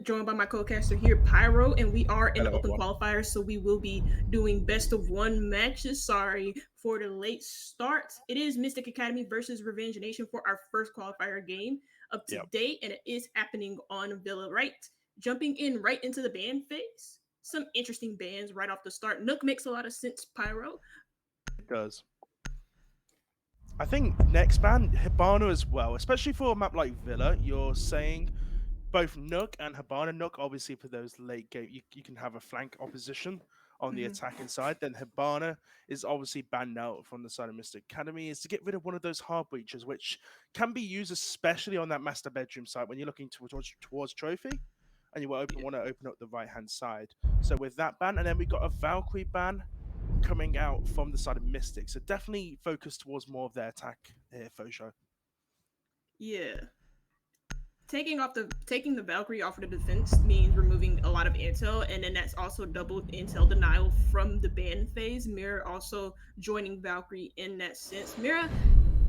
joined by my co-caster here, Pyro, and we are in the Hello, open everyone. qualifiers, so we will be doing best of one matches. Sorry for the late start. It is Mystic Academy versus Revenge Nation for our first qualifier game of Yep. today, and it is happening on Villa. Right, jumping in right into the band phase. Some interesting bands right off the start. Nook makes a lot of sense. Pyro. It does. I think next ban, Hibana as well, especially for a map like Villa, you're saying both Nook and Hibana. Nook, obviously, for those late game, you can have a flank opposition on the attacking side. Then Hibana is obviously banned out from the side of Mystic Academy, is to get rid of one of those hard breaches, which can be used especially on that master bedroom side when you're looking towards trophy and you want to open up the right hand side. So with that ban, and then we got a Valkyrie ban coming out from the side of Mystic. So definitely focus towards more of their attack here, Fosho. Yeah. Taking the Valkyrie off of the defense means removing a lot of intel, and then that's also doubled intel denial from the ban phase. Mira also joining Valkyrie in that sense. Mira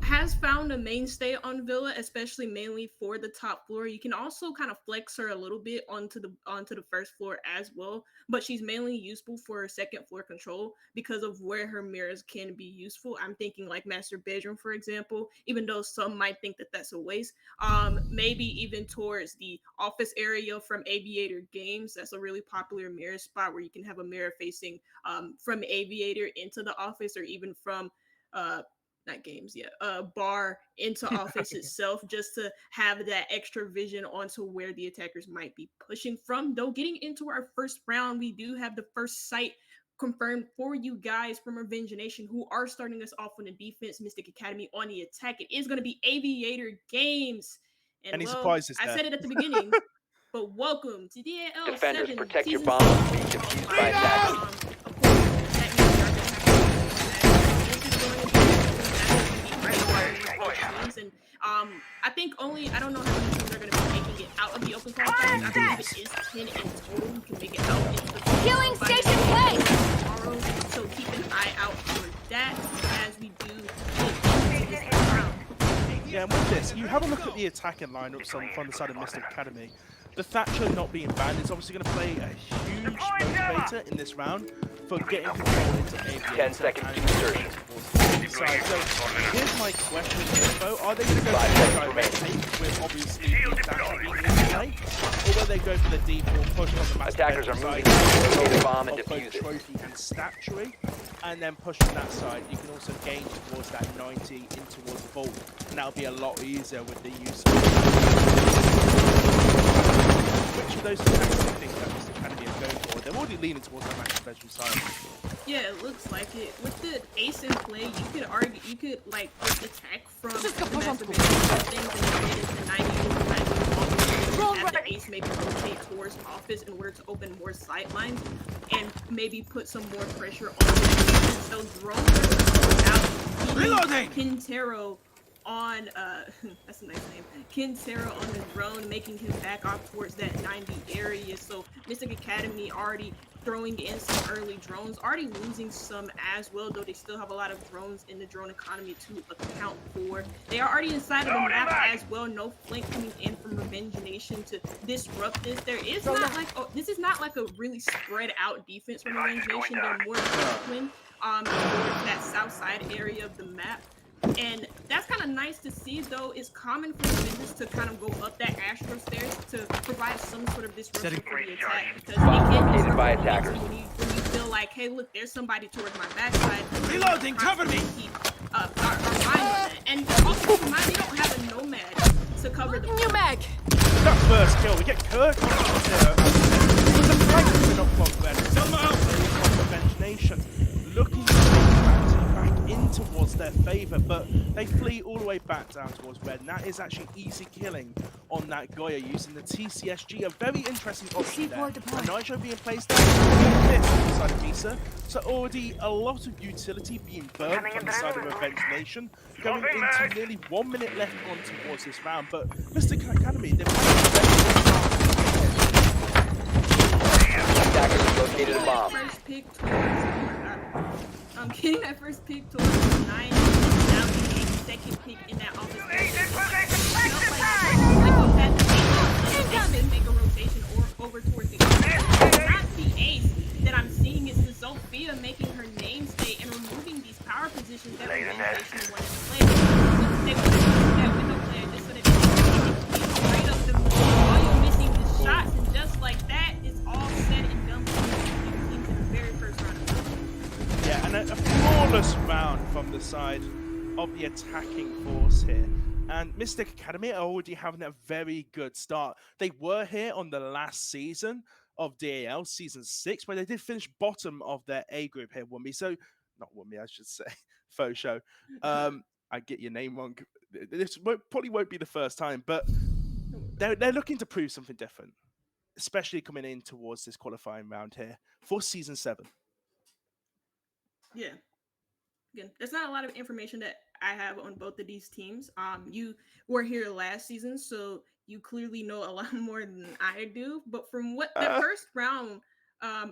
has found a mainstay on Villa, especially mainly for the top floor. You can also kind of flex her a little bit onto the first floor as well, but she's mainly useful for second floor control because of where her mirrors can be useful. I'm thinking like master bedroom, for example, even though some might think that that's a waste. Maybe even towards the office area from Aviator Games. That's a really popular mirror spot where you can have a mirror facing from Aviator into the office, or even from not games yet, bar into office itself, just to have that extra vision onto where the attackers might be pushing from. Though getting into our first round, we do have the first site confirmed for you guys from Revenge Nation, who are starting us off on the defense. Mystic Academy on the attack. It is going to be Aviator Games. And Any well, surprises I there? said it at the beginning, but welcome to DAL Defenders, 7 protect your Season bomb 6. from being defused by attackers. Of course, that means we are going to have this is going to be right. And I think I don't know how many teams are going to be making it out of the open qualifiers. I believe it is 10 in total who can make it out into the Killing station play tomorrow. So keep an eye out for that as we do get into this round. Yeah, and with this, you have a look at the attacking lineups from the side of Mystic Academy. The Thatcher not being banned is obviously going to play a huge motivator in this round for getting control into Aviator. 10 seconds to insertion. So here's my question here, though. Are they going to go for the directly with obviously the Thatcher being in play? Or will they go for the default push on the master Attackers are bedroom moving side to locate a bomb and of both defuse it. trophy and statuary? And then push on that side, you can also gain towards that 90 in towards vault, and that'll be a lot easier with the use of which of those attacks do you think that Mystic Academy are going for? They're already leaning towards the master bedroom side. Yeah, it looks like it. With the ace in play, you could like just attack from the master bedroom things, and then it is the 90 have the ace maybe rotate towards office in order to open more sidelines and maybe put some more pressure on the so drone without reloading Quintero on that's a nice name, Quintero on the drone, making him back off towards that 90 area. So Mystic Academy already throwing in some early drones, already losing some as well, though they still have a lot of drones in the drone economy to account for. They are already inside of the map as well. No flank coming in from Revenge Nation to disrupt this. This is not like a really spread out defense from Revenge Nation. They're more disciplined towards that south side area of the map. And that's kind of nice to see, though. It's common for defenders to kind of go up that Astro stairs to provide some sort of disruption for the attack, because it can located by attackers. When you feel like, hey, look, there's somebody towards my backside. Reloading, cover me! Keep our mind on that. And also keep in mind, we don't have a nomad to cover the New mag. That first kill, we get Kirk on here. With the flank coming up from red. Somehow, Revenge Nation looking to back in towards their favour, but they flee all the way back down towards red, and that is actually easy killing on that Goya using the TCSG, a very interesting option there. A Nitro being placed there, this on the side of Misa, so already a lot of utility being burned on the side of Revenge Nation, going into nearly 1 minute left on towards this round, but Mystic Academy, they've Attackers located a bomb. first pick getting that first pick towards the 9, now getting a second pick in that office. Like you had to make a rotation the side of the attacking force here. And Mystic Academy are already having a very good start. They were here on the last season of DAL, season 6, where they did finish bottom of their A group here, Wummy. So, not Wummy, I should say, Faux Show. I get your name wrong. This probably won't be the first time, but they're looking to prove something different, especially coming in towards this qualifying round here for season 7. Yeah. Again, there's not a lot of information that I have on both of these teams. You were here last season, so you clearly know a lot more than I do. But from what the first round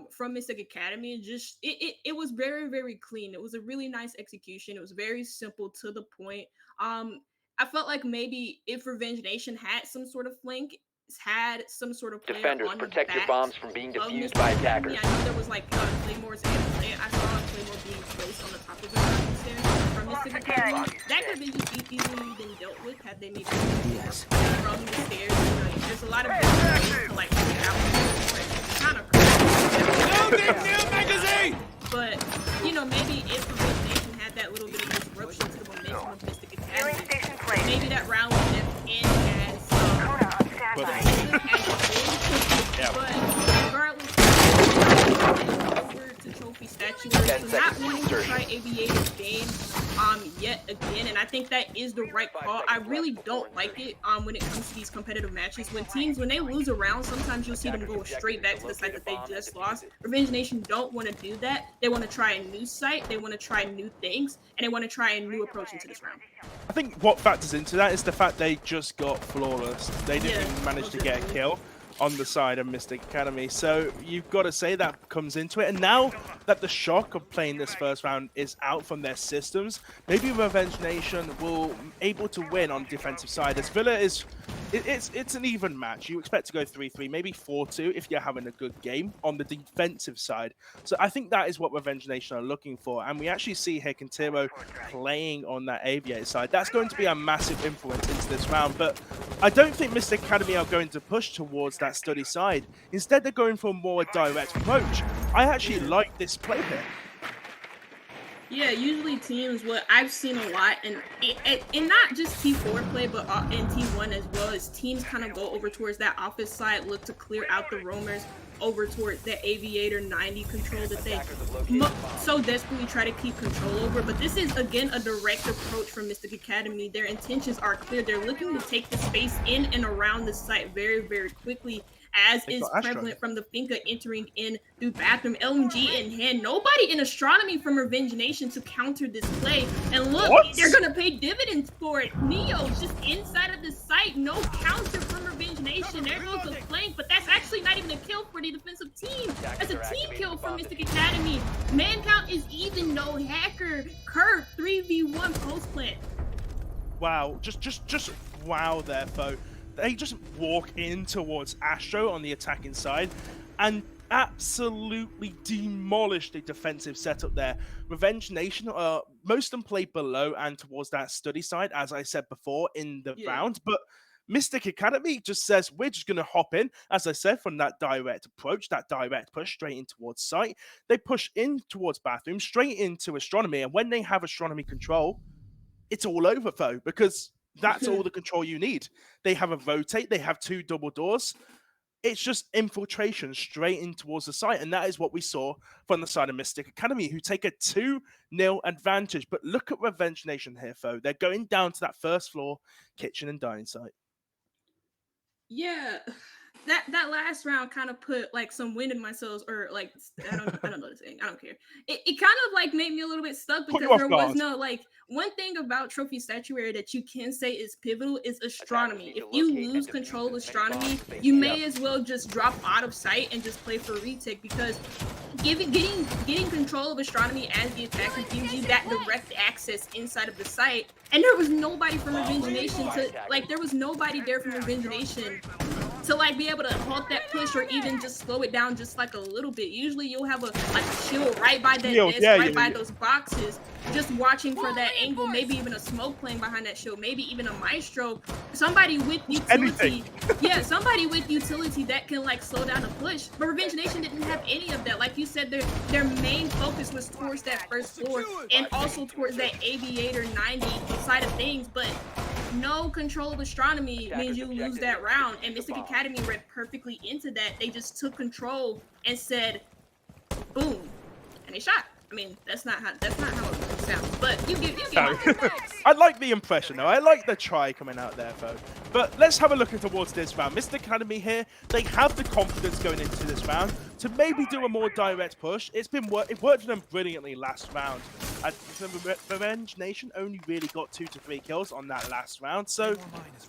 from Mystic Academy, just it was very, very clean. It was a really nice execution. It was very simple, to the point. I felt like maybe if Revenge Nation had some sort of flank, had some sort of player Defenders, on the protect your back bombs from being of defused Mystic by Academy. attackers. I know there was like Claymore's gameplay. I saw a Claymore being placed on the top of the stairs from Mystic Academy. That could have been just easily been dealt with had they made it from the stairs. Like, there's a lot of different ways to like get out. It's kind of crazy. But you know, maybe if Revenge Nation had that little bit of disruption to the momentum of Mystic Academy, maybe that round would have ended as but regardless, over to Trophy Statuary, so not wanting to try Aviator's game yet again, and I think that is the right call. I really don't like it when it comes to these competitive matches. When they lose a round, sometimes you'll see them go straight back to the site that they just lost. Revenge Nation don't want to do that. They want to try a new site, they want to try new things, and they want to try a new approach into this round. I think what factors into that is the fact they just got flawless. They didn't even manage to get a kill on the side of Mystic Academy. So you've got to say that comes into it. And now that the shock of playing this first round is out from their systems, maybe Revenge Nation will able to win on the defensive side. As Villa is, it's an even match. You expect to go 3-3, maybe 4-2 if you're having a good game on the defensive side. So I think that is what Revenge Nation are looking for. And we actually see here Quintero playing on that Aviator side. That's going to be a massive influence into this round. But I don't think Mystic Academy are going to push towards that study side. Instead, they're going for a more direct approach. I actually like this play here. Yeah, usually teams, what I've seen a lot, and not just T4 play, but in T1 as well, is teams kind of go over towards that office side, look to clear out the roamers over towards that Aviator 90 control that they so desperately try to keep control over. But this is, again, a direct approach from Mystic Academy. Their intentions are clear. They're looking to take the space in and around the site very, very quickly, as is prevalent from the Finka entering in through bathroom, LMG in hand. Nobody in Astronomy from Revenge Nation to counter this play. And look, they're going to pay dividends for it. Neo just inside of the site. No counter from Revenge Nation. There goes the flank, but that's actually not even a kill for the defensive team. That's a team kill from Mystic Academy. Man count is even, no hacker. Curve 3v1 post plant. Wow, just wow there, foe. They just walk in towards Astro on the attacking side and absolutely demolish the defensive setup there. Revenge Nation, most of them play below and towards that study side, as I said before in the round, but Mystic Academy just says, we're just going to hop in, as I said, from that direct approach, that direct push straight in towards site. They push in towards bathroom, straight into Astronomy, and when they have Astronomy control, it's all over, foe, because that's all the control you need. They have a rotate. They have 2 double doors. It's just infiltration straight in towards the site. And that is what we saw from the side of Mystic Academy, who take a 2-0 advantage. But look at Revenge Nation here, foe. They're going down to that first floor kitchen and dining site. Yeah. That last round kind of put like some wind in my sails, or like I don't know the saying. I don't care. It kind of like made me a little bit stuck because there was no like one thing about Trophy Statuary that you can say is pivotal is Astronomy. If you lose control of Astronomy, you may as well just drop out of sight and just play for a retake, because getting control of Astronomy as the attacker gives you that direct access inside of the site. And there was nobody from Revenge Nation to like there was nobody there from Revenge Nation to like be able to halt that push or even just slow it down just like a little bit. Usually you'll have a shield right by that desk, right by those boxes, just watching for that angle, maybe even a smoke playing behind that shield, maybe even a maestro, somebody with utility. Yeah, somebody with utility that can like slow down a push. But Revenge Nation didn't have any of that. Like you said, their main focus was towards that first floor and also towards that Aviator 90 side of things, but no control of astronomy means you lose that round, and Mystic Academy read perfectly into that. They just took control and said, boom, and they shot. I mean, that's not how it sounds, but you get I like the impression though. I like the try coming out there though. But let's have a look towards this round. Mystic Academy here, they have the confidence going into this round to maybe do a more direct push. It worked for them brilliantly last round. The Revenge Nation only really got 2 to 3 kills on that last round, so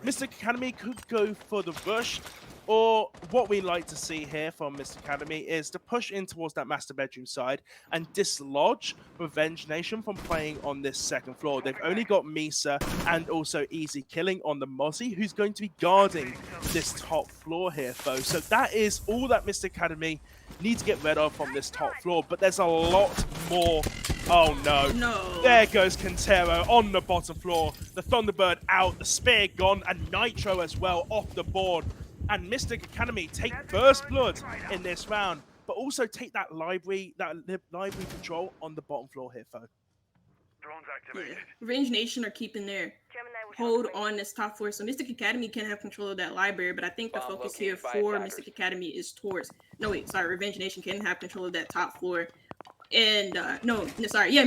Mystic Academy could go for the rush. Or what we like to see here from Mystic Academy is to push in towards that master bedroom side and dislodge Revenge Nation from playing on this second floor. They've only got Misa and also Easy Killing on the Mozzie, who's going to be guarding this top floor here, folks. So that is all that Mystic Academy need to get rid of from this top floor, but there's a lot more. Oh no. There goes Quintero on the bottom floor. The Thunderbird out, the Spear gone, and Nitro as well off the board. And Mystic Academy take first blood in this round, but also take that library control on the bottom floor here, folks. Yeah. Revenge Nation are keeping their hold on this top floor, so Mystic Academy can have control of that library, but I think the focus here for Mystic Academy is towards... No, wait, sorry, Revenge Nation can have control of that top floor. And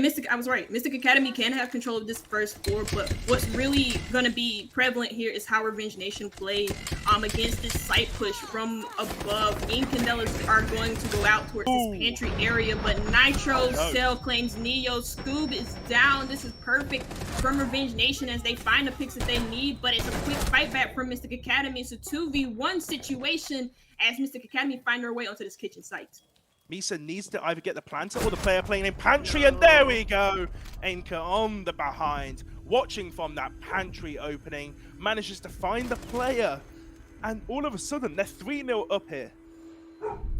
Mystic, I was right. Mystic Academy can have control of this first floor, but what's really going to be prevalent here is how Revenge Nation play against this site push from above. Incandelas are going to go out towards this pantry area, but Nitro Cell claims Neo. Scoob is down. This is perfect from Revenge Nation as they find the picks that they need, but it's a quick fight back from Mystic Academy. It's a 2v1 situation as Mystic Academy find their way onto this kitchen site. Misa needs to either get the planter or the player playing in pantry, and there we go. Anchor on the behind, watching from that pantry opening, manages to find the player, and all of a sudden they're 3-0 up here.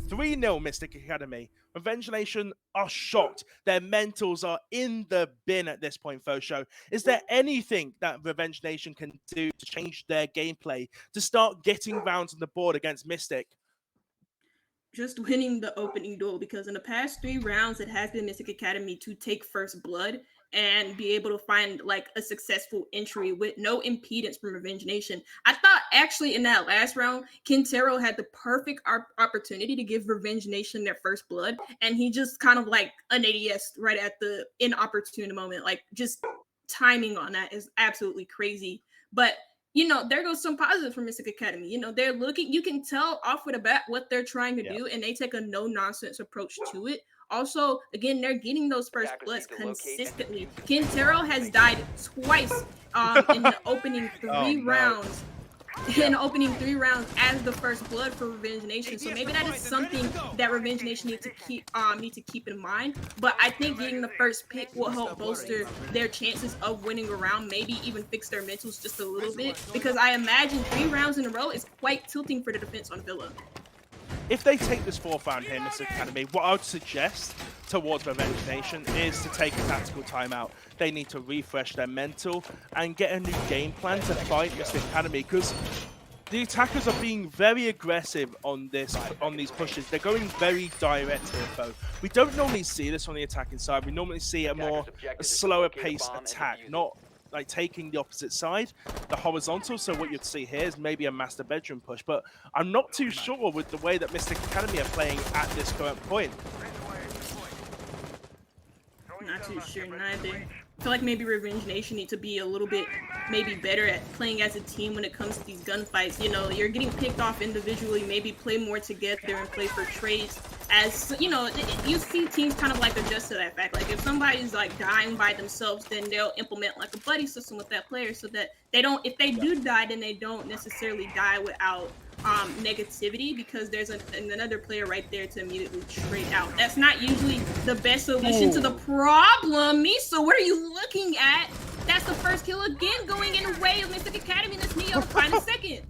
3-0 Mystic Academy. Revenge Nation are shocked. Their mentals are in the bin at this point, Fosho. Is there anything that Revenge Nation can do to change their gameplay, to start getting rounds on the board against Mystic? Just winning the opening duel, because in the past 3 rounds it has been Mystic Academy to take first blood and be able to find like a successful entry with no impedance from Revenge Nation. I thought actually in that last round, Quintero had the perfect opportunity to give Revenge Nation their first blood, and he just kind of like an ADS right at the inopportune moment. Like, just timing on that is absolutely crazy. But you know, there goes some positives from Mystic Academy. You know, they're looking, you can tell off with the bat what they're trying to do, and they take a no-nonsense approach to it. Also, again, they're getting those first bloods consistently. Quintero has died twice in the opening 3 rounds. In the opening 3 rounds as the first blood for Revenge Nation, so maybe that is something that Revenge Nation need to keep in mind. But I think getting the first pick will help bolster their chances of winning a round, maybe even fix their mentals just a little bit, because I imagine 3 rounds in a row is quite tilting for the defense on Villa. If they take this 4th round here, Mystic Academy, what I would suggest towards Revenge Nation is to take a tactical timeout. They need to refresh their mental and get a new game plan to fight Mystic Academy, because the attackers are being very aggressive on these pushes. They're going very direct here, though. We don't normally see this on the attacking side. We normally see a slower paced attack, not like taking the opposite side, the horizontal. So what you'd see here is maybe a master bedroom push, but I'm not too sure with the way that Mystic Academy are playing at this current point. Not too sure neither. I feel like maybe Revenge Nation need to be a little bit maybe better at playing as a team when it comes to these gunfights. You know, you're getting picked off individually, maybe play more together and play for trades. As, you know, you see teams kind of like adjust to that fact. Like, if somebody's like dying by themselves, then they'll implement like a buddy system with that player so that they don't, if they do die, then they don't necessarily die without negativity, because there's another player right there to immediately trade out. That's not usually the best solution to the problem. Misa, what are you looking at? That's the first kill again going in the way of Mystic Academy. That's Neo to find a second.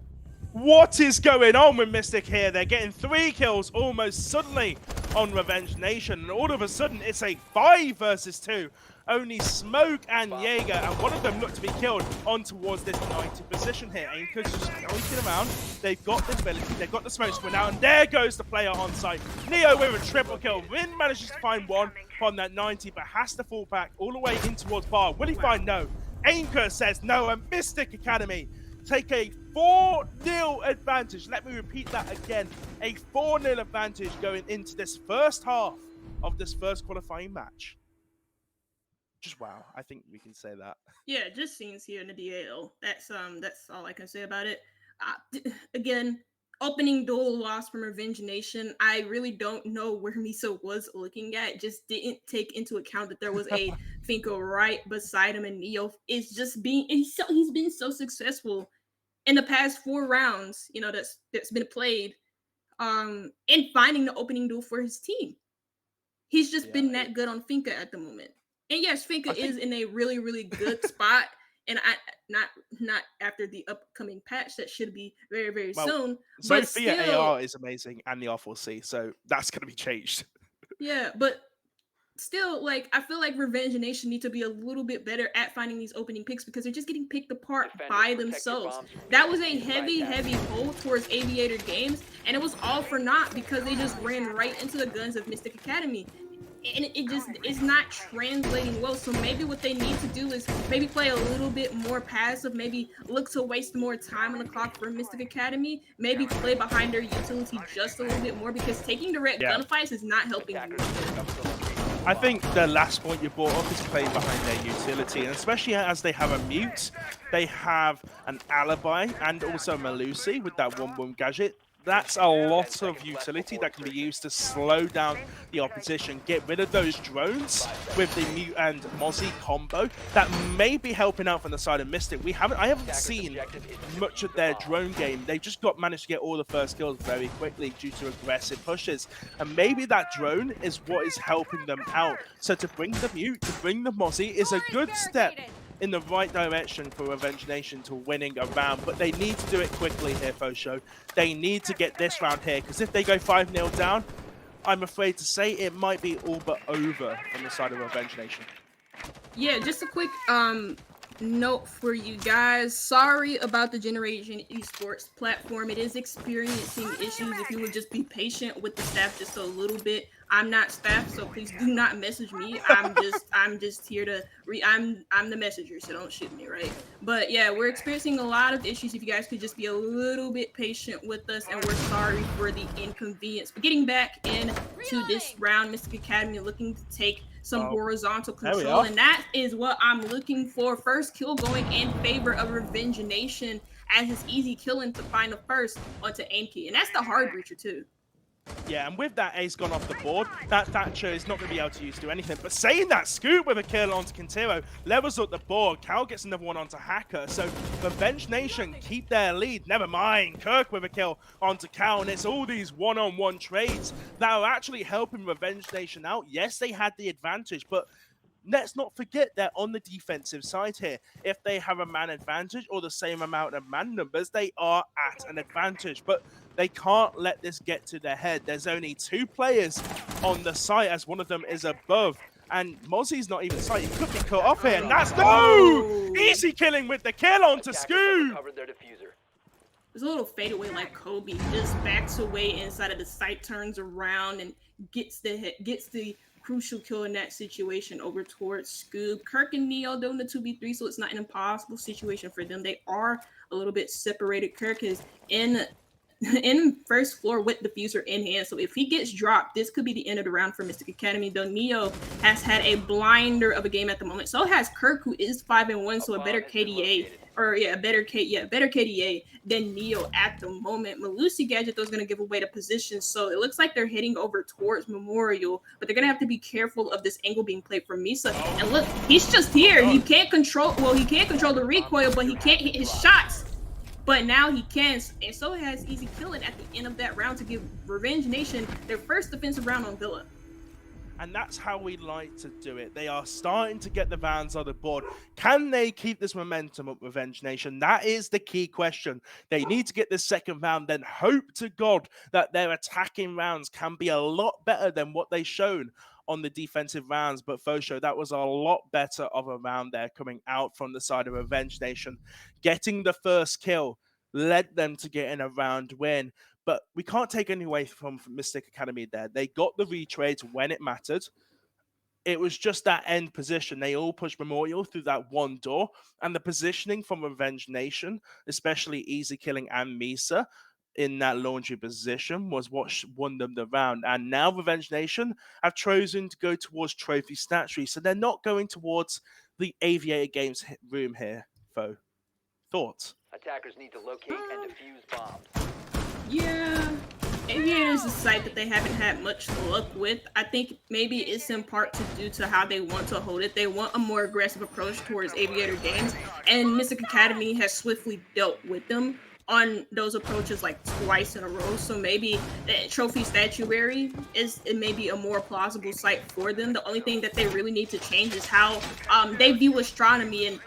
What is going on with Mystic here? They're getting 3 kills almost suddenly on Revenge Nation, and all of a sudden it's a 5 versus 2. Only Smoke and Jaeger, and one of them look to be killed on towards this 90 position here. Anchor's just pointing around. They've got the ability, they've got the smoke screen now, and there goes the player on site. Neo with a triple kill. Rin manages to find one from that 90, but has to fall back all the way in towards Bar. Will he find no? Anchor says no, and Mystic Academy take a 4-0 advantage. Let me repeat that again. A 4-0 advantage going into this first half of this first qualifying match. Just wow. I think we can say that. Yeah, just scenes here in the DAL. That's all I can say about it. Again, opening duel loss from Revenge Nation. I really don't know where Misa was looking at. Just didn't take into account that there was a Finko right beside him, and Neo is just he's been so successful in the past 4 rounds, you know, that's been played, in finding the opening duel for his team. He's just been that good on Finka at the moment. And yes, Finka is in a really, really good spot. And not after the upcoming patch that should be very, very soon. But Sophia AR is amazing, and the R4C, so that's going to be changed. Yeah, but still, like, I feel like Revenge Nation need to be a little bit better at finding these opening picks because they're just getting picked apart by themselves. That was a heavy hole towards Aviator Games, and it was all for naught because they just ran right into the guns of Mystic Academy. And it just is not translating well. So maybe what they need to do is maybe play a little bit more passive, maybe look to waste more time on the clock for Mystic Academy, maybe play behind their utility just a little bit more because taking direct gunfights is not helping them. I think the last point you brought up is playing behind their utility, and especially as they have a mute, they have an alibi and also Melusi with that one-boom gadget. That's a lot of utility that can be used to slow down the opposition, get rid of those drones with the Mute and Mozzie combo. That may be helping out from the side of Mystic. I haven't seen much of their drone game. They've just managed to get all the first kills very quickly due to aggressive pushes. And maybe that drone is what is helping them out. So to bring the Mute, to bring the Mozzie is a good step in the right direction for Revenge Nation to winning a round, but they need to do it quickly here, Fosho. They need to get this round here, because if they go 5-0 down, I'm afraid to say it might be all but over from the side of Revenge Nation. Yeah, just a quick note for you guys. Sorry about the Generation Esports platform. It is experiencing issues. If you would just be patient with the staff just a little bit. I'm not staff, so please do not message me. I'm just here to I'm the messenger, so don't shoot me, right? But yeah, we're experiencing a lot of issues. If you guys could just be a little bit patient with us, and we're sorry for the inconvenience. But getting back into this round, Mystic Academy looking to take some horizontal control, and that is what I'm looking for. First kill going in favor of Revenge Nation as it's easy killing to find the first onto aim key, and that's the hard breacher too. Yeah, and with that ace gone off the board, that Thatcher is not going to be able to use to do anything. But saying that, Scoop with a kill onto Quintero levels up the board. Cal gets another one onto Hacker. So Revenge Nation keep their lead. Never mind, Kirk with a kill onto Cal. And it's all these one-on-one trades that are actually helping Revenge Nation out. Yes, they had the advantage, but let's not forget they're on the defensive side here. If they have a man advantage or the same amount of man numbers, they are at an advantage. But they can't let this get to their head. There's only 2 players on the site as one of them is above. And Mozzie's not even sight. He could be cut off here. And that's easy killing with the kill onto Scoob. There's a little fadeaway like Kobe. Just backs away inside of the site, turns around, and gets the crucial kill in that situation over towards Scoob. Kirk and Neo doing the 2v3, so it's not an impossible situation for them. They are a little bit separated. Kirk is in first floor with diffuser in hand, so if he gets dropped, this could be the end of the round for Mystic Academy. Though Neo has had a blinder of a game at the moment, so has Kirk, who is 5-1, so a better KDA, better KDA than Neo at the moment. Melusi gadget though is going to give away the position, so it looks like they're heading over towards Memorial, but they're going to have to be careful of this angle being played from Misa. And look, he's just here. He can't control the recoil, but he can't hit his shots. But now he can, and so has easy killing at the end of that round to give Revenge Nation their first defensive round on Villa. And that's how we like to do it. They are starting to get the rounds on the board. Can they keep this momentum up, Revenge Nation? That is the key question. They need to get this second round, then hope to God that their attacking rounds can be a lot better than what they shown on the defensive rounds. But Fosho, that was a lot better of a round there coming out from the side of Revenge Nation. Getting the first kill led them to getting a round win. But we can't take any away from Mystic Academy there. They got the retrades when it mattered. It was just that end position. They all pushed Memorial through that one door. And the positioning from Revenge Nation, especially Easy Killing and Misa in that laundry position, was what won them the round. And now Revenge Nation have chosen to go towards Trophy Statuary. So they're not going towards the Aviator Games room here, Fo. Thoughts? Attackers need to locate and defuse bombs. Yeah, Aviator is a site that they haven't had much luck with. I think maybe it's in part due to how they want to hold it. They want a more aggressive approach towards Aviator games, and Mystic Academy has swiftly dealt with them on those approaches like twice in a row. So maybe the Trophy Statuary is maybe a more plausible site for them. The only thing that they really need to change is how they view astronomy and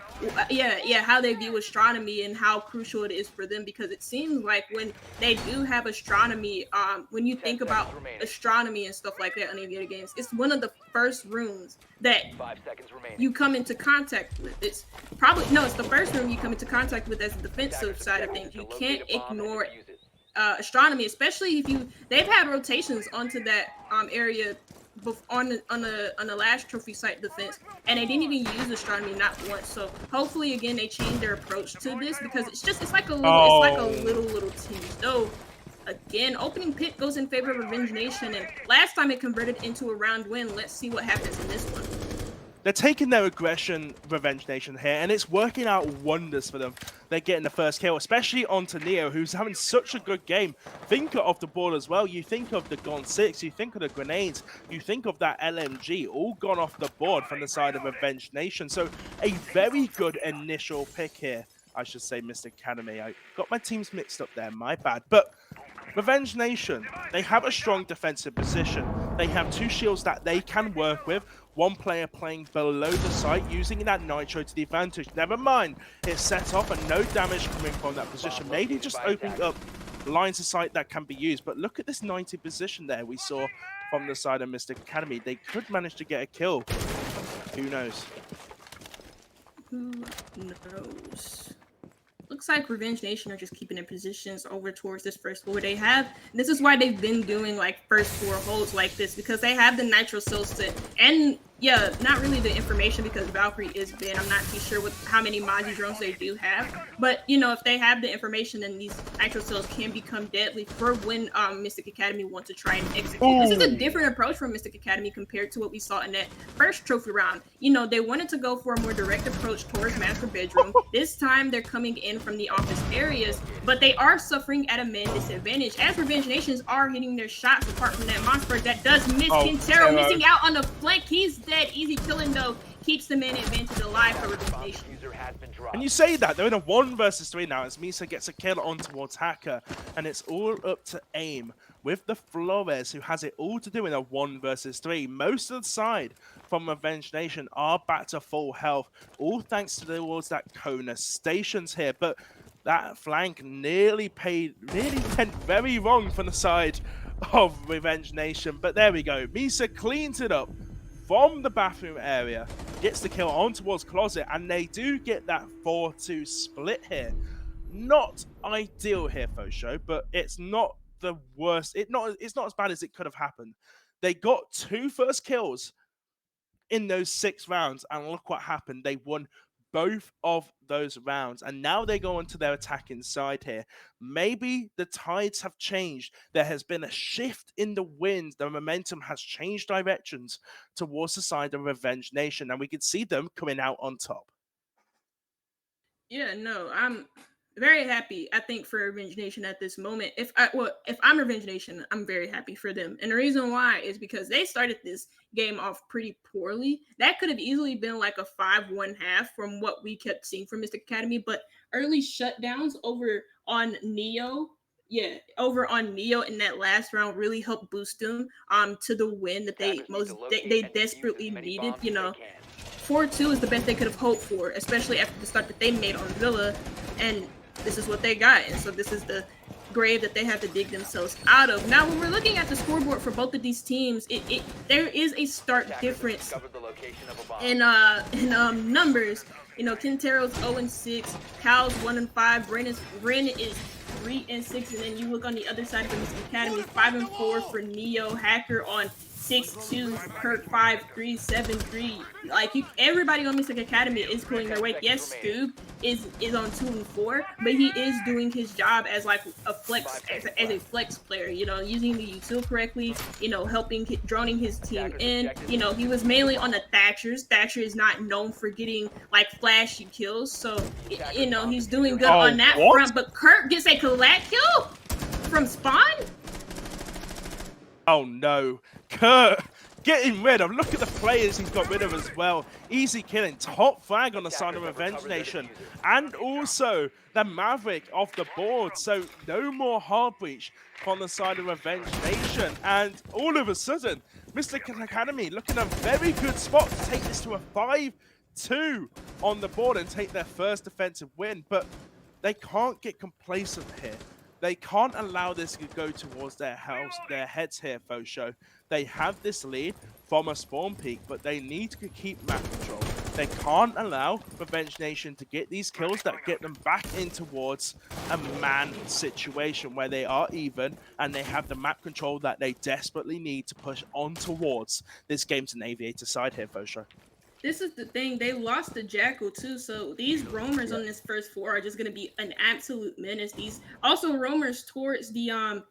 how they view astronomy and how crucial it is for them, because it seems like when they do have astronomy, when you think about astronomy and stuff like that on Aviator games, it's one of the first rooms that 5 seconds remaining. you come into contact with. It's the first room you come into contact with as the defensive side of things. You can't ignore astronomy, especially if they've had rotations onto that area on the last trophy site defense, and they didn't even use astronomy not once. So hopefully again they change their approach to this, because it's like a little tinge. Though again, opening pit goes in favor of Revenge Nation, and last time it converted into a round win. Let's see what happens in this one. They're taking their aggression, Revenge Nation, here, and it's working out wonders for them. They're getting the first kill, especially onto Neo, who's having such a good game. Think of the ball as well. You think of the Gon 6, you think of the grenades, you think of that LMG, all gone off the board from the side of Revenge Nation. So a very good initial pick here, I should say, Mystic Academy. I got my teams mixed up there, my bad. But Revenge Nation, they have a strong defensive position. They have two shields that they can work with. One player playing below the site, using that Nitro to the advantage. Never mind, it's set off and no damage coming from that position. Maybe just opening up lines of sight that can be used. But look at this 90 position there we saw from the side of Mystic Academy. They could manage to get a kill. Who knows? Who knows? Looks like Revenge Nation are just keeping their positions over towards this first floor. This is why they've been doing like first floor holds like this, because they have the Nitro cells to, and yeah, not really the information because Valkyrie is banned. I'm not too sure how many Maji drones they do have, but if they have the information, then these Nitro cells can become deadly for when Mystic Academy wants to try and execute. This is a different approach from Mystic Academy compared to what we saw in that first trophy round. They wanted to go for a more direct approach towards master bedroom. This time they're coming in from the office areas, but they are suffering at a man disadvantage as Revenge Nations are hitting their shots, apart from that monster that does miss. Quintero missing out on the flank. He's dead. Easy killing though keeps the man advantage alive for Revenge Nation. And you say that they're in a 1 versus 3 now as Misa gets a kill on towards Hacker, and it's all up to aim with the Flores, who has it all to do in a 1 versus 3. Most of the side from Revenge Nation are back to full health, all thanks towards that Kona stations here. But that flank nearly went very wrong from the side of Revenge Nation. But there we go. Misa cleans it up from the bathroom area, gets the kill on towards Closet, and they do get that 4-2 split here. Not ideal here, Fosho, but it's not the worst. It's not as bad as it could have happened. They got 2 first kills in those 6 rounds, and look what happened. They won both of those rounds, and now they go onto their attacking side here. Maybe the tides have changed. There has been a shift in the wind. The momentum has changed directions towards the side of Revenge Nation, and we can see them coming out on top. Yeah, no, I'm very happy, I think, for Revenge Nation at this moment. If I'm Revenge Nation, I'm very happy for them. And the reason why is because they started this game off pretty poorly. That could have easily been like a 5-1 half from what we kept seeing from Mystic Academy, but early shutdowns over on Neo Yeah, over on Neo in that last round really helped boost them to the win that they Attackers need to locate they and defuse desperately as many needed. bombs You as they know, can. 4-2 is the best they could have hoped for, especially after the start that they made on Villa, and this is what they got. And so this is the grave that they have to dig themselves out of. Now, when we're looking at the scoreboard for both of these teams, there is a stark Attackers have difference discovered the location of a bomb. in numbers. You know, Quintero's 0-6, Cal's 1-5, Bren is 3-6, and then you look on the other side of the Mystic Academy, 5-4 for Neo, Hacker on 6-2, Kirk 5-3, 7-3. Like everybody on Mystic Academy is pulling their weight. Yes, Scoob is on 2-4, but he is doing his job as like a flex as a flex player. You know, using the util correctly. You know, helping droning his team in. You know, he was mainly on the Thatchers. Thatcher is not known for getting like flashy kills, so you know he's doing good on that front. But Kirk gets a collat kill from spawn. Oh no, Kurt getting rid of. Look at the players he's got rid of as well. Easy killing, top flag on the side of Revenge Nation, and also the Maverick off the board. So no more hard breach from the side of Revenge Nation, and all of a sudden, Mystic Academy looking a very good spot to take this to a 5-2 on the board and take their first defensive win. But they can't get complacent here. They can't allow this to go towards their heads here, Fosho. They have this lead from a spawn peak, but they need to keep map control. They can't allow Revenge Nation to get these kills that get them back in towards a man situation where they are even and they have the map control that they desperately need to push on towards this game's an Aviator side here, Fosho. This is the thing, they lost the Jackal too, so these roamers on this first four are just going to be an absolute menace. These also roamers towards the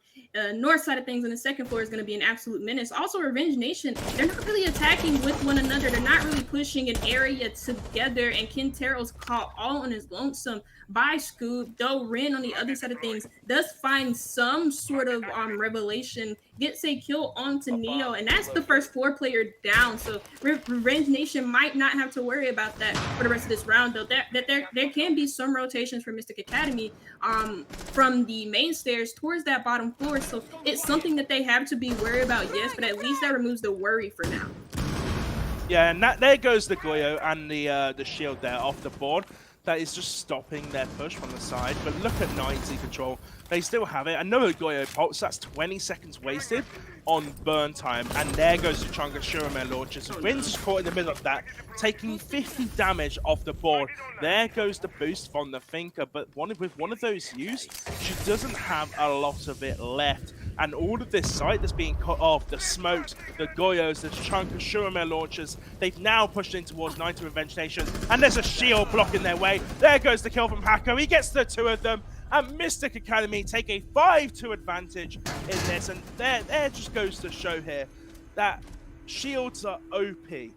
north side of things on the second floor is going to be an absolute menace. Also, Revenge Nation, they're not really attacking with one another. They're not really pushing an area together, and Quintero's caught all on his lonesome by Scoob, though Ren on the other side of things does find some sort of revelation, gets a kill onto Neo, and that's the first 4-player down. So Revenge Nation might not have to worry about that for the rest of this round, though. There can be some rotations for Mystic Academy from the main stairs towards that bottom floor, so it's something that they have to be worried about, yes, but at least that removes the worry for now. Yeah, and there goes the Goyo and the shield there off the board. That is just stopping their push from the side. But look at 90 control. They still have it. Another Goyo pulse. That's 20 seconds wasted on burn time. And there goes the Chunga Shurame launches. Rin's just caught in the middle of that, taking 50 damage off the board. There goes the boost from the Thinker. But with one of those used, she doesn't have a lot of it left. And all of this site that's being cut off, the smokes, the Goyos, the Chunka Shurame launchers, they've now pushed in towards 90 Revenge Nation. And there's a shield blocking their way. There goes the kill from Hacker. He gets the two of them. And Mystic Academy take a 5-2 advantage in this. And there just goes to show here that shields are OP.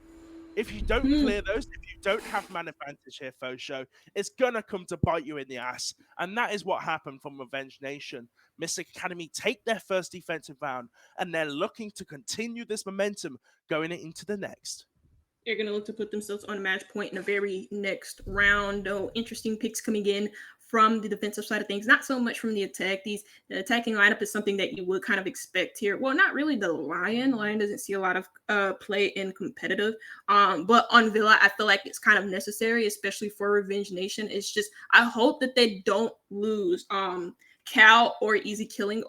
If you don't clear those, if you don't have man advantage here, Fosho, it's going to come to bite you in the ass. And that is what happened from Revenge Nation. Mystic Academy take their first defensive round, and they're looking to continue this momentum going into the next. They're going to look to put themselves on a match point in the very next round. Though interesting picks coming in from the defensive side of things, not so much from the attack. The attacking lineup is something that you would kind of expect here. Well, not really the Lion. Lion doesn't see a lot of play in competitive. But on Villa, I feel like it's kind of necessary, especially for Revenge Nation. It's just, I hope that they don't lose Cal or easy killing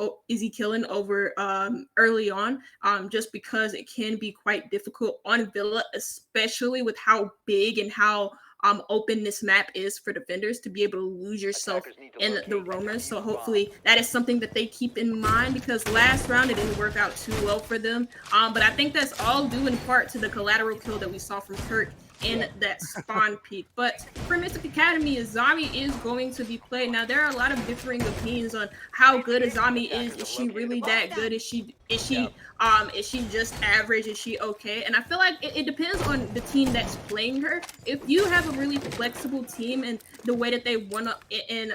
over early on, just because it can be quite difficult on Villa, especially with how big and how open this map is for defenders to be able to lose yourself in the roamers. So hopefully that is something that they keep in mind, because last round it didn't work out too well for them. But I think that's all due in part to the collateral kill that we saw from Kurt in that spawn peak. But for Mystic Academy, Azami is going to be played. Now, there are a lot of differing opinions on how good Azami is. Is she really that good? Is she just average? Is she okay? And I feel like it depends on the team that's playing her. If you have a really flexible team and the way that they want to, in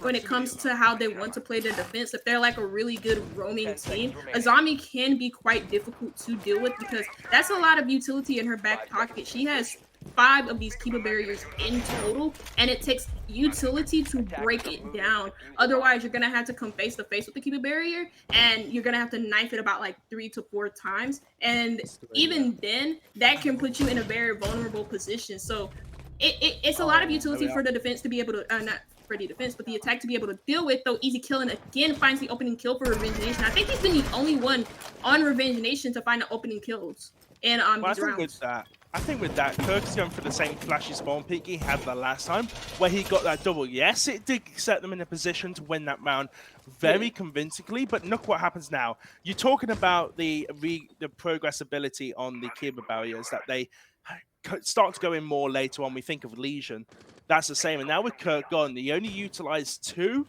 when it comes to how they want to play their defense, if they're like a really good roaming team, Azami can be quite difficult to deal with, because that's a lot of utility in her back pocket. She has 5 of these Kiba barriers in total, and it takes utility to break it down. Otherwise, you're gonna have to come face to face with the Kiba barrier, and you're gonna have to knife it about like 3 to 4 times. And even then, that can put you in a very vulnerable position. So it's a lot of utility for the defense to be able to not for the defense, but the attack to be able to deal with. Though Easy Killing again finds the opening kill for Revenge Nation. I think he's been the only one on Revenge Nation to find the opening kills in these rounds. I think with that, Kirk is going for the same flashy spawn peek he had the last time, where he got that double. Yes, it did set them in a position to win that round very convincingly, but look what happens now. You're talking about the progressibility on the Kiba barriers, that they start to go in more later on. We think of Legion. That's the same. And now with Kirk gone, he only utilized 2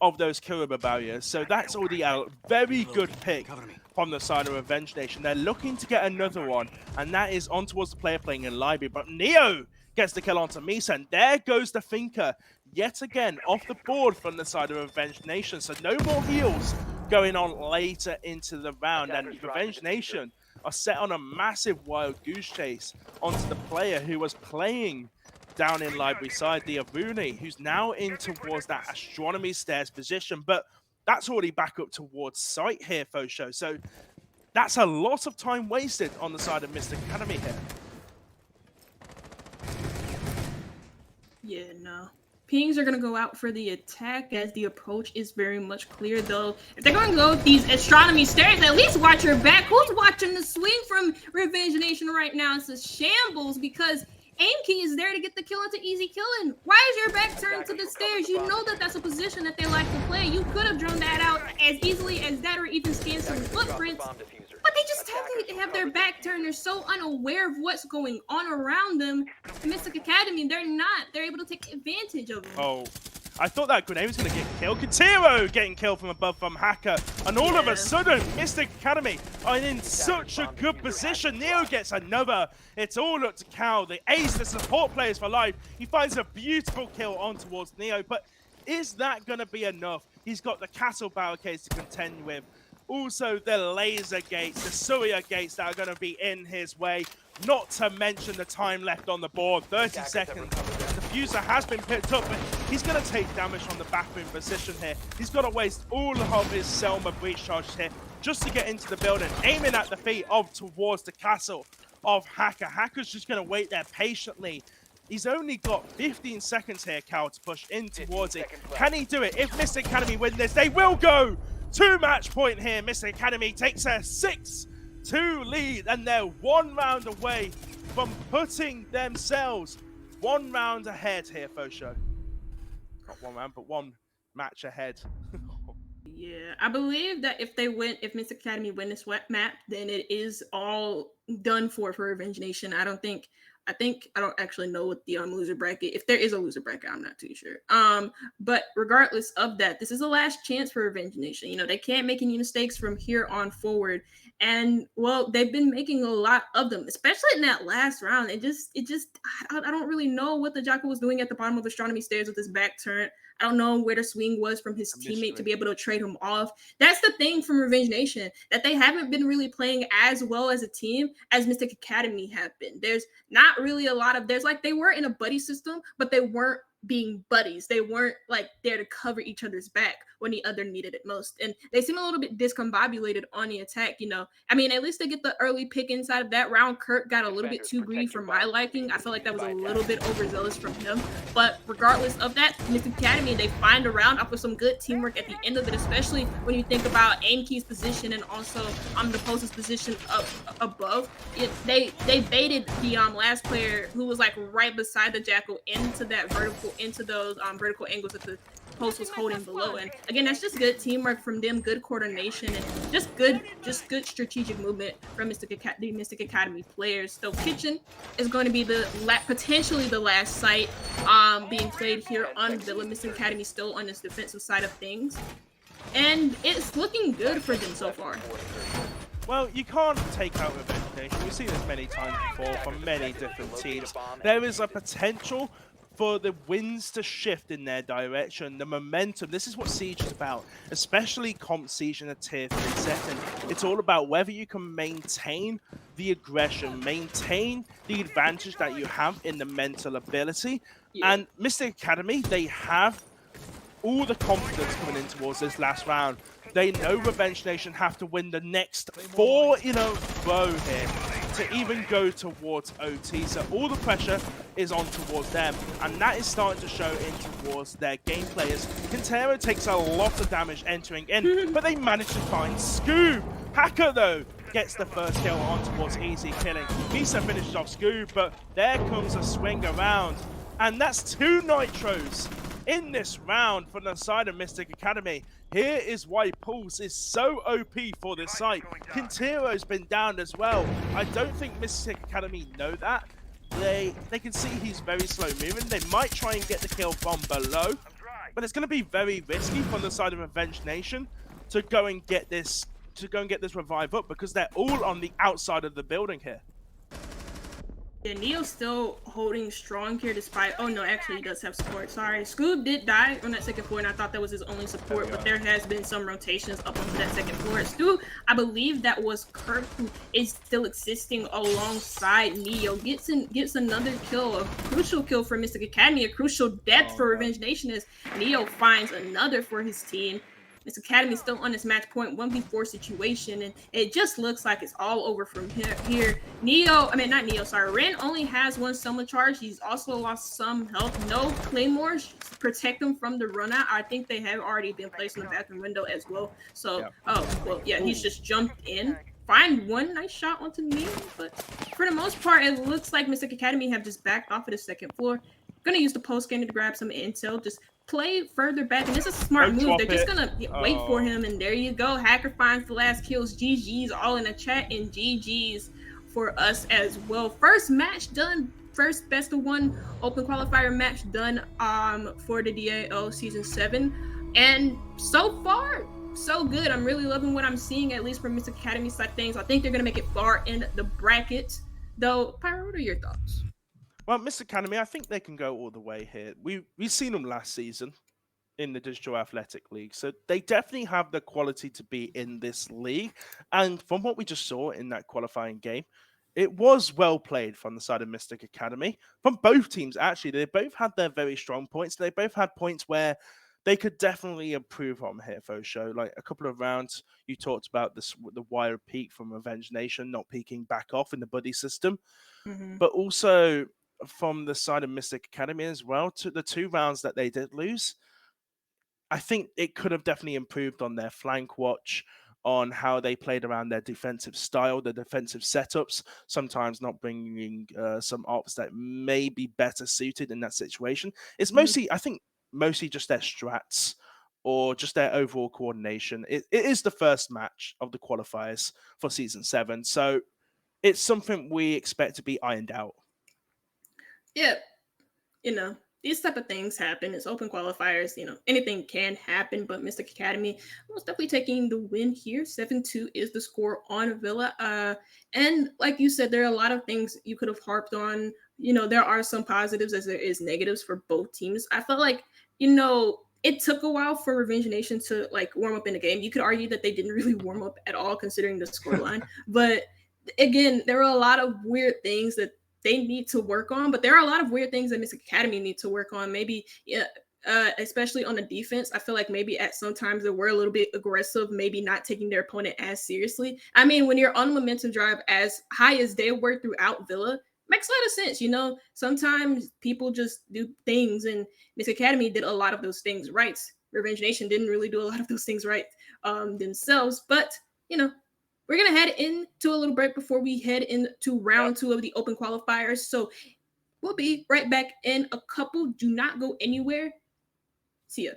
of those Kiba barriers. So that's already a very good pick from the side of Revenge Nation. They're looking to get another one, and that is on towards the player playing in library. But Neo gets the kill onto Misa, and there goes the Thinker yet again off the board from the side of Revenge Nation. So no more heals going on later into the round, and Revenge Nation are set on a massive wild goose chase onto the player who was playing down in library side, the Avuni, who's now in towards that astronomy stairs position, but that's already back up towards site here, Fosho. So that's a lot of time wasted on the side of Mr. Academy here. Yeah, no. Pings are going to go out for the attack as the approach is very much clear, though. If they're going to go with these astronomy stairs, at least watch your back. Who's watching the swing from Revenge Nation right now? It's a shambles because Aim Key is there to get the kill into Easy Killing. Why is your back turned to the stairs? You know that that's a position that they like to play. You could have drawn that out as easily as that, or even scanned some footprints. But they just have their back turned. They're so unaware of what's going on around them. Mystic Academy, they're not. They're able to take advantage of them. Oh, I thought that grenade was going to get killed. Katiro getting killed from above from Hacker. And all of a sudden, Mystic Academy are in such a good position. Neo gets another. It's all up to Cal. The ace, the support players for life. He finds a beautiful kill on towards Neo. But is that going to be enough? He's got the castle barricades to contend with. Also, the laser gates, the Surya gates that are going to be in his way. Not to mention the time left on the board, 30 seconds. The Fuser has been picked up, but he's going to take damage from the backroom position here. He's got to waste all of his Selma breach charges here just to get into the building, aiming at the feet of towards the castle of Hacker. Hacker's just going to wait there patiently. He's only got 15 seconds here, Cal, to push in towards it. Can he do it? If Mystic Academy win this, they will go to match point here. Mystic Academy takes a 6-2 lead, and they're 1 round away from putting themselves 1 round ahead here, Fosho. Not 1 round, but 1 match ahead. Yeah, I believe that if Mystic Academy win this map, then it is all done for Revenge Nation. I don't actually know what the loser bracket, if there is a loser bracket, I'm not too sure. But regardless of that, this is the last chance for Revenge Nation. You know, they can't make any mistakes from here on forward. And well, they've been making a lot of them, especially in that last round. I don't really know what the Jocko was doing at the bottom of astronomy stairs with his back turned. I don't know where the swing was from his teammate to be able to trade him off. That's the thing from Revenge Nation, that they haven't been really playing as well as a team as Mystic Academy have been. There's not really a lot of, they were in a buddy system, but they weren't being buddies. They weren't like there to cover each other's back when the other needed it most. And they seem a little bit discombobulated on the attack, you know. I mean, at least they get the early pick inside of that round. Kirk got a little bit too greedy for my liking. I felt like that was a little bit overzealous from him. But regardless of that, Mystic Academy, they find a round up with some good teamwork at the end of it, especially when you think about Aim Key's position and also the Post's position up above. They baited the last player who was like right beside the Jackal into those vertical angles that the Post was holding below. And again, that's just good teamwork from them, good coordination, and just good strategic movement from Mystic Academy players. So Kitchen is going to be potentially the last site being played here on Villa. Mystic Academy still on this defensive side of things, and it's looking good for them so far. Well, you can't take out Revenge Nation. We've seen this many times before from many different teams. There is a potential for the winds to shift in their direction, the momentum. This is what Siege is about, especially comp Siege in a tier 3 setting. It's all about whether you can maintain the aggression, maintain the advantage that you have in the mental ability. Yeah. And Mystic Academy, they have all the confidence coming in towards this last round. They know Revenge Nation have to win the next 4 in a row here to even go towards OT. So all the pressure is on towards them, and that is starting to show in towards their gameplay as Quintero takes a lot of damage entering in, but they manage to find Scoob. Hacker, though, gets the first kill on towards Easy killing. Misa finishes off Scoob, but there comes a swing around, and that's 2 nitros in this round from the side of Mystic Academy. Here is why Pulse is so OP for this site. Quintero's been down as well. I don't think Mystic Academy know that. They can see he's very slow moving. They might try and get the kill from below, but it's going to be very risky from the side of Revenge Nation to go and get this revive up, because they're all on the outside of the building here. Yeah, Neo's still holding strong here despite... Oh, no, actually, he does have support. Sorry. Scoob did die on that second floor, and I thought that was his only support, but there has been some rotations up onto that second floor. Scoob, I believe that was Kirk, who is still existing alongside Neo. Gets another kill, a crucial kill for Mystic Academy, a crucial death for Revenge Nation as Neo finds another for his team. This Academy still on this match point 1v4 situation, and it just looks like it's all over from here. Ren only has 1 Soma charge. He's also lost some health. No claymores protect him from the run out. I think they have already been placed in the bathroom window as well. So, he's just jumped in. Find 1 nice shot onto me, but for the most part, it looks like Mystic Academy have just backed off of the second floor. Gonna use the post game to grab some intel. Just play further back, and this is a smart move. They're just gonna wait for him, and there you go. Hacker finds the last kills. GG's all in the chat, and GG's for us as well. First match done. First best of 1 open qualifier match done for the DAL season 7, and so far so good. I'm really loving what I'm seeing, at least from Mystic Academy side of things. I think they're gonna make it far in the bracket, though. Pyro, what are your thoughts? Well, Mystic Academy, I think they can go all the way here. We've seen them last season in the Digital Athletic League, so they definitely have the quality to be in this league. And from what we just saw in that qualifying game, it was well played from the side of Mystic Academy. From both teams, actually, they both had their very strong points. They both had points where they could definitely improve on here, Fosho. Like a couple of rounds, you talked about the wire peak from Revenge Nation not peaking back off in the buddy system, but also from the side of Mystic Academy as well, to the 2 rounds that they did lose, I think it could have definitely improved on their flank watch, on how they played around their defensive style, their defensive setups, sometimes not bringing some ops that may be better suited in that situation. It's mostly, I think, mostly just their strats or just their overall coordination. It is the first match of the qualifiers for Season 7, so it's something we expect to be ironed out. Yeah, these type of things happen. It's open qualifiers, anything can happen, but Mystic Academy was definitely taking the win here. 7-2 is the score on Villa. And like you said, there are a lot of things you could have harped on. There are some positives as there is negatives for both teams. I felt like, it took a while for Revenge Nation to warm up in the game. You could argue that they didn't really warm up at all considering the scoreline. But again, there were a lot of weird things that they need to work on, but there are a lot of weird things that Mystic Academy need to work on. Maybe, especially on the defense, I feel like maybe at some times they were a little bit aggressive, maybe not taking their opponent as seriously. I mean, when you're on momentum drive as high as they were throughout Villa, makes a lot of sense. Sometimes people just do things, and Mystic Academy did a lot of those things right. Revenge Nation didn't really do a lot of those things right themselves, but we're going to head into a little break before we head into round 2 of the open qualifiers. So we'll be right back in a couple. Do not go anywhere. See ya.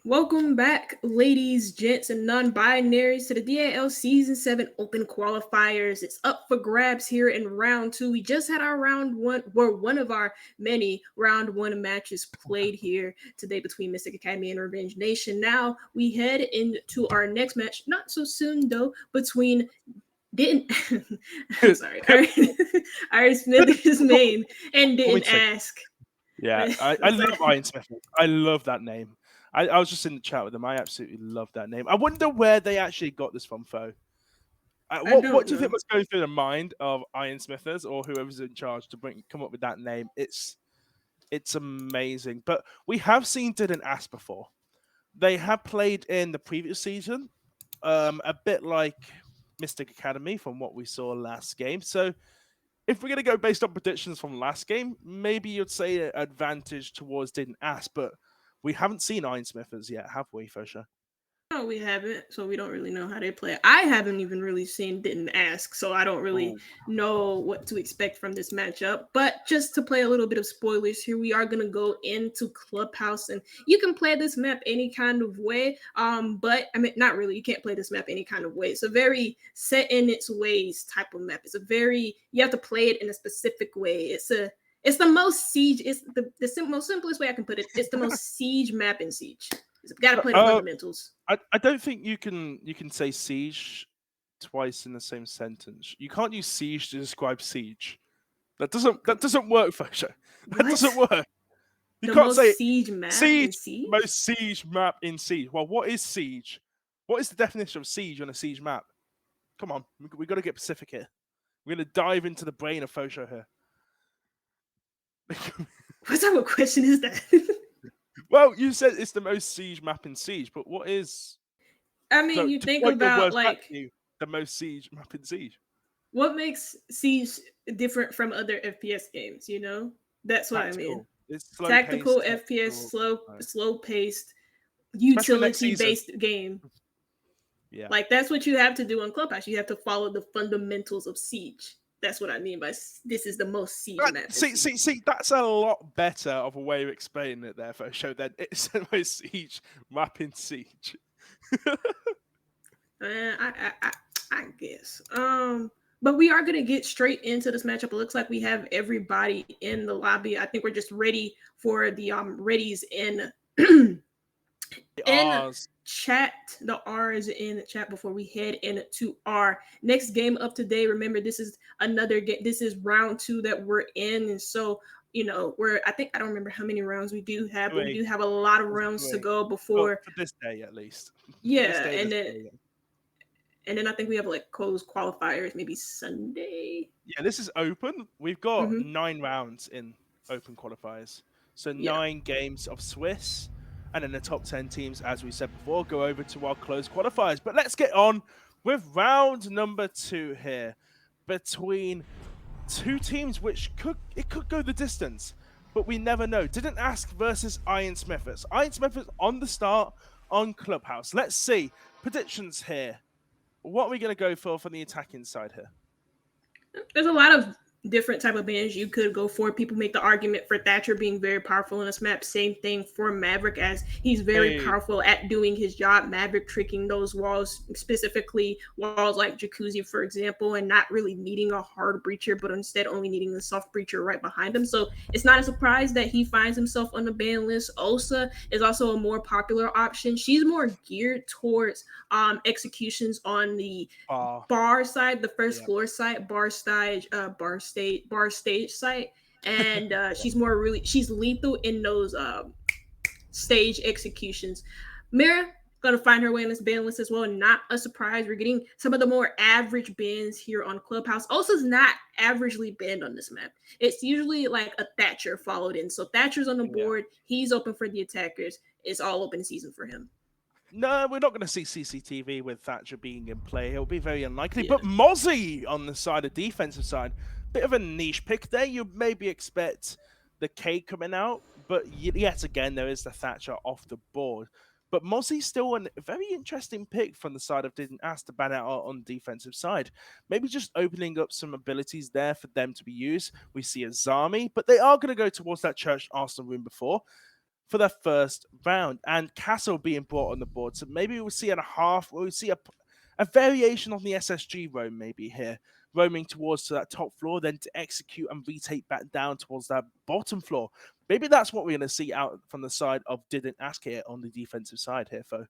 Welcome back, ladies, gents, and non-binaries to the DAL Season 7 Open Qualifiers. It's up for grabs here in round two. We just had our round one, or one of our many round one matches played here today between Mystic Academy and Revenge Nation. Now we head into our next match, not so soon though, between didn't I'm sorry, Iron Smith is main and Let me didn't take. ask. Yeah, I love Iron Smith. I love that name. I was just in the chat with them. I absolutely love that name. I wonder where they actually got this from, though. I What don't do you think know. was going through the mind of Iron Smithers or whoever's in charge to come up with that name? It's amazing. But we have seen Didn't Ask before. They have played in the previous season, a bit like Mystic Academy from what we saw last game. So if we're going to go based on predictions from last game, maybe you'd say an advantage towards Didn't Ask, but we haven't seen Iron Smithers yet, have we, Fosha? No, we haven't, so we don't really know how they play. I haven't even really seen, didn't ask, so I don't really Oh, know what to expect from this matchup. But just to play a little bit of spoilers here, we are gonna go into Clubhouse, and you can play this map any kind of way. But I mean, not really. You can't play this map any kind of way. It's a very set in its ways type of map. It's a very you have to play it in a specific way. It's the most siege. It's the most simplest way I can put it. It's the most siege map in Siege. You got to play the fundamentals. I don't think you can say siege twice in the same sentence. You can't use siege to describe siege. That doesn't work, Fosha. That doesn't What? work. You The can't say most siege map in siege, Siege? most siege map in siege. Well, what is siege? What is the definition of siege on a siege map? Come on, we got to get specific here. We're gonna dive into the brain of Fosha here. What type of question is that? Well, you said it's the most siege map in Siege, but what is I mean, you to think quote your about words back like to you, the most siege map in Siege? what makes Siege different from other FPS games, you know? That's what I mean. Tactical. It's slow Tactical paced, FPS, tactical. Right. slow paced, Especially next utility season. based game. Yeah. Like that's what you have to do on Clubhouse. You have to follow the fundamentals of Siege. That's what I mean by this is the most Siege map. in Siege. See, that's a lot better of a way of explaining it there, for show that it's the most Siege map in Siege. I guess. But we are gonna get straight into this matchup. It looks like we have everybody in the lobby. I think we're just ready for the readies in in Ours. chat. The R is in the chat before we head into our next game of today. Remember, this is another game. This is round two that we're in, and so I think I don't remember how many rounds we do have, but we do have a lot of rounds to go Well, before. for this day at least. Yeah, and then I think we have like closed qualifiers maybe Sunday. Yeah, this is open. We've got Mhm. 9 rounds in open qualifiers. So Yeah. 9 games of Swiss. And then the top 10 teams, as we said before, go over to our closed qualifiers. But let's get on with round number 2 here. Between two teams which could go the distance. But we never know. Didn't Ask versus Iron Smithers. Iron Smithers on the start on Clubhouse. Let's see. Predictions here. What are we going to go for from the attacking side here? There's a lot of different type of bans you could go for. People make the argument for Thatcher being very powerful in this map. Same thing for Maverick, as he's very powerful at doing his job. Maverick tricking those walls, specifically walls like Jacuzzi, for example, and not really needing a hard breacher, but instead only needing the soft breacher right behind him. So it's not a surprise that he finds himself on the ban list. Osa is also a more popular option. She's more geared towards executions on the bar side, the first floor side, bar stage site, and she's lethal in those stage executions. Mira gonna find her way in this ban list as well. Not a surprise. We're getting some of the more average bans here on Clubhouse. Osa's not averagely banned on this map. It's usually like a Thatcher followed in. So Thatcher's on the board. He's open for the attackers. It's all open season for him. No, we're not going to see CCTV with Thatcher being in play. It'll be very unlikely. Yeah. But Mozzie on the side of defensive side, bit of a niche pick there. You maybe expect the K coming out, but yet again, there is the Thatcher off the board. But Mozzie's still a very interesting pick from the side of Didn't Ask to ban out on the defensive side. Maybe just opening up some abilities there for them to be used. We see a Zami, but they are going to go towards that Church Arsenal room before. for the first round, and Castle being brought on the board. So maybe we'll see we'll see a variation on the SSG roam maybe here, roaming towards to that top floor, then to execute and retake back down towards that bottom floor. Maybe that's what we're going to see out from the side of Didn't Ask here on the defensive side here, Fo.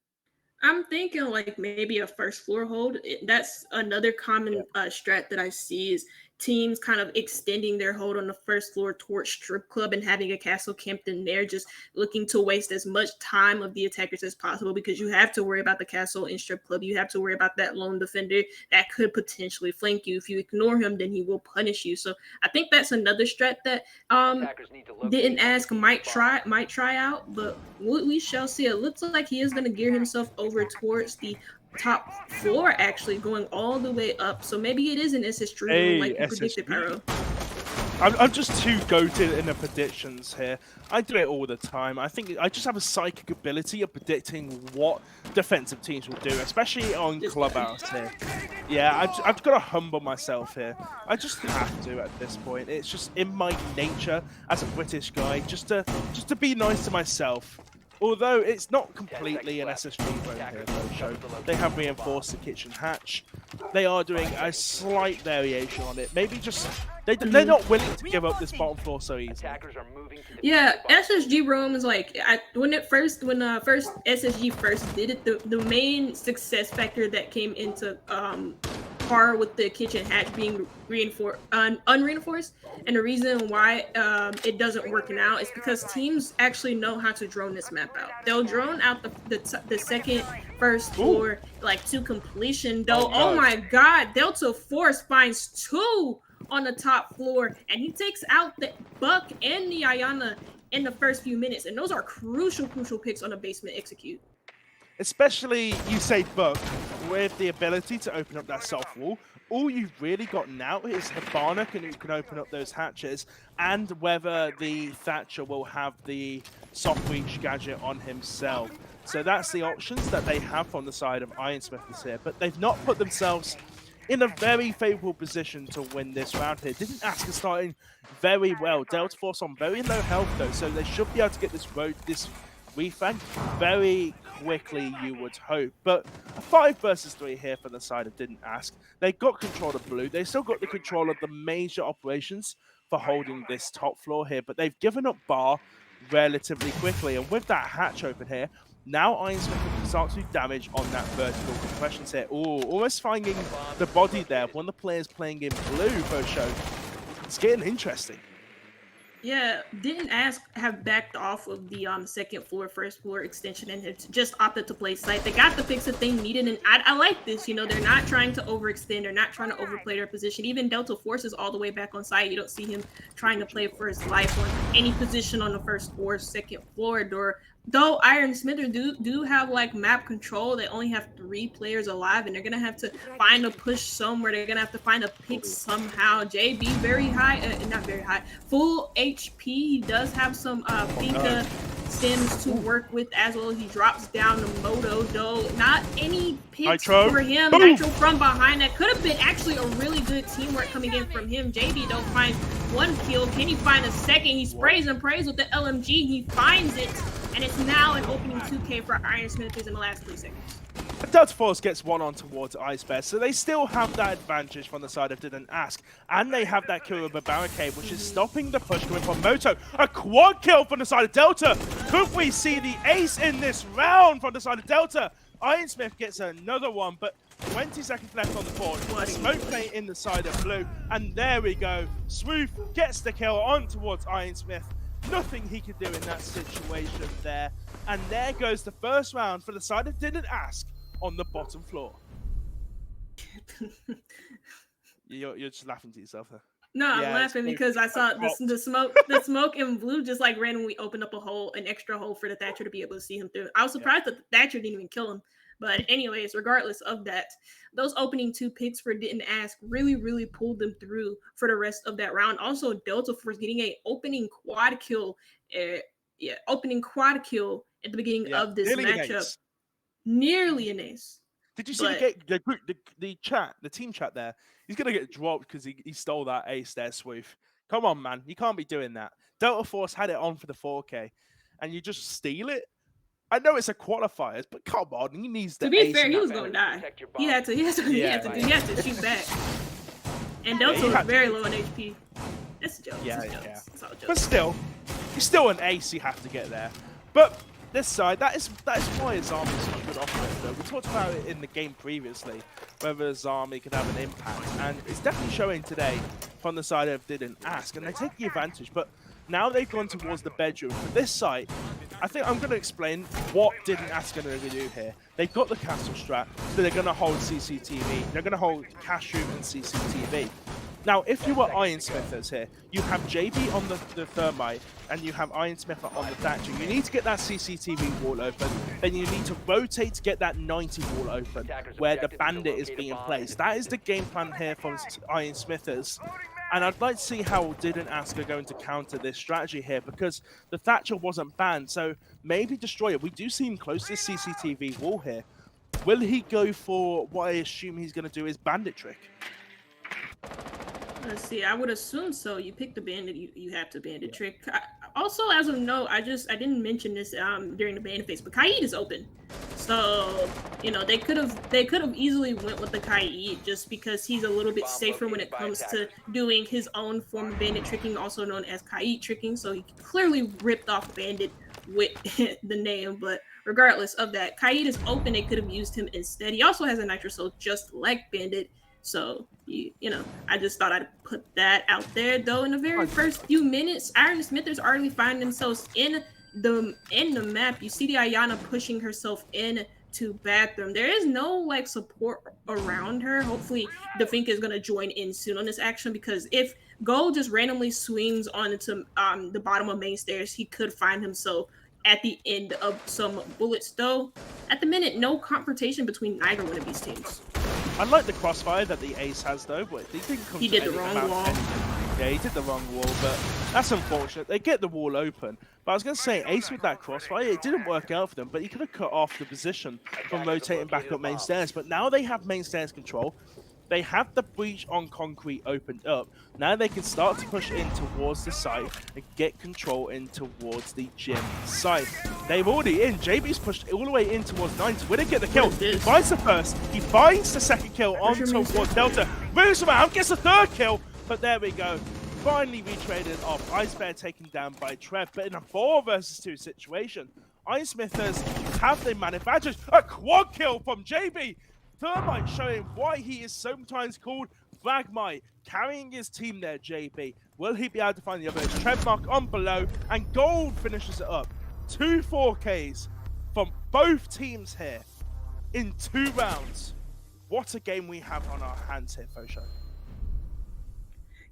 I'm thinking like maybe a first floor hold. That's another common strat that I see is teams kind of extending their hold on the first floor towards strip club and having a castle camped in there, just looking to waste as much time of the attackers as possible because you have to worry about the castle in strip club. You have to worry about that lone defender that could potentially flank you. If you ignore him, then he will punish you. So I think that's another strat that Didn't Ask might try out, but we shall see. It looks like he is going to gear himself over towards the top floor, actually going all the way up. So maybe it is an SSG room like you predicted, Pyro. I'm just too goated in the predictions here. I do it all the time. I think I just have a psychic ability of predicting what defensive teams will do, especially on Clubhouse here. Yeah, I've got to humble myself here. I just have to at this point. It's just in my nature as a British guy, just to be nice to myself. Although it's not completely an SSG room here, though, so they have reinforced the kitchen hatch. They are doing a slight variation on it. Maybe just they're not willing to give up this bottom floor so easily. Yeah, SSG room is like when first SSG first did it, the main success factor that came into par with the kitchen hatch being unreinforced, and the reason why it doesn't work now is because teams actually know how to drone this map out. They'll drone out the second first floor like to completion. Though, oh my god, Delta Force finds 2 on the top floor, and he takes out the Buck and the Ayana in the first few minutes, and those are crucial picks on a basement execute. Especially, you say Buck, with the ability to open up that soft wall. All you've really got now is Hibana who can open up those hatches, and whether the Thatcher will have the soft reach gadget on himself. So that's the options that they have from the side of Ironsmith this here, but they've not put themselves in a very favourable position to win this round here. Didn't Ask is starting very well. Delta Force on very low health though, so they should be able to get this refrag very quickly, you would hope. But a 5 versus 3 here for the side of Didn't Ask. They got control of blue. They still got the control of the major operations for holding this top floor here, but they've given up bar relatively quickly. And with that hatch open here, now Ironsmith can start to do damage on that vertical compression set. Oh, almost finding the body there. One of the players playing in blue for a show. It's getting interesting. Yeah, Didn't Ask have backed off of the second floor, first floor extension and have just opted to play site. They got the picks that they needed, and I like this. You know, they're not trying to overextend. They're not trying to overplay their position. Even Delta Force is all the way back on site. You don't see him trying to play for his life on any position on the first or second floor door. Though Iron Smither do have like map control, they only have 3 players alive, and they're gonna have to find a push somewhere. They're gonna have to find a pick somehow. JB very high, not very high, full HP. He does have some Finka stems to work with as well. He drops down the Moto, though not any picks for him. Boom. Nitro from behind, that could have been actually a really good teamwork coming in from him. JB don't find 1 kill. Can he find a second? He sprays and prays with the LMG. He finds it. And it's now an opening 2K for Iron Smithers in the last 3 seconds. Delta Force gets 1 on towards Ice Bear, so they still have that advantage from the side of Didn't Ask. And they have that kill with a barricade, which is stopping the push coming from Moto. A quad kill from the side of Delta. Could we see the ace in this round from the side of Delta? Ironsmith gets another one, but 20 seconds left on the board. A smoke play in the side of blue, and there we go. Swoof gets the kill on towards Ironsmith. Nothing he could do in that situation there. And there goes the first round for the side of Didn't Ask on the bottom floor. You're just laughing to yourself there. No, I'm laughing because I saw the smoke in blue just like randomly opened up an extra hole for the Thatcher to be able to see him through. I was surprised that the Thatcher didn't even kill him. But anyways, regardless of that, those opening 2 picks for Didn't Ask really pulled them through for the rest of that round. Also, Delta Force getting a opening quad kill at the beginning of this matchup. Nearly an ace. Did you see the chat, the team chat there? He's going to get dropped because he stole that ace there, Swoof. Come on, man. You can't be doing that. Delta Force had it on for the 4K. and you just steal it. I know it's a qualifiers, but come on, he needs the To be ace fair, in he that was fight. gonna die. Protect your He had to shoot back. And Delta you was had to. very low in HP. That's a joke. Yeah, It's a joke. yeah. It's all a joke. But still, it's still an ace you have to get there. But this side, that is why Azami is such a good operator. We talked about it in the game previously, whether Azami could have an impact, and it's definitely showing today from the side of Didn't Ask, and they're taking advantage. But now they've gone towards the bedroom. For this site, I think I'm going to explain what Didn't Ask are going to do here. They've got the castle strat, so they're going to hold CCTV. They're going to hold cash room and CCTV. Now, if you were Ironsmithers here, you have JB on the thermite, and you have Ironsmither on the Thatcher. You need to get that CCTV wall open, then you need to rotate to get that 90 wall open, where the bandit is being placed. That is the game plan here from Ironsmithers. And I'd like to see how Didn't Ask are going to counter this strategy here, because the Thatcher wasn't banned, so maybe destroy it. We do see him close to this CCTV wall here. Will he go for what I assume he's going to do is bandit trick? Let's see. I would assume so. You pick the bandit, you have to bandit trick. Also, as of note, I didn't mention this during the bandit phase, but Kaid is open, so you know they could have easily went with the Kaid just because he's a little bit safer when it comes to doing his own form of bandit tricking, also known as Kaid tricking. So he clearly ripped off bandit with the name, but regardless of that, Kaid is open. They could have used him instead. He also has a nitro soul just like bandit. So, you know, I just thought I'd put that out there. Though in the very first few minutes, Ironsmithers already find themselves in the map. You see the Ayana pushing herself in to bathroom. There is no like support around her. Hopefully, Definka is gonna join in soon on this action, because if Gold just randomly swings onto the bottom of main stairs, he could find himself at the end of some bullets. Though at the minute, no confrontation between neither one of these teams. I like the crossfire that the ace has though, but he didn't come. He did the wrong wall. Yeah, he did the wrong wall, but that's unfortunate. They get the wall open. But I was going to say, ace with that crossfire, it didn't work out for them, but he could have cut off the position from rotating back up main stairs. But now they have main stairs control. They have the breach on concrete opened up. Now they can start to push in towards the site and get control in towards the gym site. They've already in. JB's pushed all the way in towards 90. Will they get the kill? He finds the first. He finds the second kill on towards Delta. Moves around, gets the third kill. But there we go. Finally retraded off. Ice Bear taken down by Trev. But in a 4 versus 2 situation, Ironsmithers have the man advantage. A quad kill from JB. Thermite showing why he is sometimes called Fragmite, carrying his team there, JB. Will he be able to find the other? Trev mark on below, and Gold finishes it up. 2 4Ks from both teams here in 2 rounds. What a game we have on our hands here, Fosho.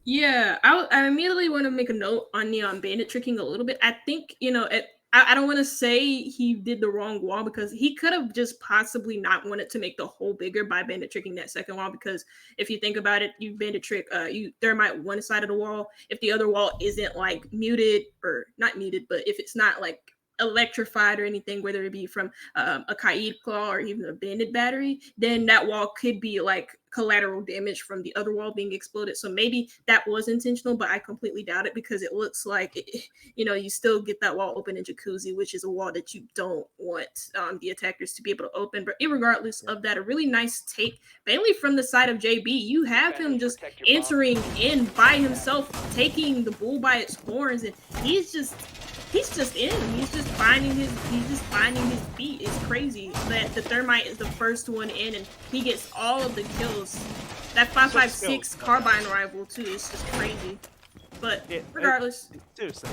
Yeah, I immediately want to make a note on the bandit tricking a little bit. I think, you know, I don't want to say he did the wrong wall, because he could have just possibly not wanted to make the hole bigger by bandit tricking that second wall. Because if you think about it, you bandit trick, you thermite one side of the wall. If the other wall isn't like muted, or not muted, but if it's not like electrified or anything, whether it be from a Kaid claw or even a bandit battery, then that wall could be like collateral damage from the other wall being exploded. So maybe that was intentional, but I completely doubt it, because it looks like you know, you still get that wall open in Jacuzzi, which is a wall that you don't want the attackers to be able to open. But irregardless of that, a really nice take mainly from the side of JB. You have him just entering in by himself, taking the bull by its horns, and he's just in. He's just finding his feet. It's crazy that the thermite is the first one in, and he gets all of the kills. That 5.56 carbine rival too is just crazy. But regardless, Seriously,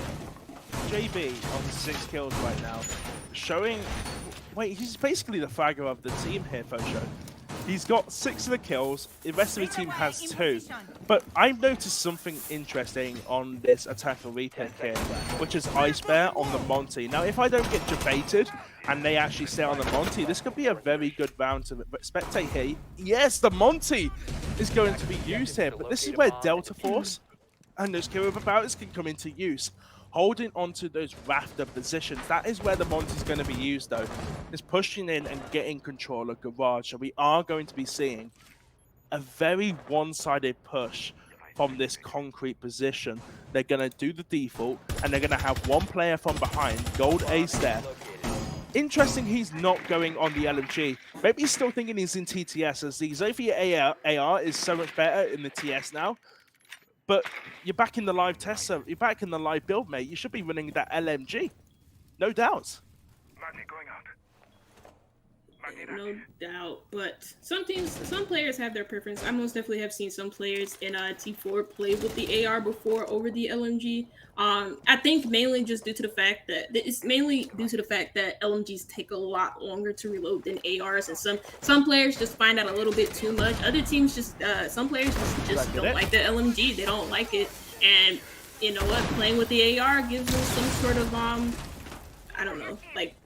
JB on 6 kills right now, showing. Wait, he's basically the fragger of the team here, Fosho. He's got 6 of the kills. The rest of the team has 2. But I've noticed something interesting on this attacker repick here, which is Ice Bear on the Monty. Now, if I don't get debated and they actually stay on the Monty, this could be a very good round to spectate here. Yes, the Monty is going to be used here, but this is where Delta Force and those killer about can come into use. Holding onto those rafter positions, that is where the Monty is going to be used though, is pushing in and getting control of Garage. So we are going to be seeing a very one-sided push from this concrete position. They're going to do the default, and they're going to have one player from behind, gold ace there. Interesting, he's not going on the LMG. Maybe he's still thinking he's in TTS, as the Zofia AR is so much better in the TS now. But you're back in the live test, so you're back in the live build, mate. You should be running that LMG. No doubt. No doubt, but some players have their preference. I most definitely have seen some players in T4 play with the AR before over the LMG. I think mainly just due to the fact that LMGs take a lot longer to reload than ARs, and some players just find that a little bit too much. Other teams just some players just don't like the LMG. They don't like it, and you know what? Playing with the AR gives them some sort of I don't know, like.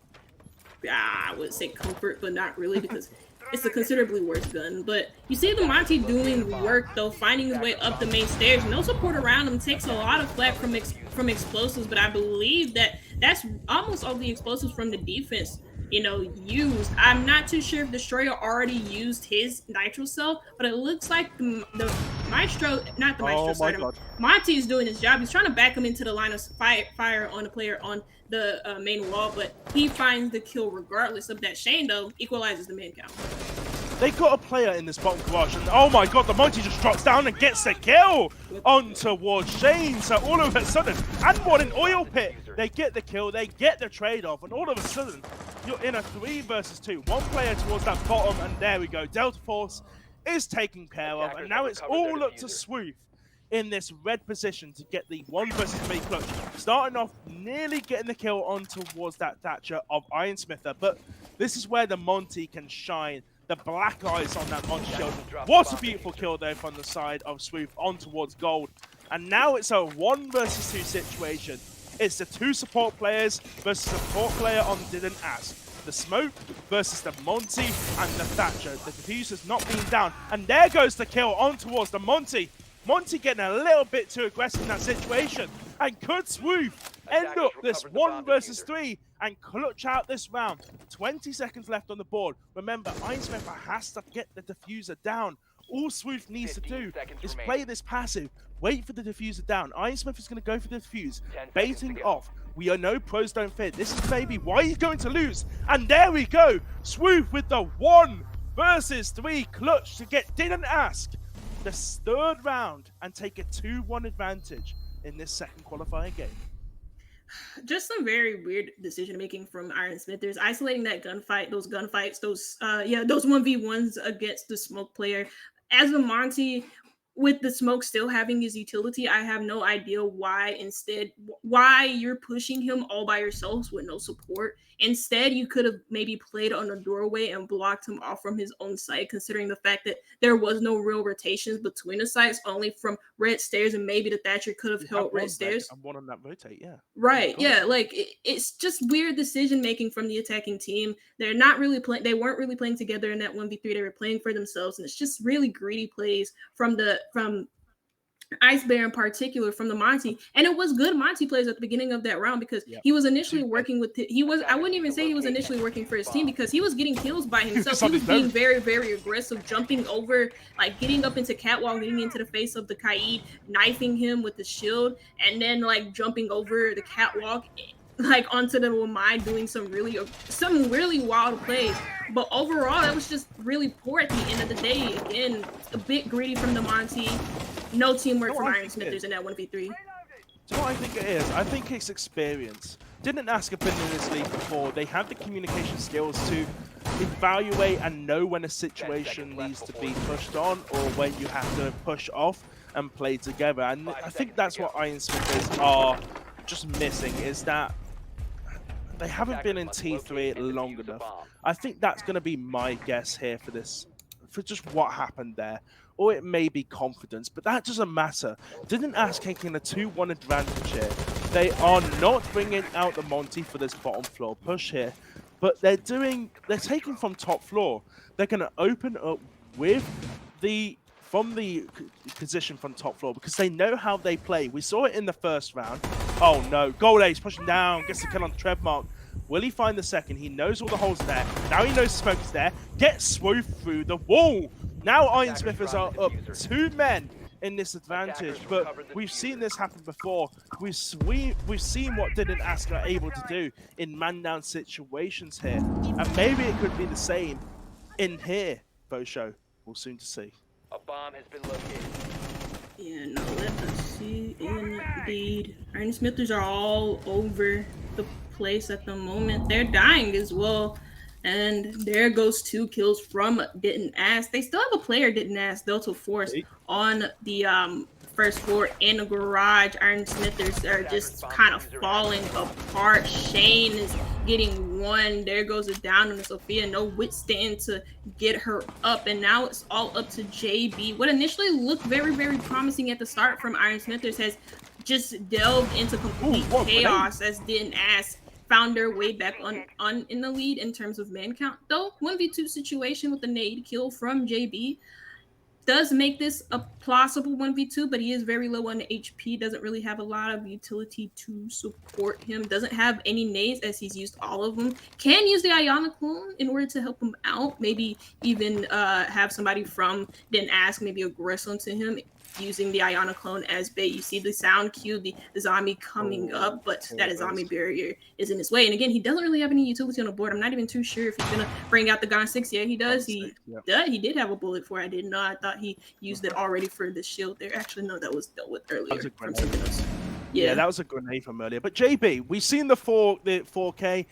I would say comfort, but not really, because it's a considerably worse gun. But you see the Monty doing work though, finding his way up the main stairs. No support around him, takes a lot of flak from explosives, but I believe that's almost all the explosives from the defense, you know, used. I'm not too sure if Destroyer already used his nitro cell, but it looks like the Maestro, not the Maestro, sorry, Monty is doing his job. He's trying to back him into the line of fire on a player on the main wall, but he finds the kill regardless of that. Shane, though, equalizes the man count. They got a player in this bottom garage, and oh my god, the Monty just drops down and gets the kill on towards Shane. So all of a sudden, and what an oil pit, they get the kill, they get the trade-off, and all of a sudden, you're in a 3 versus 2. One player towards that bottom, and there we go. Delta Force is taken care of, and now it's all up to Swoof in this red position to get the 1 versus 3 clutch. Starting off, nearly getting the kill on towards that Thatcher of Iron Smither, but this is where the Monty can shine. The black eyes on that Monty shield. What a beautiful kill there from the side of Swoof on towards gold. And now it's a 1 versus 2 situation. It's the 2 support players versus a support player on Didn't Ask. The Smoke versus the Monty and the Thatcher. The diffuser's not being down. And there goes the kill on towards the Monty. Monty getting a little bit too aggressive in that situation. And could Swoof end up this 1 versus 3 and clutch out this round? 20 seconds left on the board. Remember, Iron Smither has to get the diffuser down. All Swoof needs to do is play this passive, wait for the diffuser down. Iron Smith is going to go for the diffuse, baiting off. We know pros don't fit. This is maybe why he's going to lose. And there we go. Swoof with the 1 versus 3 clutch to get Didn't Ask the 3rd round and take a 2-1 advantage in this second qualifying game. Just some very weird decision making from Iron Smithers, isolating that gunfight, those 1v1s against the Smoke player. As a Monty, with the Smoke still having his utility, I have no idea why you're pushing him all by yourselves with no support. Instead, you could have maybe played on a doorway and blocked him off from his own site, considering the fact that there was no real rotations between the sites, only from red stairs, and maybe the Thatcher could have held red stairs. And one on that rotate, yeah. Right, yeah, like it's just weird decision making from the attacking team. They're not really playing. They weren't really playing together in that 1v3. They were playing for themselves, and it's just really greedy plays from Ice Bear in particular, from the Monty. And it was good Monty plays at the beginning of that round, because he was initially working with I wouldn't even say he was initially working for his team, because he was getting kills by himself. He was being very, very aggressive, jumping over, like getting up into catwalk, getting into the face of the Kaid, knifing him with the shield, and then like jumping over the catwalk like onto the Wamai, doing some really wild plays. But overall, it was just really poor at the end of the day. Again, a bit greedy from the Monty. No teamwork from Iron Smithers in that 1v3. So what I think it is, I think it's experience. Didn't Ask have been in this league before. They have the communication skills to evaluate and know when a situation needs to be pushed on or when you have to push off and play together. And I think that's what Iron Smithers are just missing, is that they haven't been in T3 long enough. I think that's going to be my guess here for this, for just what happened there. Or it may be confidence, but that doesn't matter. Didn't Ask taking a 2-1 advantage here. They are not bringing out the Monty for this bottom floor push here, but they're taking from top floor. They're going to open up with from the position from top floor, because they know how they play. We saw it in the first round. Oh no, Gold Ace pushing down, gets the kill on tread mark. Will he find the second? He knows all the holes there. Now he knows the smoke is there. Gets Swoof through the wall. Now Iron Smithers are up 2 men in this advantage, but we've seen this happen before. We've seen what Didn't Ask are able to do in man-down situations here, and maybe it could be the same in here. Bosho, we'll soon to see. A bomb has been located. Yeah, no, let us see. Indeed. Iron Smithers are all over the place at the moment. They're dying as well. And there goes 2 kills from Didn't Ask. They still have a player, Didn't Ask, Delta Force, on the first floor in the garage. Iron Smithers are just kind of falling apart. Shane is getting 1. There goes a down on Sophia. No withstand to get her up. And now it's all up to JB. What initially looked very, very promising at the start from Iron Smithers has just delved into complete chaos as Didn't Ask found their way back on in the lead in terms of man count. Though 1v2 situation with the nade kill from JB does make this a plausible 1v2, but he is very low on HP, doesn't really have a lot of utility to support him, doesn't have any nades as he's used all of them. Can use the Ionic clone in order to help him out, maybe even have somebody from Didn't Ask maybe aggress onto him using the Ionic clone as bait. You see the sound cue, the zombie coming up, but that zombie barrier is in his way. And again, he doesn't really have any utility on the board. I'm not even too sure if he's gonna bring out the Gon 6. Yeah, he does. He did have a bullet for it. I didn't know. I thought he used it already for the shield there. Actually, no, that was dealt with earlier from something else. Yeah, that was a grenade from earlier. But JB, we've seen the 4K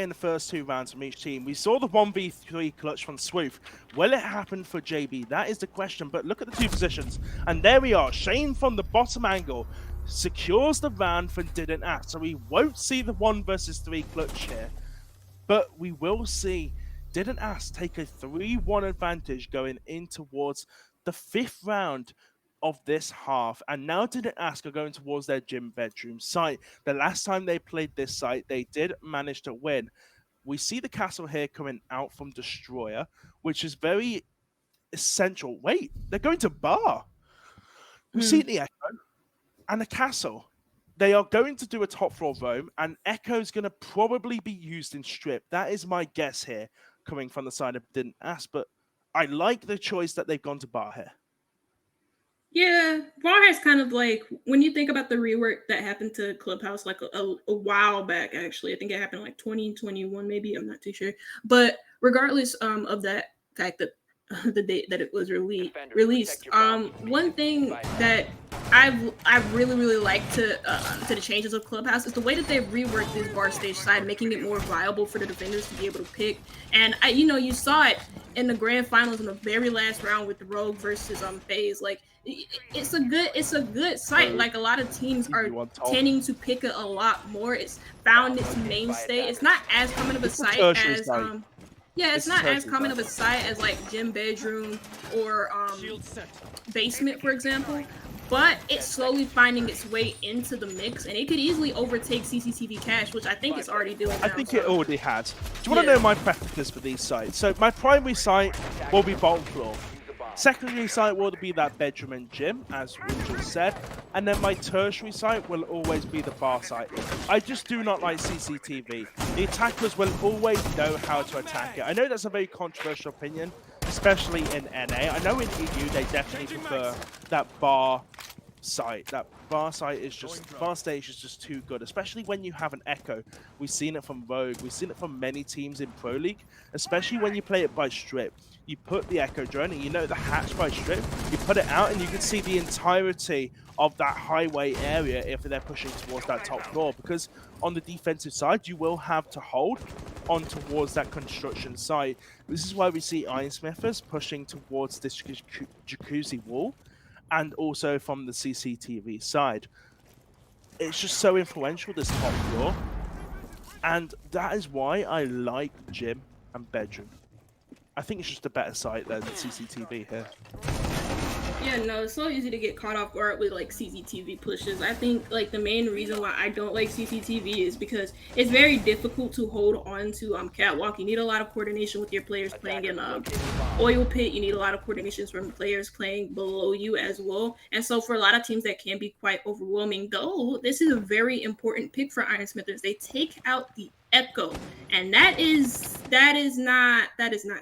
in the first 2 rounds from each team. We saw the 1v3 clutch from Swoop. Will it happen for JB? That is the question. But look at the 2 positions. And there we are. Shane from the bottom angle secures the round for Didn't Ask. So we won't see the 1 versus 3 clutch here. But we will see Didn't Ask take a 3-1 advantage going in towards the 5th round of this half. And now Didn't Ask are going towards their gym bedroom site. The last time they played this site, they did manage to win. We see the castle here coming out from Destroyer, which is very essential. Wait, they're going to bar. We've seen the Echo and the castle. They are going to do a top floor roam, and Echo is going to probably be used in strip. That is my guess here, coming from the side of Didn't Ask. But I like the choice that they've gone to bar here. Yeah, Bar has kind of like, when you think about the rework that happened to Clubhouse like a while back, actually, I think it happened like 2021, maybe, I'm not too sure. But regardless of that fact that the date that it was released, one thing that I've really liked to the changes of Clubhouse is the way that they've reworked this bar stage side, making it more viable for the defenders to be able to pick. And you saw it in the grand finals in the very last round with the Rogue versus FaZe. Like, it's a good site. Like, a lot of teams are tending to pick it a lot more. It's found its mainstay. It's not as common of a site as it's not as common of a site as like gym bedroom or basement, for example. But it's slowly finding its way into the mix, and it could easily overtake CCTV Cash, which I think it's already doing now. I think it already has. Do you want to know my preferences for these sites? So my primary site will be bottom floor. Secondary site will be that bedroom and gym, as we just said. And then my tertiary site will always be the bar site. I just do not like CCTV. The attackers will always know how to attack it. I know that's a very controversial opinion, especially in NA. I know in EU they definitely prefer that bar site. That bar site is just, bar stage is just too good, especially when you have an Echo. We've seen it from Rogue. We've seen it from many teams in Pro League, especially when you play it by strip. You put the Echo drone and the hatch by strip, you put it out and you can see the entirety of that highway area if they're pushing towards that top floor, because on the defensive side you will have to hold on towards that construction site. This is why we see Iron Smithers pushing towards this jacuzzi wall, and also from the CCTV side. It's just so influential, this top floor, and that is why I like gym and bedroom. I think it's just a better site than CCTV here. Yeah, no, it's so easy to get caught off guard with like CCTV pushes. I think like the main reason why I don't like CCTV is because it's very difficult to hold on to catwalk. You need a lot of coordination with your players playing in oil pit. You need a lot of coordination from players playing below you as well. And so for a lot of teams that can be quite overwhelming, though this is a very important pick for Iron Smithers. They take out the Echo, and that is not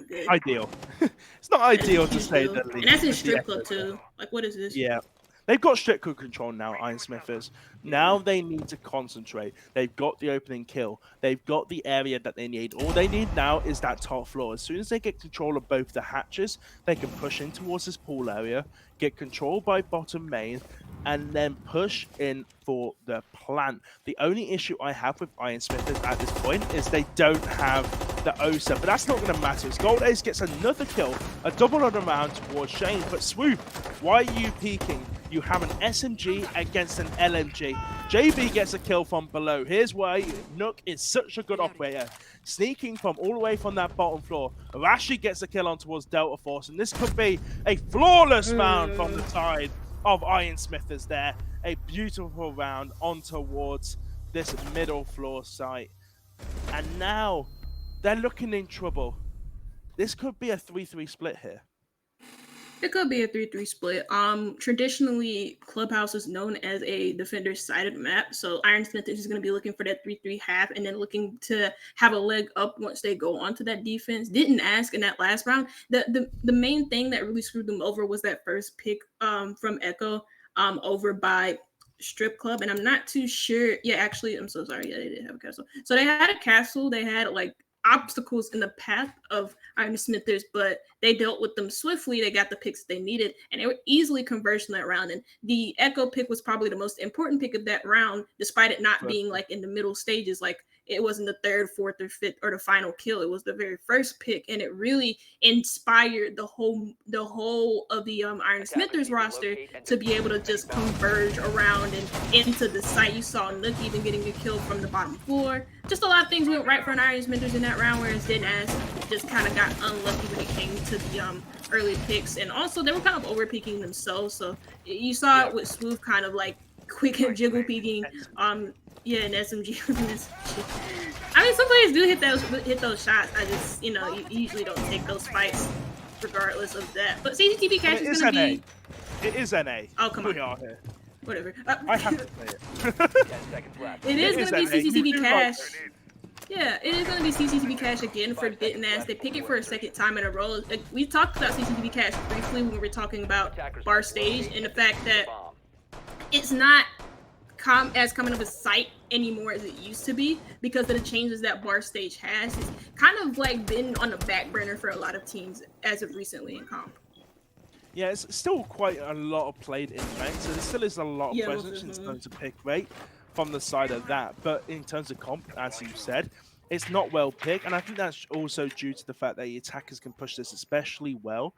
good. Ideal. it's not That is a ideal to huge say deal. the And least. that's in The strip effort club too. Like, what is this? Yeah. They've got strict control now, Iron Smithers. Now they need to concentrate. They've got the opening kill. They've got the area that they need. All they need now is that top floor. As soon as they get control of both the hatches, they can push in towards this pool area, get control by bottom main, and then push in for the plant. The only issue I have with Iron Smithers at this point is they don't have the OSA, but that's not going to matter. As Gold Ace gets another kill, a double on the round towards Shane, but Swoop, why are you peeking? You have an SMG against an LMG. JB gets a kill from below. Here's why Nook is such a good operator. Sneaking from all the way from that bottom floor. Rashi gets a kill on towards Delta Force, and this could be a flawless round from the side of Iron Smithers there. A beautiful round on towards this middle floor site. And now they're looking in trouble. This could be a 3-3 split here. It could be a 3-3 split. Traditionally, Clubhouse is known as a defender-sided map, so Iron Smith is going to be looking for that 3-3 half, and then looking to have a leg up once they go onto that defense. Didn't ask in that last round. The main thing that really screwed them over was that first pick from Echo over by Strip Club, and I'm not too sure. Yeah, actually, I'm so sorry. Yeah, they did have a castle. So they had a castle. They had like obstacles in the path of Iron Smithers, but they dealt with them swiftly. They got the picks they needed, and they were easily converging that round. And the Echo pick was probably the most important pick of that round, despite it not being like in the middle stages. Like, it wasn't the third, fourth, or fifth, or the final kill. It was the very first pick, and it really inspired the whole of the Iron Smithers roster to be able to just converge around and into the site. You saw Nook even getting a kill from the bottom floor. Just a lot of things went right for an Iron Smithers in that round, whereas Didn't Ask just kind of got unlucky when it came to the early picks. And also, they were kind of over peeking themselves. So you saw it with Swoop kind of like quick and jiggle peeking. Yeah, and SMG. I mean, some players do hit those shots. I just, you usually don't take those fights regardless of that. But CCTV cash is going to be... It is NA. Oh, come on. We are here. Whatever. I have to say it. 10 seconds left. It is going to be NA. CCTV cash. Yeah, it is going to be CCTV cash again for Didn't Ask. They pick it for a second time in a row. Like, we talked about CCTV cash briefly when we were talking about Bar Stage, and the fact that it's not as coming of a sight anymore as it used to be because of the changes that Bar Stage has. It's kind of like been on the back burner for a lot of teams as of recently in comp. Yeah, it's still quite a lot of played in rank, so there still is a lot of presence in terms of pick rate from the side of that. But in terms of comp, as you said, it's not well picked, and I think that's also due to the fact that the attackers can push this especially well,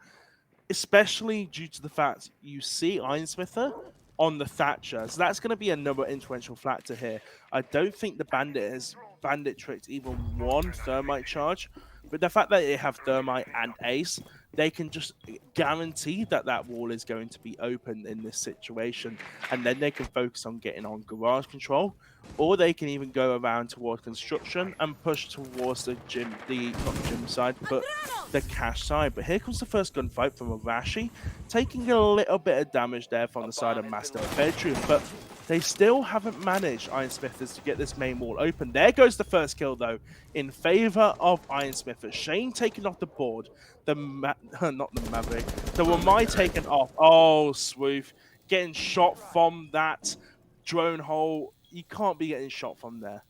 especially due to the fact you see Ironsmither on the Thatcher. So that's going to be another influential factor here. I don't think the Bandit tricked even one Thermite charge, but the fact that they have Thermite and Ace, they can just guarantee that that wall is going to be open in this situation, and then they can focus on getting on garage control, or they can even go around towards construction and push towards the gym, not the gym side, but the cash side. But here comes the first gunfight from Arashi, taking a little bit of damage there from the side of Master Bedroom, but they still haven't managed, Iron Smithers, to get this main wall open. There goes the first kill, though, in favor of Iron Smithers. Shane taken off the board. Not the Maverick. The Wamai taken off. Oh, Swoop. Getting shot from that drone hole. You can't be getting shot from there.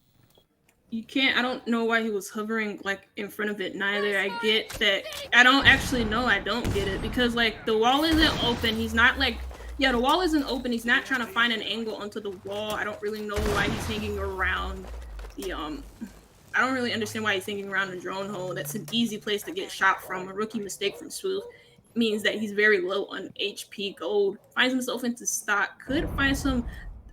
You can't. I don't know why he was hovering like in front of it neither. I get that. I don't actually know. I don't get it because like the wall isn't open. He's not like... Yeah, the wall isn't open. He's not trying to find an angle onto the wall. I don't really know why he's hanging around the I don't really understand why he's hanging around the drone hole. That's an easy place to get shot from. A rookie mistake from Swoop means that he's very low on HP gold. Finds himself into stock. Could find some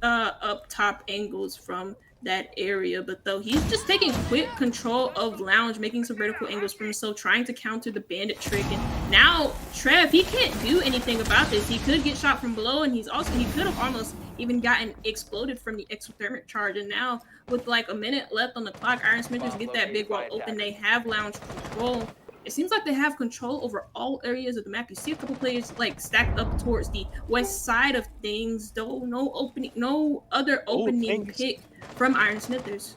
up top angles from that area, but though he's just taking quick control of Lounge, making some vertical angles for himself, trying to counter the bandit trick. And now Trev, he can't do anything about this. He could get shot from below, and he could have almost even gotten exploded from the exothermic charge. And now with like a minute left on the clock, Iron Smithers get that big wall open. They have Lounge control. It seems like they have control over all areas of the map. You see a couple players like stacked up towards the west side of things, though no other opening pick from Iron Smithers.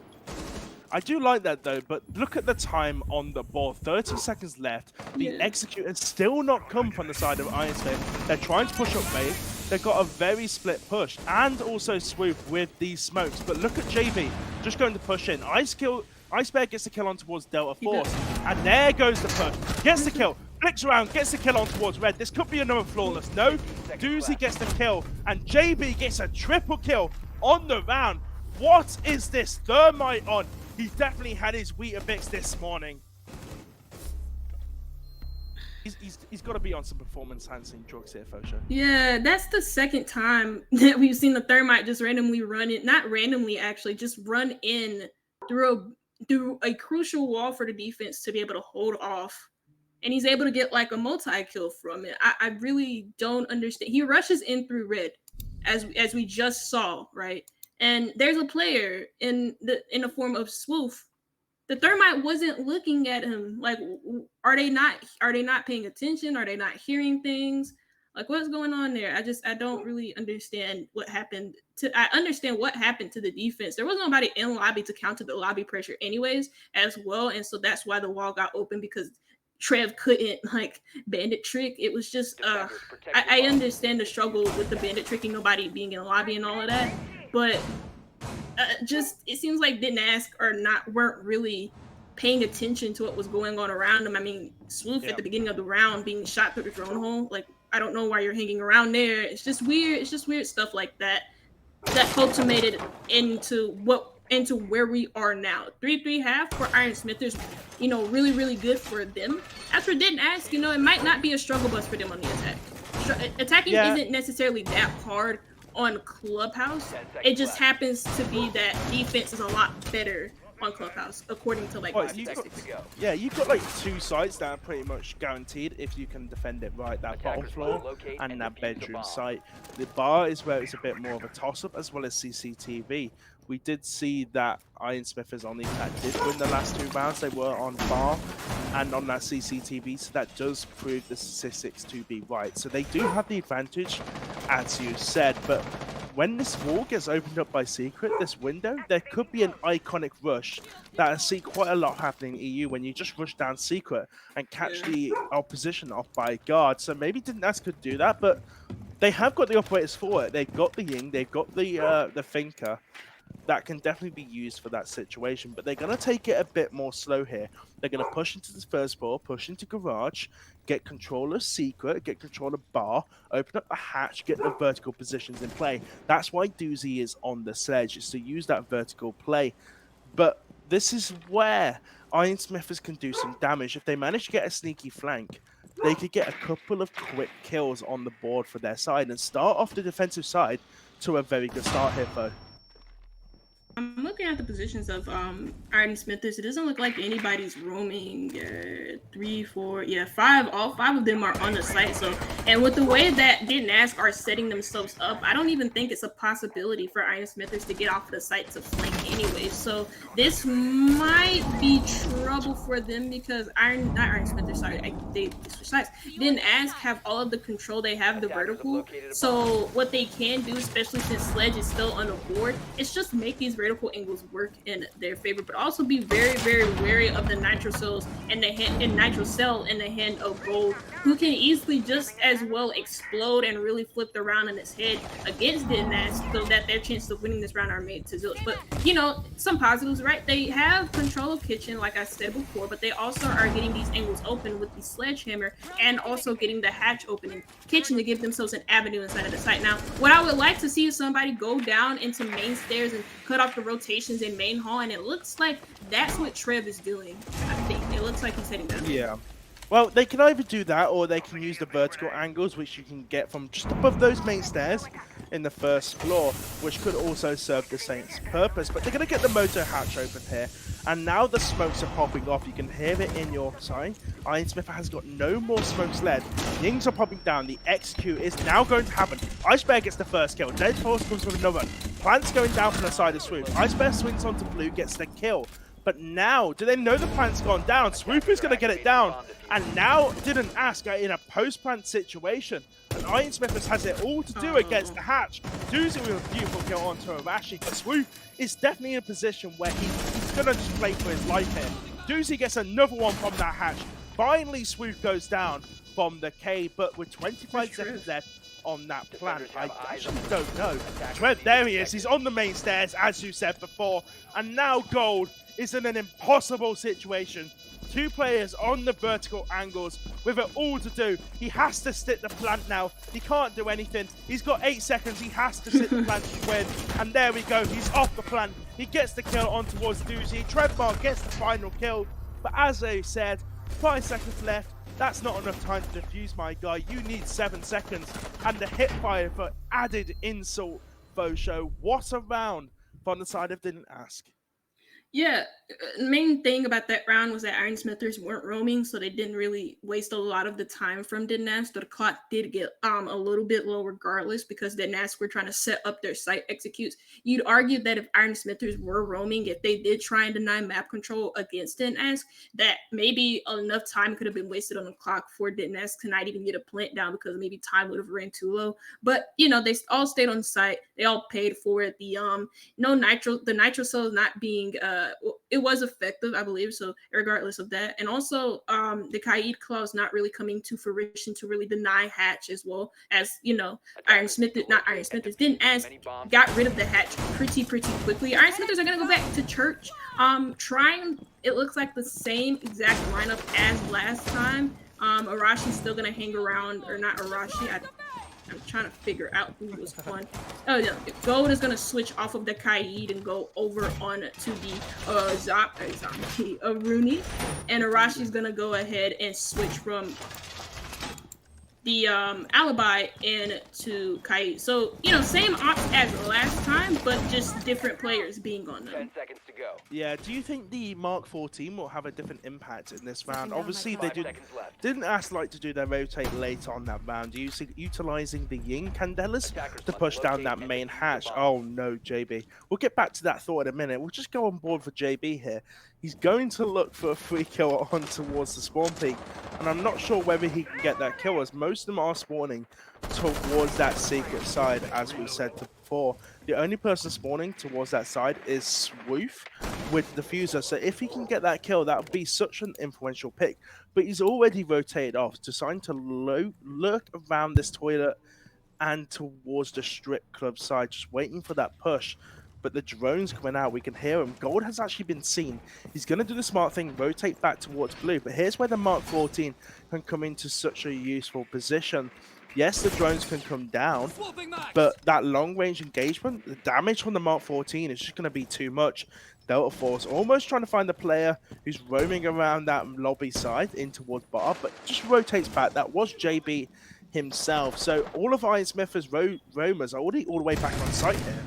I do like that though, but look at the time on the board. 30 seconds left. The Yeah. execute has still not come from the side of Ironsmith. They're trying to push up base. They've got a very split push and also swoop with these smokes. But look at JB just going to push in. Ice Bear gets the kill on towards Delta Force. And there goes the push. Gets the kill. Flicks around, gets the kill on towards Red. This could be another flawless. No, Doozy gets the kill. And JB gets a triple kill on the round. What is this Thermite on? He definitely had his Weetabix this morning. He's got to be on some performance-enhancing drugs here, Fosha. Yeah, that's the second time that we've seen the Thermite just randomly run it. Not randomly, actually, just run in through a crucial wall for the defense to be able to hold off. And he's able to get like a multi-kill from it. I really don't understand. He rushes in through Red, as we just saw, right? And there's a player in the form of Swoof. The Thermite wasn't looking at him. Like, are they not paying attention? Are they not hearing things? Like, what's going on there? I don't really understand what happened. I understand what happened to the defense. There was nobody in lobby to counter the lobby pressure anyways as well. And so that's why the wall got open, because Trev couldn't like bandit trick. It was just I understand the struggle with the bandit tricking, nobody being in the lobby and all of that, but just it seems like Didn't Ask or weren't really paying attention to what was going on around them. I mean, Swoof at the beginning of the round being shot through the drone hole, like I don't know why you're hanging around there. It's just weird. It's just weird stuff like that culminated into where we are now. 3-3 half for Iron Smithers, really, really good for them. As for Didn't Ask, it might not be a struggle bus for them on the attack. Attacking isn't necessarily that hard on Clubhouse. It just happens to be that defense is a lot better on Clubhouse, according to like you've got like two sites that are pretty much guaranteed if you can defend it right. That bottom floor and that bedroom site. The bar is where it's a bit more of a toss-up, as well as CCTV. We did see that Iron Smithers on the attack did win the last two rounds. They were on bar and on that CCTV, so that does prove the statistics to be right. So they do have the advantage, as you said, but when this wall gets opened up by Secret, this window, there could be an iconic rush that I see quite a lot happening in EU when you just rush down Secret and catch the opposition off by guard. So maybe Didn't Ask could do that, but they have got the operators for it. They've got the Ying, they've got the Thinker. That can definitely be used for that situation, but they're going to take it a bit more slow here. They're going to push into this first floor, push into garage, get control of Secret, get control of bar, open up a hatch, get the vertical positions in play. That's why Doozy is on the sledge, is to use that vertical play. But this is where Iron Smithers can do some damage. If they manage to get a sneaky flank, they could get a couple of quick kills on the board for their side and start off the defensive side to a very good start here, though. I'm looking at the positions of Iron Smithers. It doesn't look like anybody's roaming. 3, 4, 5. All 5 of them are on the site. So, and with the way that Didn't Ask are setting themselves up, I don't even think it's a possibility for Iron Smithers to get off of the site to flank anyway. So this might be trouble for them because they switch sides. Didn't Ask have all of the control. They have the vertical. So what they can do, especially since Sledge is still on the board, it's just make these vertical angles work in their favor, but also be very, very wary of the Nitro Cells and Nitro Cell in the hand of Gold, who can easily just as well explode and really flip the round in his head against Didn't Ask, so that their chances of winning this round are made to zilch. But some positives, right? They have control of Kitchen, like I said before, but they also are getting these angles open with the Sledgehammer and also getting the hatch open in Kitchen to give themselves an avenue inside of the site. Now, what I would like to see is somebody go down into main stairs and cut off the rotations in main hall, and it looks like that's what Trev is doing. I think it looks like he's heading down. Yeah. Well, they can either do that or they can use the vertical angles, which you can get from just above those main stairs in the first floor, which could also serve the Saints' purpose. But they're going to get the motor hatch open here, and now the smokes are popping off. You can hear it in your side. Iron Smith has got no more smokes led. Yings are popping down. The execute is now going to happen. Ice Bear gets the first kill. Dead Force comes with another. Plant's going down from the side of Swoop. Ice Bear swings onto Blue, gets the kill. But now, do they know the plant's gone down? Swoop is going to get it down. And now Didn't Ask in a post-plant situation. And Iron Smithers has it all to do against the hatch. Doozy with a beautiful kill onto Arashi. But Swoop is definitely in a position where he's gonna just play for his life here. Doozy gets another one from that hatch. Finally, Swoop goes down from the K, but with 25 seconds left on that plant, I actually don't know. Trev, there he is. He's on the main stairs, as you said before. And now Gold is in an impossible situation. 2 players on the vertical angles with it all to do. He has to sit the plant now. He can't do anything. He's got 8 seconds. He has to sit the plant to win. And there we go. He's off the plant. He gets the kill on towards Doozy. Trevmar gets the final kill. But as I said, 5 seconds left. That's not enough time to defuse, my guy. You need 7 seconds. And the hip fire for added insult, Fosho. What a round from the side of Didn't Ask. Yeah, main thing about that round was that Iron Smithers weren't roaming, so they didn't really waste a lot of the time from Didn't Ask. So the clock did get a little bit low regardless, because Didn't Ask were trying to set up their site executes. You'd argue that if Iron Smithers were roaming, if they did try and deny map control against Didn't Ask, that maybe enough time could have been wasted on the clock for Didn't Ask to not even get a plant down, because maybe time would have ran too low. But you know, they all stayed on site. They all paid for it. The nitro cells not being it was effective, I believe, so regardless of that. And also the Kaid clause not really coming to fruition to really deny hatch, as well as, you know, Didn't Ask got rid of the hatch pretty quickly. Iron Smithers are gonna go back to church, trying, it looks like the same exact lineup as last time. Arashi's still gonna hang around, or not Arashi, I'm trying to figure out who was on. Oh yeah, Gold is gonna switch off of the Kaid and go over on to the Rooney, and Arashi's gonna go ahead and switch from the Alibi into Kaid. So, you know, same ops as last time, but just different players being on them. 10 seconds to go. Yeah, do you think the Mark 14 will have a different impact in this round? No, Obviously, my they God. didn't ask like to do their rotate late on that round, utilizing the Yin Candelas to push down that main hatch. Oh no, JB. We'll get back to that thought in a minute. We'll just go on board for JB here. He's going to look for a free kill on towards the spawn peak, and I'm not sure whether he can get that kill, as most of them are spawning towards that secret side, as we said before. The only person spawning towards that side is Swoof with the diffuser, so if he can get that kill, that would be such an influential pick. But he's already rotated off, deciding to lurk around this toilet and towards the strip club side, just waiting for that push. But the drone's coming out, we can hear him. Gold has actually been seen. He's going to do the smart thing, rotate back towards blue. But here's where the Mark 14 can come into such a useful position. Yes, the drones can come down, but that long-range engagement, the damage from the Mark 14 is just going to be too much. Delta Force almost trying to find the player who's roaming around that lobby side in towards bar, but just rotates back. That was JB himself. So all of Iron Smith's roamers are already all the way back on site here.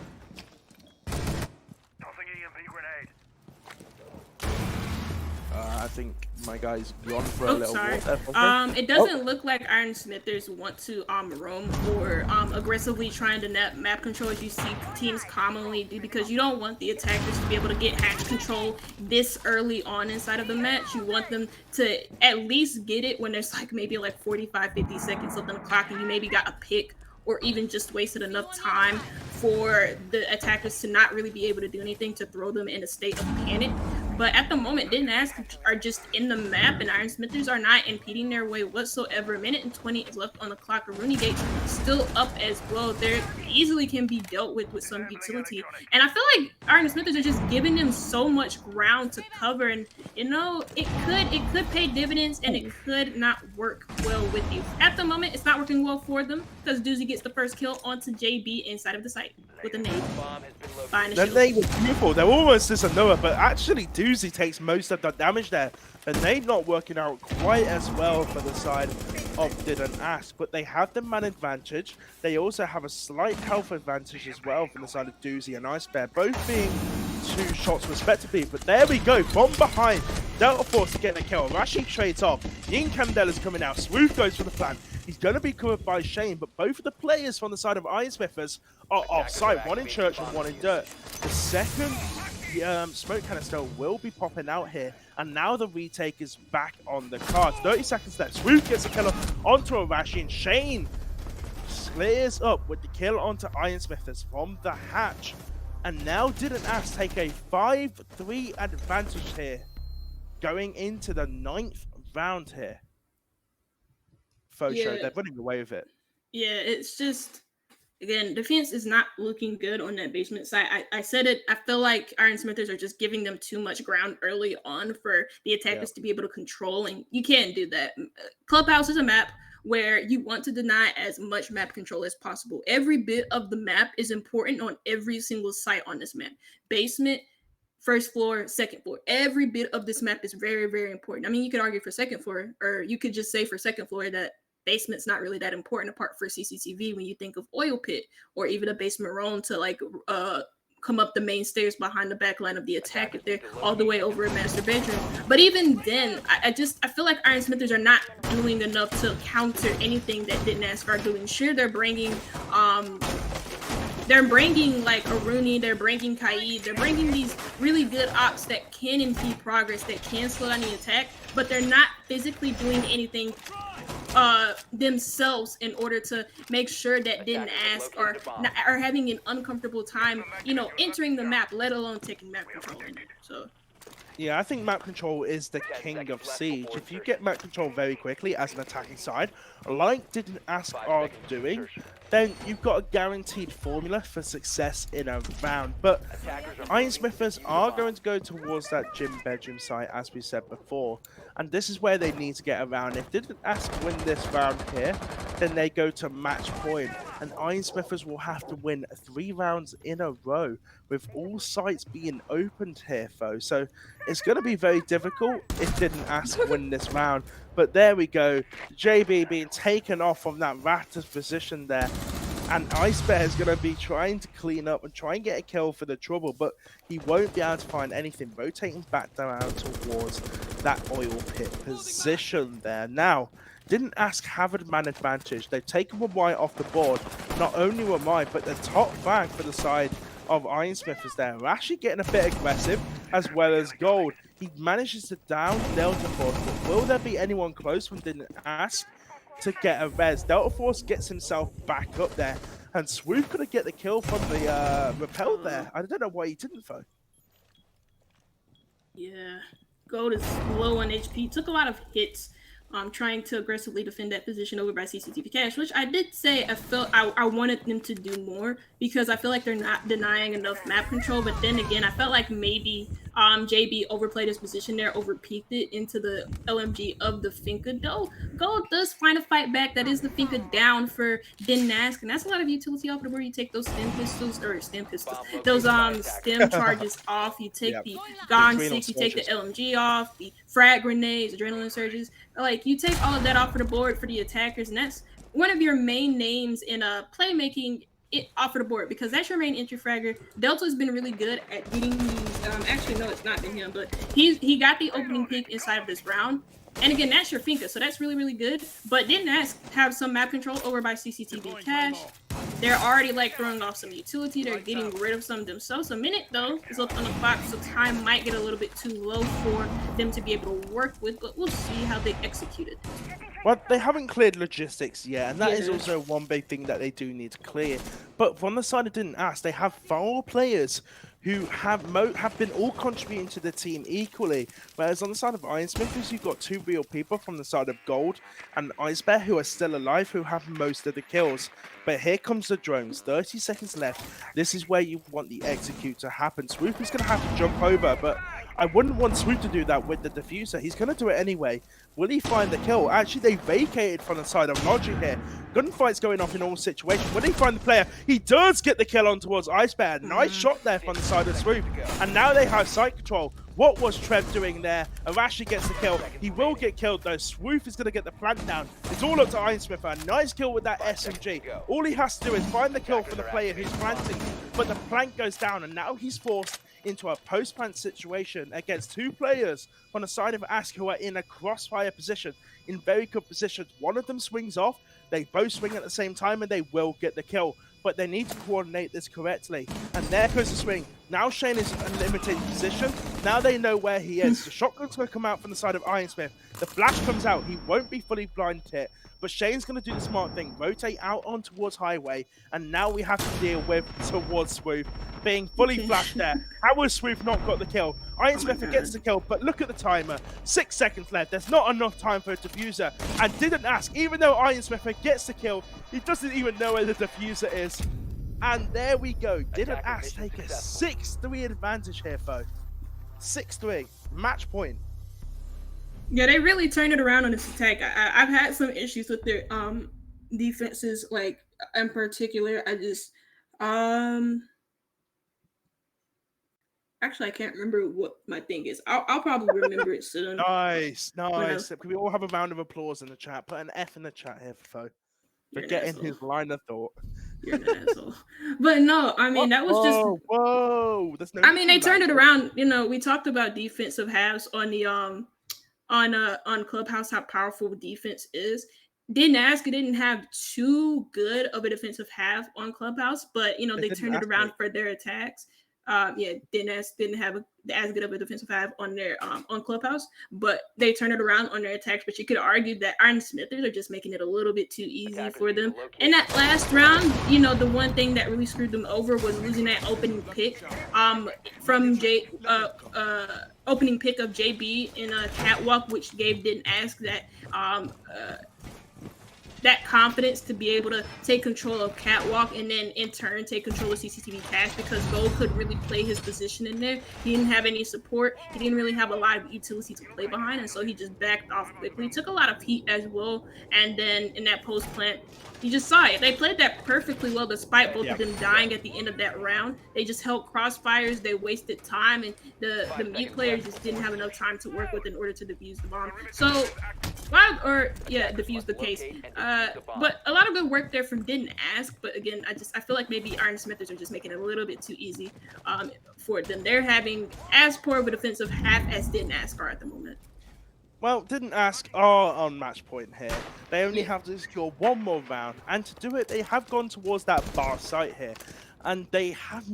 I think my guy's gone for a little sorry. walk. It doesn't look like Iron Smithers want to roam or aggressively trying to map control, as you see teams commonly do, because you don't want the attackers to be able to get hatch control this early on inside of the match. You want them to at least get it when there's like maybe like 45-50 seconds left on the clock, and you maybe got a pick or even just wasted enough time for the attackers to not really be able to do anything to throw them in a state of panic. But at the moment, Didn't Ask are just in the map, and Iron Smithers are not impeding their way whatsoever. A minute and 20 is left on the clock. Rooney Gates still up as well. They easily can be dealt with some utility. And I feel like Iron Smithers are just giving them so much ground to cover, and you know, it could pay dividends, and it could not work well with you. At the moment, it's not working well for them, because Doozy gets the first kill onto JB inside of the site with a nade. The nade was beautiful. They're almost just another, but actually Doozy takes most of the damage there. The nade not working out quite as well for the side of Didn't Ask, but they have the man advantage. They also have a slight health advantage as well from the side of Doozy and Ice Bear, both being 2 shots respectively. But there we go, from behind, Delta Force to get the kill. Rashi trades off. Yin Candela's coming out. Swoop goes for the plant. He's going to be covered by Shane, but both of the players from the side of Iron Smithers are offside. One in church and one in dirt. The second smoke canister will be popping out here, and now the retake is back on the cards. 30 seconds left. Swoop gets a kill onto Arashi, and Shane clears up with the kill onto Iron Smithers from the hatch. And now Didn't Ask take a 5-3 advantage here, going into the 9th round here. Faux show, they're running away with it. Yeah, it's just, again, defense is not looking good on that basement side. I said it, I feel like Iron Smithers are just giving them too much ground early on for the attackers to be able to control, and you can't do that. Clubhouse is a map where you want to deny as much map control as possible. Every bit of the map is important on every single site on this map. Basement, first floor, second floor. Every bit of this map is very, very important. I mean, you could argue for second floor, or you could just say for second floor that basement's not really that important apart for CCTV when you think of oil pit or even a basement roam to like come up the main stairs behind the back line of the attack if they're all the way over a master bedroom. But even then, I feel like Iron Smithers are not doing enough to counter anything that Didn't Ask are doing. Sure, they're bringing like Aruni, they're bringing Kaid, they're bringing these really good ops that can impede progress, that can slow down the attack, but they're not physically doing anything themselves in order to make sure that Didn't Ask are having an uncomfortable time, entering the map, let alone taking map control in it. So yeah, I think map control is the king of Siege. If you get map control very quickly as an attacking side, like Didn't Ask are doing, then you've got a guaranteed formula for success in a round. But Iron Smithers are going to go towards that gym bedroom site, as we said before. And this is where they need to get around. If Didn't Ask win this round here, then they go to match point. And Iron Smithers will have to win 3 rounds in a row, with all sites being opened here, though. So it's going to be very difficult if Didn't Ask win this round. But there we go. JB being taken off from that Raptors position there. And Ice Bear is going to be trying to clean up and try and get a kill for the trouble, but he won't be able to find anything. Rotating back down towards that oil pit position there. Now, Didn't Ask have a man advantage. They've taken Wamai off the board. Not only Wamai, but the top flag for the side of Iron Smithers there. We're actually getting a bit aggressive, as well as Gold. He manages to down Delta Force, but will there be anyone close from Didn't Ask to get a res? Delta Force gets himself back up there, and Swoop gonna get the kill from the repel there. I don't know why he didn't though. Yeah, Gold is low on HP, took a lot of hits trying to aggressively defend that position over by CCTV Cash, which I did say I felt I wanted them to do more, because I feel like they're not denying enough map control. But then again, I felt like maybe JB overplayed his position there, overpeaked it into the LMG of the Finka. Though Gold does find a fight back. That is the Finka down for Didn't Ask, and that's a lot of utility off the board. You take those stem pistols, those stem charges off. You take the Gone 6, you take the LMG off, the frag grenades, adrenaline surges. Like, you take all of that off of the board for the attackers, and that's one of your main names in playmaking it off of the board, because that's your main entry fragger. Delta's been really good at getting these. Actually, no, it's not been him, but he got the opening pick inside of this round. And again, that's your Finka, so that's really, really good. But Didn't Ask have some map control over by CCTV Cash. They're already like throwing off some utility. They're getting rid of some themselves. A minute though is left on the clock, so time might get a little bit too low for them to be able to work with. But we'll see how they execute it. Well, they haven't cleared logistics yet, and that is also one big thing that they do need to clear. But from the side of Didn't Ask, they have 4 players who have been all contributing to the team equally. Whereas on the side of Iron Smithers, you've got 2 real people from the side of Gold and Ice Bear who are still alive, who have most of the kills. But here comes the drones, 30 seconds left. This is where you want the execute to happen. Swoop is going to have to jump over, but I wouldn't want Swoop to do that with the diffuser. He's going to do it anyway. Will he find the kill? Actually, they vacated from the side of Logic here. Gunfight's going off in all situations. Will he find the player? He does get the kill on towards Ice Bear. Nice shot there from the side of Swoop. And now they have site control. What was Trev doing there? Arashi gets the kill. He will get killed though. Swoop is going to get the plant down. It's all up to Iron Smith. A nice kill with that SMG. All he has to do is find the kill for the player who's planting. But the plant goes down, and now he's forced into a post-plant situation against 2 players on the side of Ask who are in a crossfire position, in very good positions. One of them swings off. They both swing at the same time, and they will get the kill. But they need to coordinate this correctly. And there goes the swing. Now Shane is in a limited position. Now they know where he is. The shotgun's going to come out from the side of Ironsmith. The flash comes out. He won't be fully blinded hit. But Shane's going to do the smart thing. Rotate out on towards Highway. And now we have to deal with towards Swoop being fully flashed there. How has Swoop not got the kill? Ironsmith gets the kill, but look at the timer. 6 seconds left. There's not enough time for a diffuser. And didn't ask. Even though Ironsmith gets the kill, he doesn't even know where the diffuser is. And there we go. Didn't ask take a 6-3 advantage here, though. 6-3. Match point. Yeah, they really turned it around on this attack. I've had some issues with their defenses, like in particular. I just actually I can't remember what my thing is. I'll probably remember it soon. Nice. Can we all have a round of applause in the chat? Put an F in the chat here for getting his line of thought. You're an asshole. But no, I mean that was just whoa. There's no. I mean they turned it around. You know, we talked about defensive halves on the on Clubhouse, how powerful defense is. Didn't have too good of a defensive half on Clubhouse, but you know they turned it around for their attacks. Didn't have as good of a defensive half on their on Clubhouse, but they turned it around on their attacks. But you could argue that Iron Smithers are just making it a little bit too easy for them. In that last round, you know, the one thing that really screwed them over was losing that opening pick from opening pick of JB in a catwalk, which Gabe didn't ask that confidence to be able to take control of catwalk and then in turn take control of CCTV cache, because Gold could really play his position in there. He didn't have any support. He didn't really have a lot of utility to play behind, and so he just backed off quickly. He took a lot of heat as well, and then in that post plant, you just saw it. They played that perfectly well despite both of them dying at the end of that round. They just held crossfires. They wasted time, and the mute players just didn't have enough time to work with in order to defuse the bomb. So defuse the case. But a lot of good work there from Didn't Ask. But again, I feel like maybe Iron Smithers are just making it a little bit too easy for them. They're having as poor of a defensive half as Didn't Ask are at the moment. Well, Didn't Ask are on match point here. They only have to secure one more round, and to do it, they have gone towards that bar site here. And they have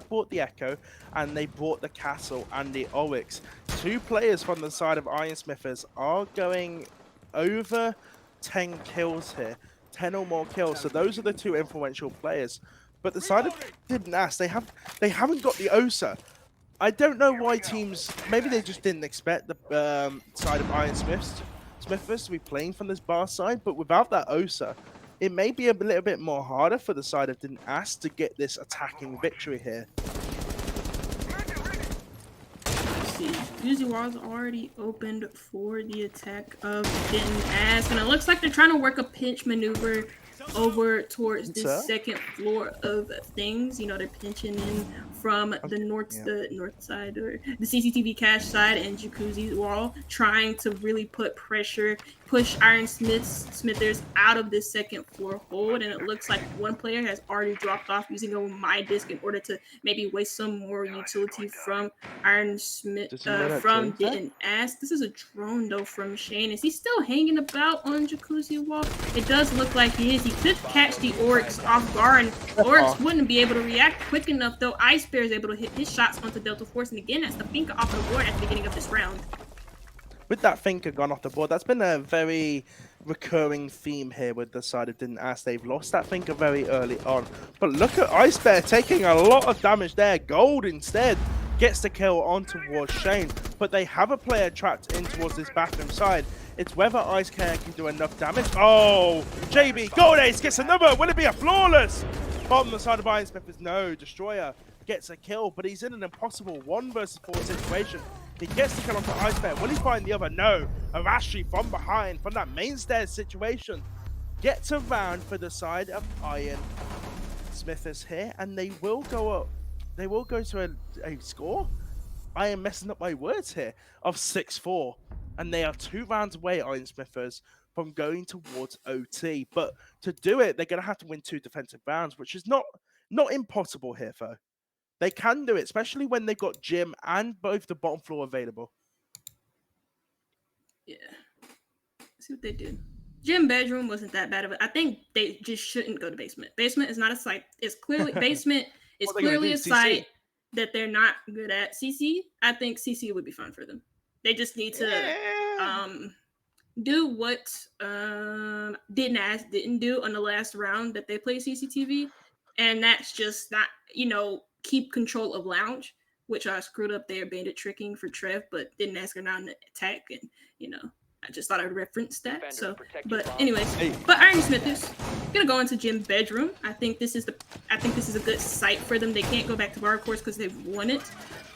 bought the Echo, and they bought the Castle and the Oryx. 2 players from the side of Iron Smithers are going over 10 kills here, 10 or more kills. So those are the 2 influential players. But the side of Didn't Ask, they haven't got the OSA. I don't know why teams, maybe they just didn't expect the side of Iron Smithers to be playing from this bar side, but without that OSA, it may be a little bit more harder for the side of Didn't Ask to get this attacking victory here. Uzi Wall's already opened for the attack of Didn't Ask, and it looks like they're trying to work a pinch maneuver over towards the second floor of things. You know, they're pinching in from the north side, or the CCTV cache side and Jacuzzi Wall, trying to really put pressure, push Iron Smithers out of this second floor hold. And it looks like one player has already dropped off using a my disc in order to maybe waste some more utility from Iron Smith from Didn't Ask. This is a drone though from Shane. Is he still hanging about on Jacuzzi Wall? It does look like he is. He could catch the Oryx off guard, and Oryx wouldn't be able to react quick enough, though Ice Bear is able to hit his shots onto Delta Force, and again, that's the finger off the board at the beginning of this round. With that finger gone off the board, that's been a very recurring theme here with the side of Didn't Ask. They've lost that finger very early on. But look at Ice Bear taking a lot of damage there. Gold instead gets the kill on towards Shane, but they have a player trapped in towards this bathroom side. It's whether Ice Bear can do enough damage. Oh, JB, Gold Ace gets another. Will it be a flawless? Bottom the side of Iron Smith is no. Destroyer gets a kill, but he's in an impossible 1 versus 4 situation. He gets the kill onto Ice Bear. Will he find the other? No. Arashi from behind, from that main stairs situation, gets around for the side of Iron Smithers here, and they will go up. They will go to a score. I am messing up my words here, of 6-4. And they are 2 rounds away, Iron Smithers, from going towards OT. But to do it, they're going to have to win 2 defensive rounds, which is not impossible here, though. They can do it, especially when they've got Jim and both the bottom floor available. Yeah. Let's see what they do. Gym bedroom wasn't that bad of it. I think they just shouldn't go to basement. Basement is not a site. It's clearly basement is clearly a site that they're not good at CC, I think CC would be fun for them. They just need to Yeah. do what didn't do on the last round that they played CCTV, and that's just not keep control of lounge, which I screwed up their bandit tricking for Trev, but didn't ask her not an attack, and you know I just thought I'd reference that. Defenders So, protect your but bomb. anyways, Hey, but Iron Smith is gonna go into Jim's bedroom. I think this is a good site for them. They can't go back to bar course because they've won it,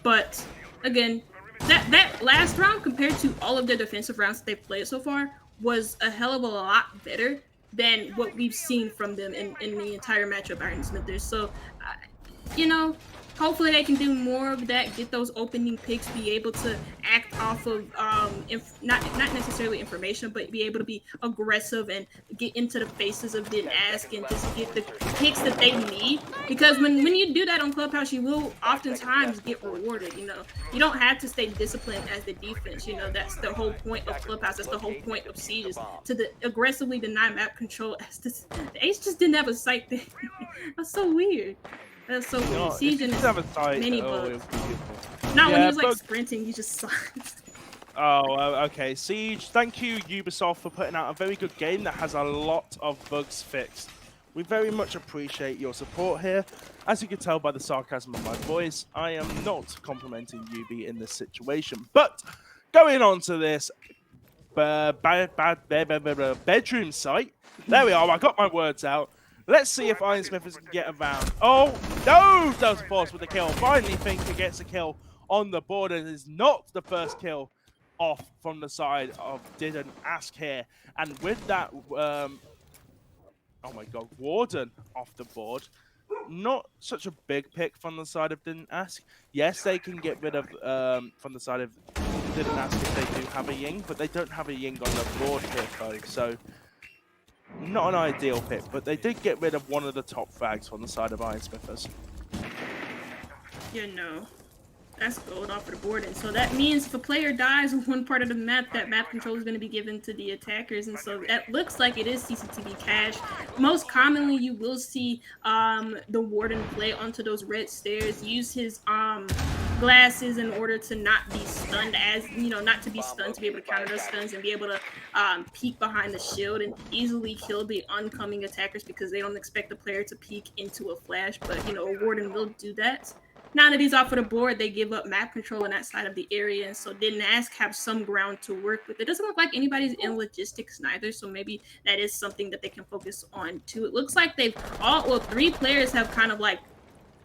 but again, that last round compared to all of their defensive rounds that they've played so far was a hell of a lot better than what we've seen from them in the entire matchup Iron Smithers. So, you know, hopefully they can do more of that, get those opening picks, be able to act off of not necessarily information, but be able to be aggressive and get into the faces of didn't ask and just get the picks that they need. Because when you do that on Clubhouse, you will oftentimes get rewarded. You don't have to stay disciplined as the defense. That's the whole point of Clubhouse. That's the whole point of Siege, is to aggressively deny map control. As the Ace just didn't have a sight there. That's so weird. That's so weird. no, Siege and have a sight. many It bugs. would be beautiful. Not when he Yeah, was like bug- sprinting, he just saw it. Oh, okay. Siege, thank you, Ubisoft, for putting out a very good game that has a lot of bugs fixed. We very much appreciate your support here. As you can tell by the sarcasm of my voice, I am not complimenting Ubi in this situation. But going on to this bedroom site. There we are. I got my words out. Let's see if Iron Smith can get around. Oh, no! Does force with the kill. Finally, Finker gets a kill on the board and is not the first kill off from the side of Didn't Ask here. And with that, oh my god, Warden off the board. Not such a big pick from the side of Didn't Ask. Yes, they can get rid of, from the side of Didn't Ask if they do have a Ying, but they don't have a Ying on the board here, folks. So, not an ideal pick, but they did get rid of one of the top frags on the side of Iron Smithers. That's gold off of the board, and so that means if a player dies on one part of the map, that map control is going to be given to the attackers, and so that looks like it is CCTV cash. Most commonly, you will see the warden play onto those red stairs, use his glasses in order to not be stunned, not to be stunned, to be able to counter those stuns and be able to peek behind the shield and easily kill the oncoming attackers because they don't expect the player to peek into a flash, but a warden will do that. Now that he's off of the board, they give up map control on that side of the area, and so Didn't Ask have some ground to work with. It doesn't look like anybody's in logistics neither, so maybe that is something that they can focus on too. It looks like three players have kind of like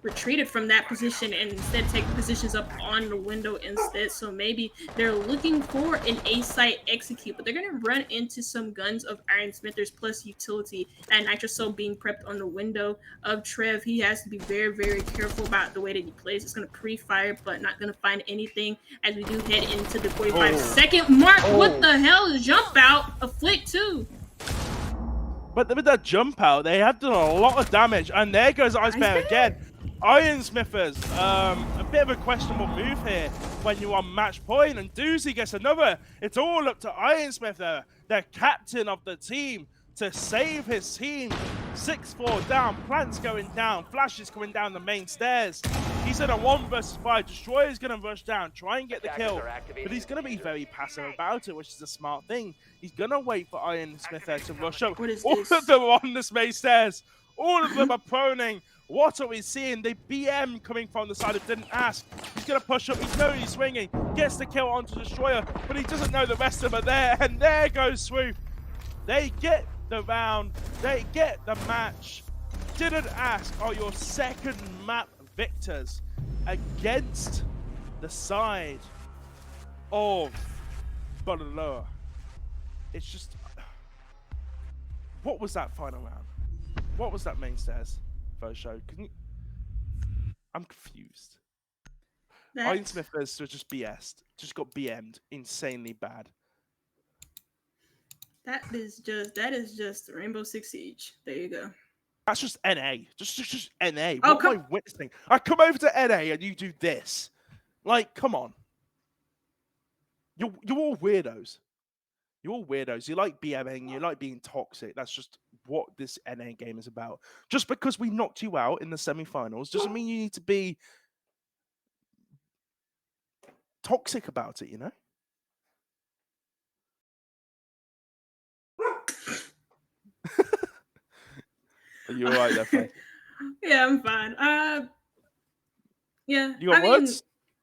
retreated from that position and instead take positions up on the window instead. So maybe they're looking for an A site execute, but they're going to run into some guns of Iron Smithers plus utility and Nitroso being prepped on the window of Trev. He has to be very, very careful about the way that he plays. It's going to pre-fire, but not going to find anything as we do head into the 45-second mark. What the hell is jump out? A flick too. But with that jump out, they have done a lot of damage, and there goes Ice Bear again. Iron Smithers, a bit of a questionable move here when you're on match point, and Doozy gets another. It's all up to Iron Smither, the captain of the team, to save his team. 6-4 down, Plant's going down, Flash is coming down the main stairs. He's in a 1 versus 5. Destroyer's going to rush down, try and get the kill, but he's going to be very passive about it, which is a smart thing. He's going to wait for Iron Smither to rush up. All of them are on this main stairs. All of them are proning. What are we seeing? The BM coming from the side of Didn't Ask. He's going to push up. He's swinging. Gets the kill onto Destroyer, but he doesn't know the rest of them are there. And there goes Swoop. They get the round. They get the match. Didn't Ask are your second map victors against the side of Balaloa. It's just... What was that final round? What was that main stairs first show? I'm confused. Iron Smithers was just BS'd. Just got BM'd. Insanely bad. That is just Rainbow Six Siege. There you go. That's just NA. Just NA. Oh, what am I witnessing? I come over to NA and you do this. Like, come on. You're all weirdos. You're all weirdos. You like BMing. You like being toxic. That's just what this NA game is about. Just because we knocked you out in the semi-finals doesn't mean you need to be toxic about it, you know? Are you alright there, Faye? Yeah, I'm fine. Yeah. You I got mean, words?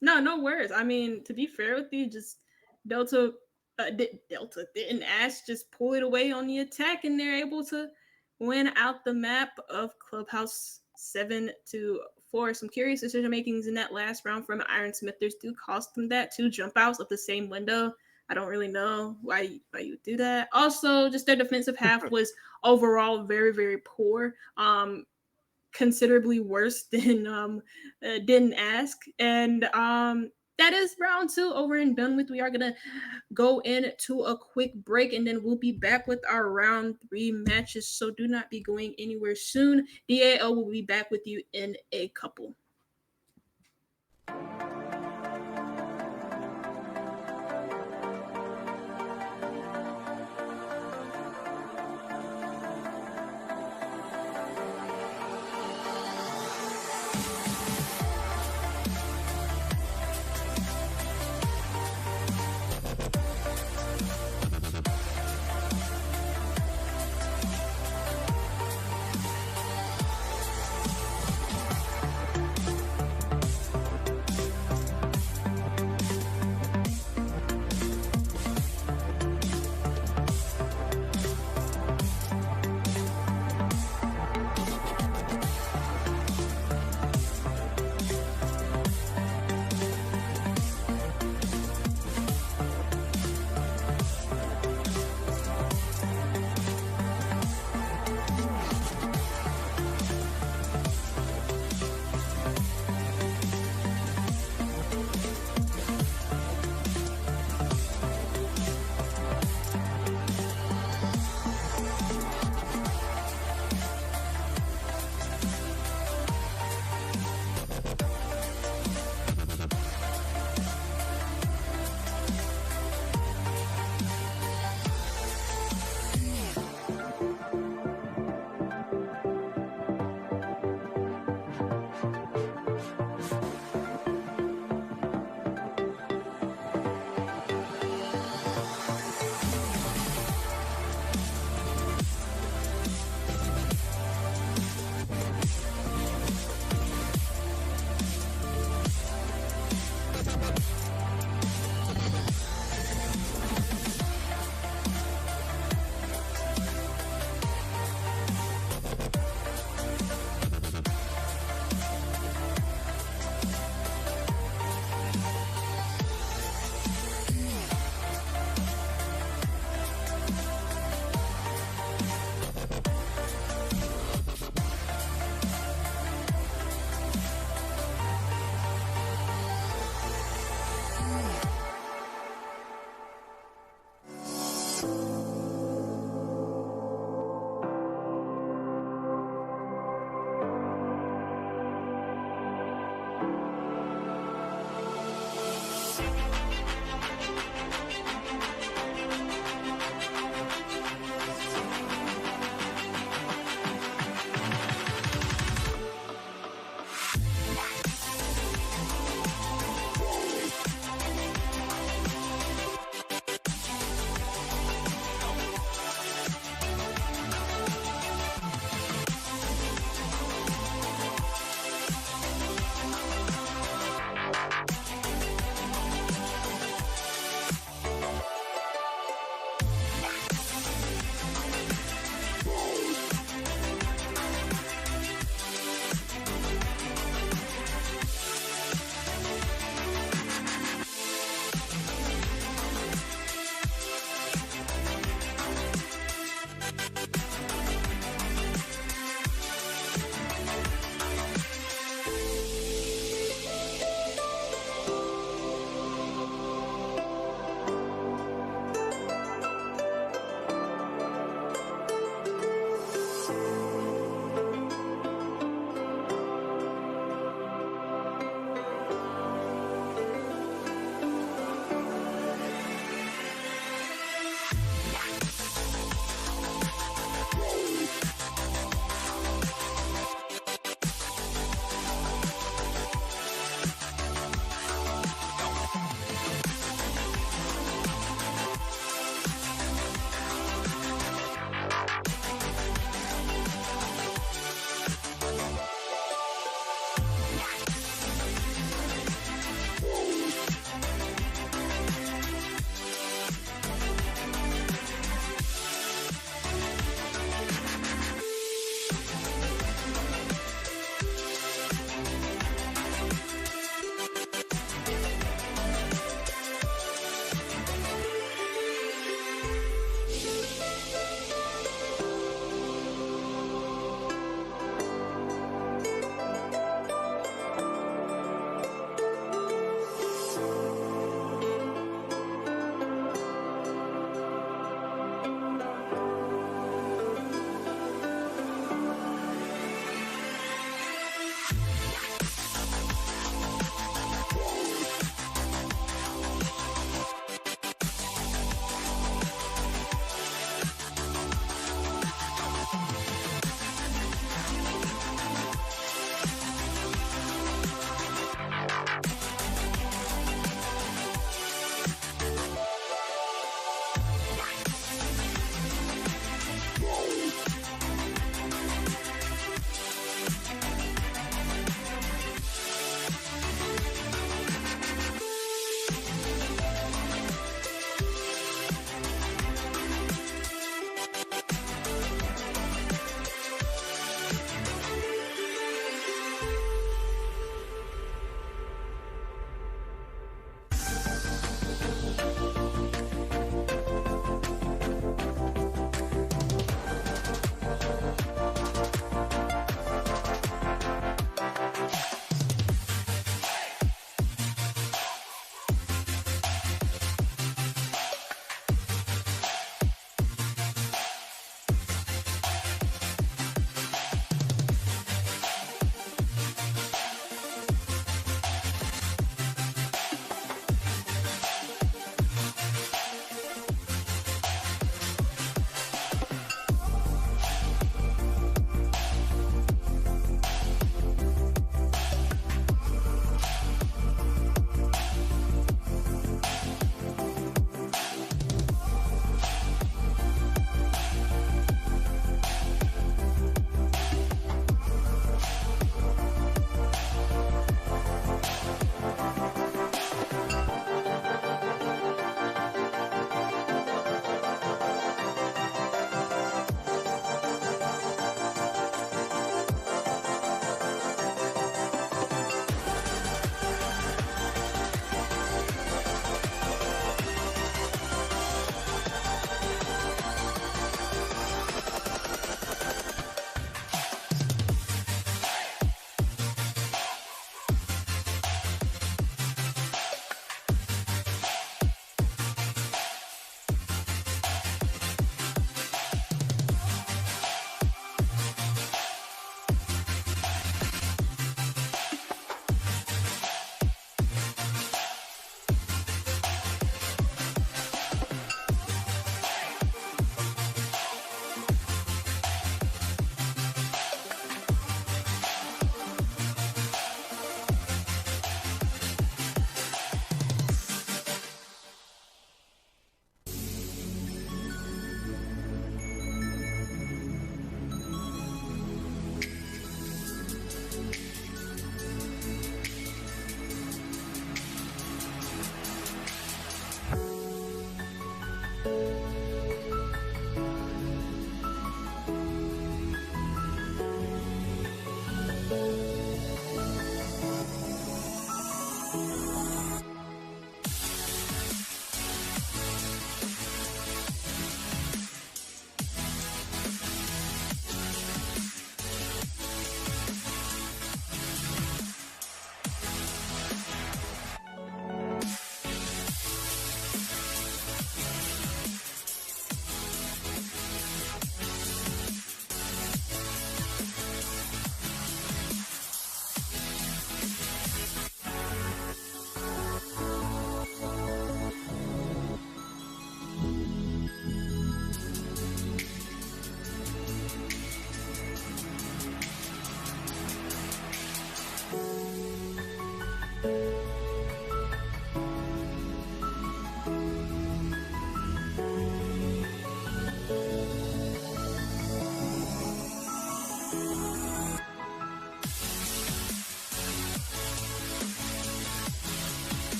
no worries. I mean, to be fair with you, just Delta, Delta didn't ask, just pull it away on the attack, and they're able to win out the map of Clubhouse 7-4. Some curious decision makings in that last round from Ironsmithers do cost them that. 2 jump outs of the same window. I don't really know why you would do that. Also, just their defensive half was overall very, very poor. Considerably worse than didn't ask. And that is round 2 over and done with. We are gonna go into a quick break, and then we'll be back with our round 3 matches. So do not be going anywhere soon. DAL will be back with you in a couple.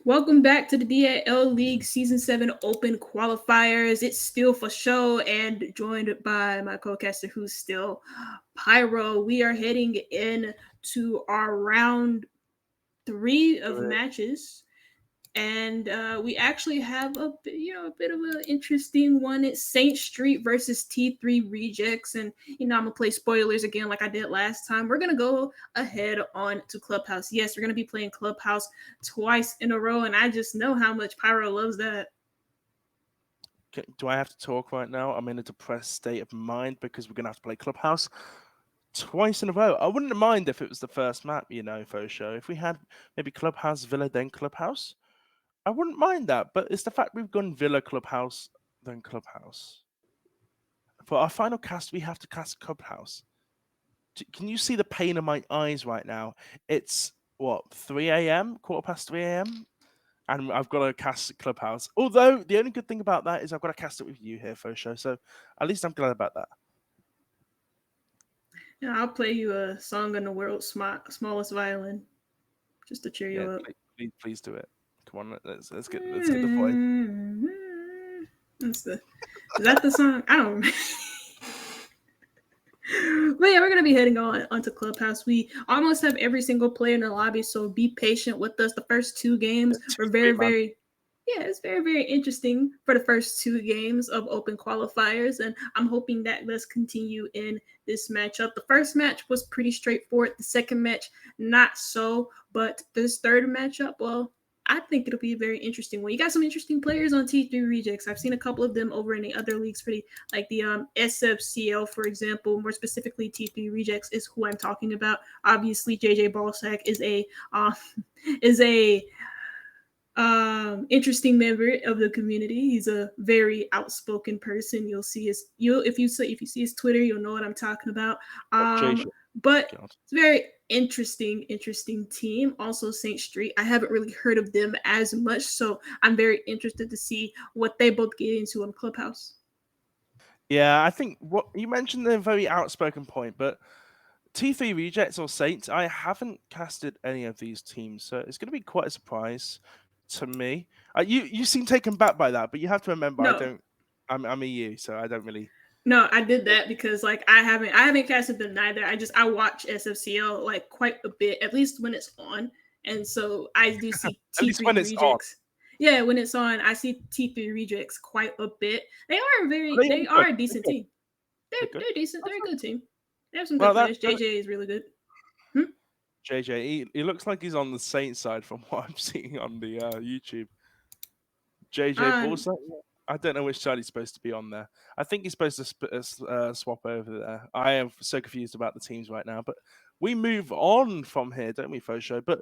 Welcome back to the DAL League Season 7 Open Qualifiers. It's still for show and joined by my co-caster who's still Pyro. We are heading in to our round 3 of matches. And we actually have a bit of an interesting one. It's Saint Street versus T3 Rejects, and I'm gonna play spoilers again like I did last time. We're gonna go ahead on to Clubhouse. Yes, we're gonna be playing Clubhouse twice in a row, and I just know how much Pyro loves that. Do I have to talk right now? I'm in a depressed state of mind because we're gonna have to play Clubhouse twice in a row. I wouldn't mind if it was the first map, for a show. If we had maybe Clubhouse, Villa, then Clubhouse, I wouldn't mind that. But it's the fact we've gone Villa, Clubhouse, then Clubhouse. For our final cast, we have to cast Clubhouse. Can you see the pain in my eyes right now? It's what, 3 a.m., quarter past 3 a.m., and I've got to cast Clubhouse. Although the only good thing about that is I've got to cast it with you here for a show, so at least I'm glad about that. Yeah, I'll play you a song on the world's smallest violin, just to cheer you up. Please do it. Come on, let's get the point. Is that the song? I don't remember. But yeah, we're gonna be heading onto Clubhouse. We almost have every single player in the lobby, so be patient with us. The first 2 games were it's very interesting for the first 2 games of open qualifiers, and I'm hoping that let's continue in this matchup. The first match was pretty straightforward. The second match, not so, but this third matchup, well, I think it'll be a very interesting one. You got some interesting players on T3 Rejects. I've seen a couple of them over in the other leagues, like the SFCL, for example. More specifically, T3 Rejects is who I'm talking about. Obviously, JJ Ballsack is a interesting member of the community. He's a very outspoken person. You'll see if you see his Twitter, you'll know what I'm talking about. But it's very interesting team. Also, Saint Street. I haven't really heard of them as much, so I'm very interested to see what they both get into on Clubhouse. Yeah, I think what you mentioned a very outspoken point, but T3 Rejects or Saints, I haven't casted any of these teams, so it's going to be quite a surprise to me. You seem taken back by that, but you have to remember, No. I'm EU, so I don't really. No, I did that because I haven't casted them neither. I watch SFCL like quite a bit, at least when it's on, and so I do see T3 Rejects. Yeah, when it's on, I see T3 Rejects quite a bit. They are a decent team. They're decent. They're a good team. They have some good players. JJ is really good. JJ, he looks like he's on the Saints side from what I'm seeing on the YouTube. JJ Bullsack. I don't know which side he's supposed to be on there. I think he's supposed to swap over there. I am so confused about the teams right now. But we move on from here, don't we, Fosho? But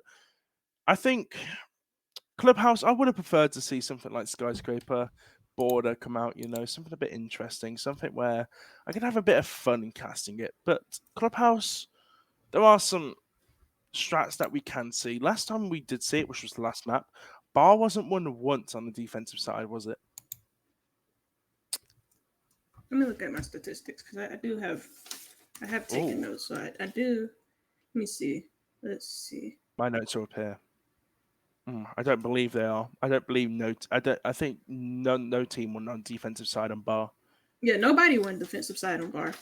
I think Clubhouse, I would have preferred to see something like Skyscraper, Border come out, something a bit interesting, something where I could have a bit of fun in casting it. But Clubhouse, there are some strats that we can see. Last time we did see it, which was the last map, Bar wasn't won once on the defensive side, was it? Let me look at my statistics because I have taken notes. So I do. Let me see. Let's see. My notes are up here. I don't believe they are. I don't believe I think no team won on defensive side on Bar. Yeah, nobody won defensive side on Bar.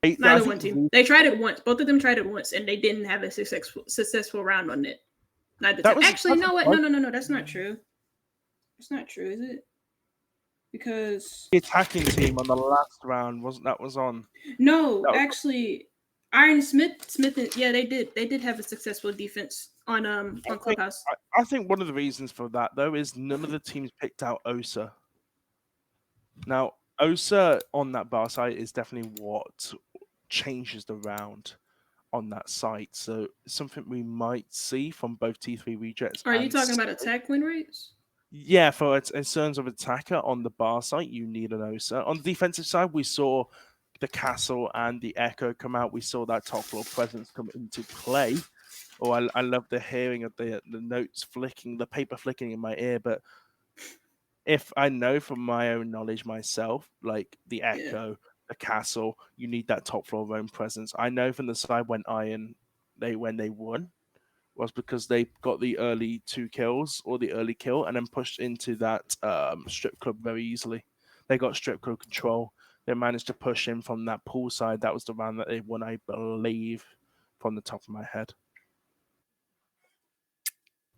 Neither one team. They tried it once. Both of them tried it once, and they didn't have a successful round on it. Neither team. Actually, no. That's not true. It's not true, is it? Because the attacking team on the last round was on. No, actually, Iron Smith, they did have a successful defense on Clubhouse. I think one of the reasons for that though is none of the teams picked out Osa. Now, Osa on that Bar site is definitely what changes the round on that site. So something we might see from both T3 Rejects. Are you talking about attack win rates? Yeah, for in terms of attacker on the Bar site, you need an Osa. On the defensive side, we saw the Castle and the Echo come out. We saw that top floor presence come into play. I love the hearing of the notes flicking, the paper flicking in my ear. But if I know from my own knowledge myself, like the Echo, the Castle, you need that top floor roam presence. I know from the side when they won, was because they got the early 2 kills or the early kill and then pushed into that strip club very easily. They got strip club control. They managed to push in from that pool side. That was the round that they won, I believe, from the top of my head.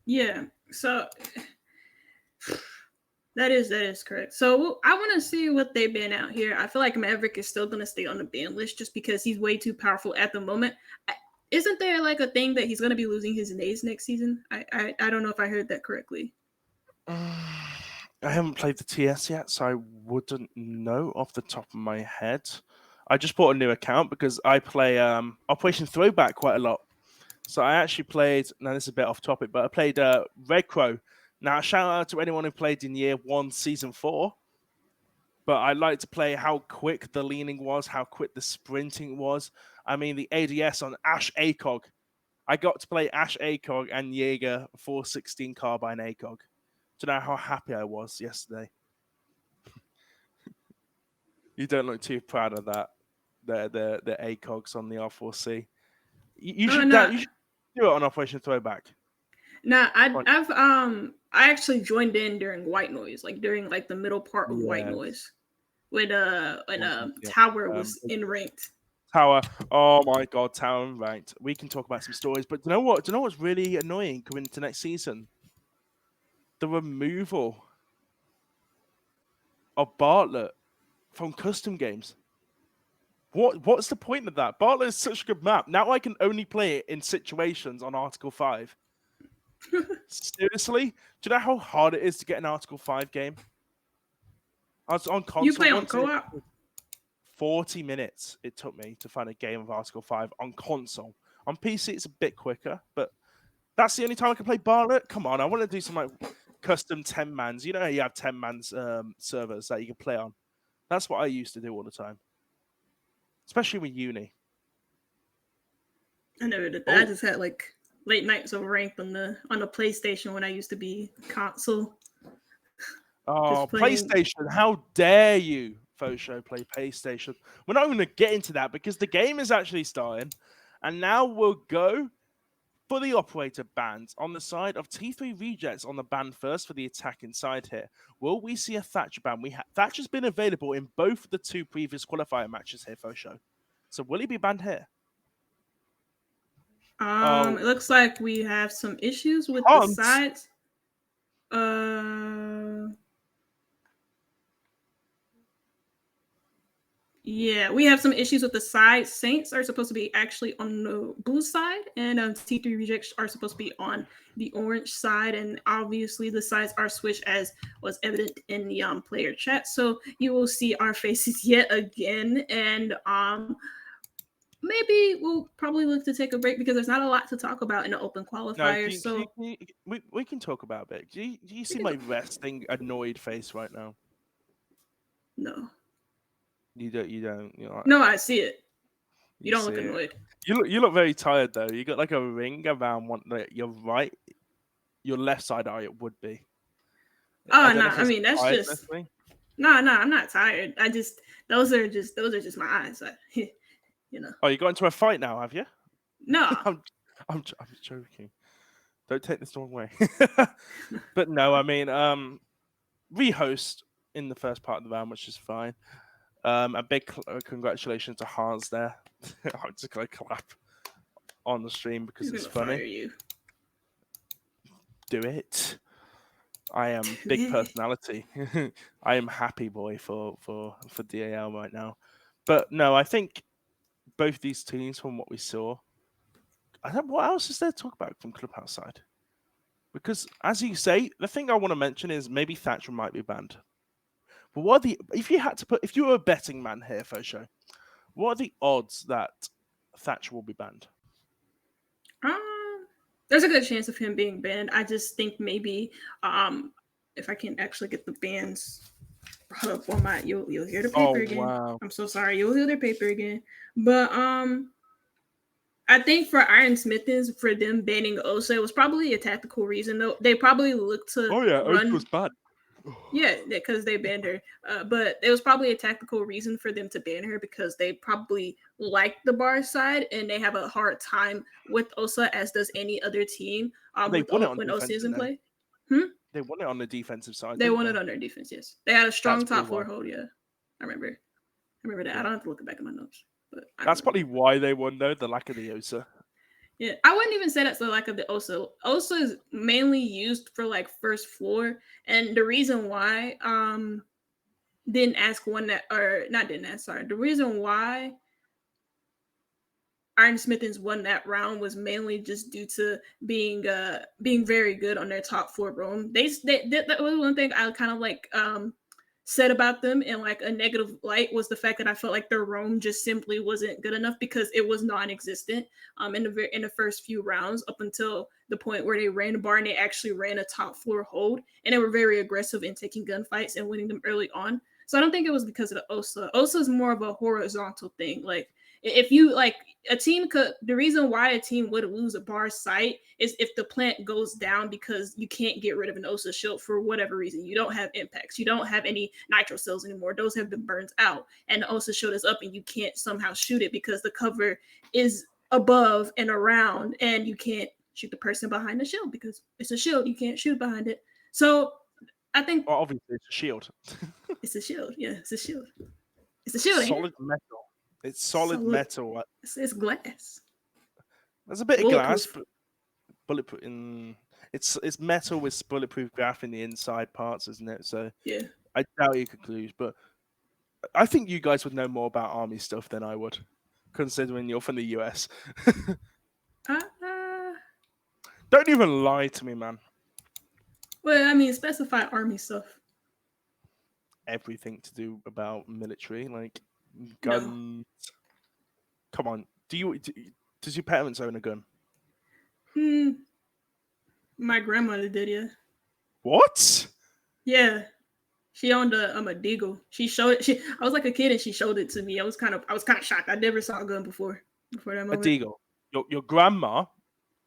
Yeah. So that is correct. So I want to see what they ban out here. I feel like Maverick is still gonna stay on the ban list just because he's way too powerful at the moment. Isn't there like a thing that he's gonna be losing his nades next season? I don't know if I heard that correctly. I haven't played the TS yet, so I wouldn't know off the top of my head. I just bought a new account because I play Operation Throwback quite a lot. So I actually played, now this is a bit off topic, but I played Red Crow. Now, shout out to anyone who played in year 1, season 4. But I like to play how quick the leaning was, how quick the sprinting was. I mean, the ADS on Ash ACOG. I got to play Ash ACOG and Jaeger 416 Carbine ACOG. Do you know how happy I was yesterday? You don't look too proud of that. The ACOGs on the R4C. You should No. you should do it on Operation Throwback. Nah, I actually joined in during White Noise, like during like the middle part of White Noise, when Tower was in ranked. Tower, oh my god, Tower in ranked. We can talk about some stories, but do you know what? Do you know what's really annoying coming into next season? The removal of Bartlett from custom games. What's the point of that? Bartlett is such a good map. Now I can only play it in situations on Article 5. Seriously? Do you know how hard it is to get an Article 5 game? I was on console. You play on co-op? 40 minutes it took me to find a game of Article 5 on console. On PC, it's a bit quicker, but that's the only time I can play Bartlett. Come on, I want to do some like custom 10-mans. You know how you have 10-man servers that you can play on? That's what I used to do all the time. Especially with uni. I never did that. I just had like late nights of ranked on the PlayStation when I used to be console. Oh, PlayStation! How dare you, Fosho, play PlayStation? We're not going to get into that because the game is actually starting, and now we'll go for the operator bans on the side of T3 Rejects on the ban first for the attack inside here. Will we see a Thatcher ban? Thatcher's been available in both the 2 previous qualifier matches here, Fosho. So will he be banned here? It looks like we have some issues with the sides. Yeah, we have some issues with the side. Saints are supposed to be actually on the blue side, and T3 Rejects are supposed to be on the orange side. And obviously, the sides are switched, as was evident in the player chat. So you will see our faces yet again, and maybe we'll probably look to take a break because there's not a lot to talk about in the open qualifiers. We can talk about it. Do you see my resting annoyed face right now? No. You don't. No, I see it. You don't look annoyed. You look very tired though. You got like a ring around your left side eye. It would be. Oh no! I mean that's just. No, I'm not tired. Those are just my eyes. You know. Oh, you got into a fight now, have you? No. I'm joking. Don't take this the wrong way. But no, I mean, rehost in the first part of the round, which is fine. A big congratulations to Hans there. I'm just going to clap on the stream because it's funny. Fire you. Do it. I am big personality. I am happy boy for DAL right now. But no, I think both these teams, from what we saw, I don't know what else is there to talk about from Clubhouse side. Because as you say, the thing I want to mention is maybe Thatcher might be banned. But if you were a betting man here, Fosho, what are the odds that Thatcher will be banned? There's a good chance of him being banned. I just think maybe if I can actually get the bans up on my you'll hear the paper again. Wow. I'm so sorry, you'll hear the paper again. But I think for Iron Smithers, for them banning Osa, it was probably a tactical reason though. They probably looked to Osa was bad. Yeah, because they banned her. But it was probably a tactical reason for them to ban her because they probably like the bar side and they have a hard time with Osa, as does any other team. They won it on When Osa defense, is in didn't they? play. Hmm? They won it on the defensive side, They didn't won it they? on their defense. Yes, they had a That's strong probably top why. four hold. Yeah, I remember. I remember that. I Yeah. don't have to look back at my notes, but I That's remember probably that. why they won, though. The lack of the Osa. Yeah, I wouldn't even say that's the lack of the Osa. Osa is mainly used for like first floor, and the reason why didn't ask one that or not didn't ask sorry the reason why Iron Smithens won that round was mainly just due to being very good on their top four roam. They that was one thing I kind of like said about them in like a negative light was the fact that I felt like their roam just simply wasn't good enough because it was non-existent in the first few rounds up until the point where they ran the bar and they actually ran a top floor hold and they were very aggressive in taking gunfights and winning them early on. So I don't think it was because of the Osa. Osa is more of a horizontal thing. Like if you like a team could the reason why a team would lose a bar site is if the plant goes down because you can't get rid of an Osa shield for whatever reason. You don't have impacts, you don't have any nitro cells anymore. Those have been burned out, and the Osa shield is up, and you can't somehow shoot it because the cover is above and around, and you can't shoot the person behind the shield because it's a shield. You can't shoot behind it. So I think Well, obviously, it's a shield. it's a shield. Yeah, it's a shield. It's a shield, ain't it? Solid metal. It's solid Solid. metal. It's glass. There's a bit of glass, Bulletproof. but bulletproof in it's metal with bulletproof graph in the inside parts, isn't it? So Yeah. I doubt you could lose, but I think you guys would know more about army stuff than I would, considering you're from the US. Uh, Don't even lie to me, man. well, I mean, specify army stuff. Everything to do about military, like No. guns. Come on, does your parents own a gun? Hmm. My grandmother did, yeah. What? Yeah. She owned a deagle. She showed it. I was like a kid and she showed it to me. I was kind of shocked. I never saw a gun before that A moment. deagle. Your grandma,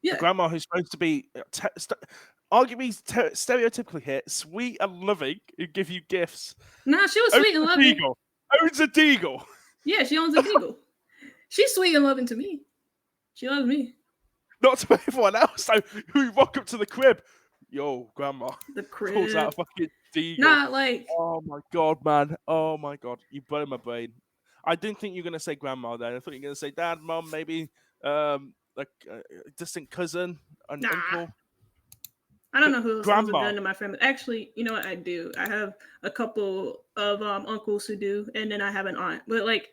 the Yeah. grandma who's supposed to be arguably stereotypically here, sweet and loving, who give you gifts. Nah, she was Owns sweet and a loving. deagle. Owns a deagle. Yeah, she owns a deagle. She's sweet and loving to me. She loves me. Not to everyone else, though, who rock up to the crib. Yo, grandma. The Pulls out a crib. fucking deagle. Nah, like Oh my god, man. Oh my god. You burned my brain. I didn't think you were gonna say grandma then. I thought you were gonna say dad, mom, maybe like a distant cousin, an nah. uncle. I don't know who else owns a Grandma. gun in my family. Actually, you know what I do? I have a couple of uncles who do, and then I have an aunt. But like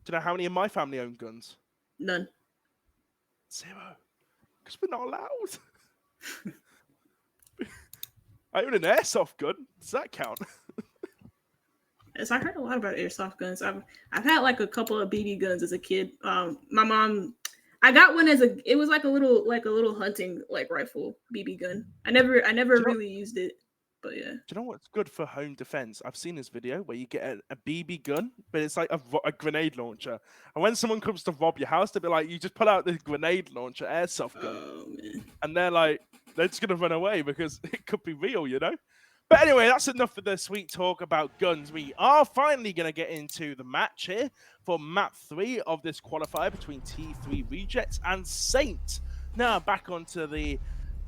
Do you know how many in my family own guns? none. 0. Because we're not allowed. I own an airsoft gun. Does that count? Yes, I heard a lot about airsoft guns. I've had like a couple of BB guns as a kid. My mom, I got one it was like a little hunting like rifle BB gun. I never Do you know, really used it, but yeah. do you know what's good for home defense? I've seen this video where you get a BB gun, but it's like a grenade launcher. And when someone comes to rob your house, they'll be like, you just pull out this grenade launcher airsoft gun. Oh man. And they're just going to run away because it could be real, you know? But anyway, that's enough of the sweet talk about guns. We are finally going to get into the match here for map 3 of this qualifier between T3 Rejects and Saint. Now, back onto the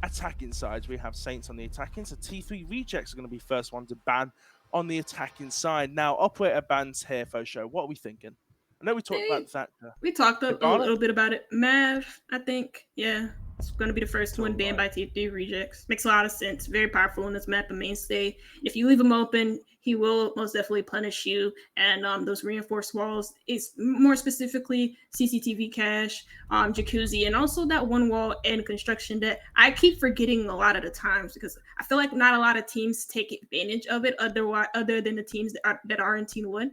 attacking sides. We have Saints on the attacking, so T3 Rejects are going to be first one to ban on the attacking side. Now, operator bans here, Fosho. What are we thinking? I know we talked about Thatcher. We talked a Hibana? little bit about it. Mav, I think, yeah, it's going to be the first one banned by Alright. T3 Rejects. Makes a lot of sense. Very powerful in this map, a mainstay. If you leave him open, he will most definitely punish you. And those reinforced walls is more specifically CCTV cache, jacuzzi, and also that one wall and construction that I keep forgetting a lot of the times because I feel like not a lot of teams take advantage of it. Other than the teams that are in Team 1.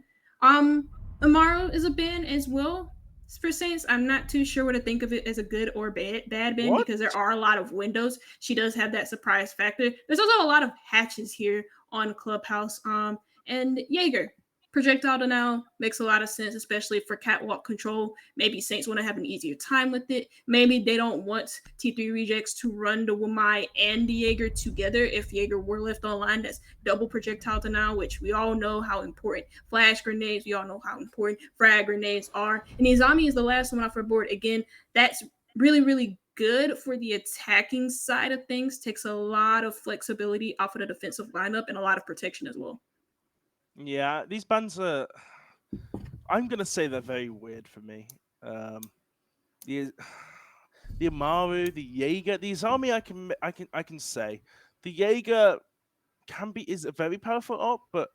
Amaro is a ban as well for Saints. I'm not too sure what to think of it as a good or bad ban What? because there are a lot of windows. She does have that surprise factor. There's also a lot of hatches here on Clubhouse. And Jaeger. projectile denial makes a lot of sense, especially for catwalk control. Maybe Saints want to have an easier time with it. Maybe they don't want T3 rejects to run the Wamai and the Jaeger together. If Jaeger were left online, that's double projectile denial, which we all know how important flash grenades, we all know how important frag grenades are. And Izami is the last one off our board. Again, that's really, really good for the attacking side of things. Takes a lot of flexibility off of the defensive lineup and a lot of protection as well. Yeah, these bands are. I'm gonna say they're very weird for me. The the Amaru, the Jaeger, the Izami, I can say the Jaeger is a very powerful op, but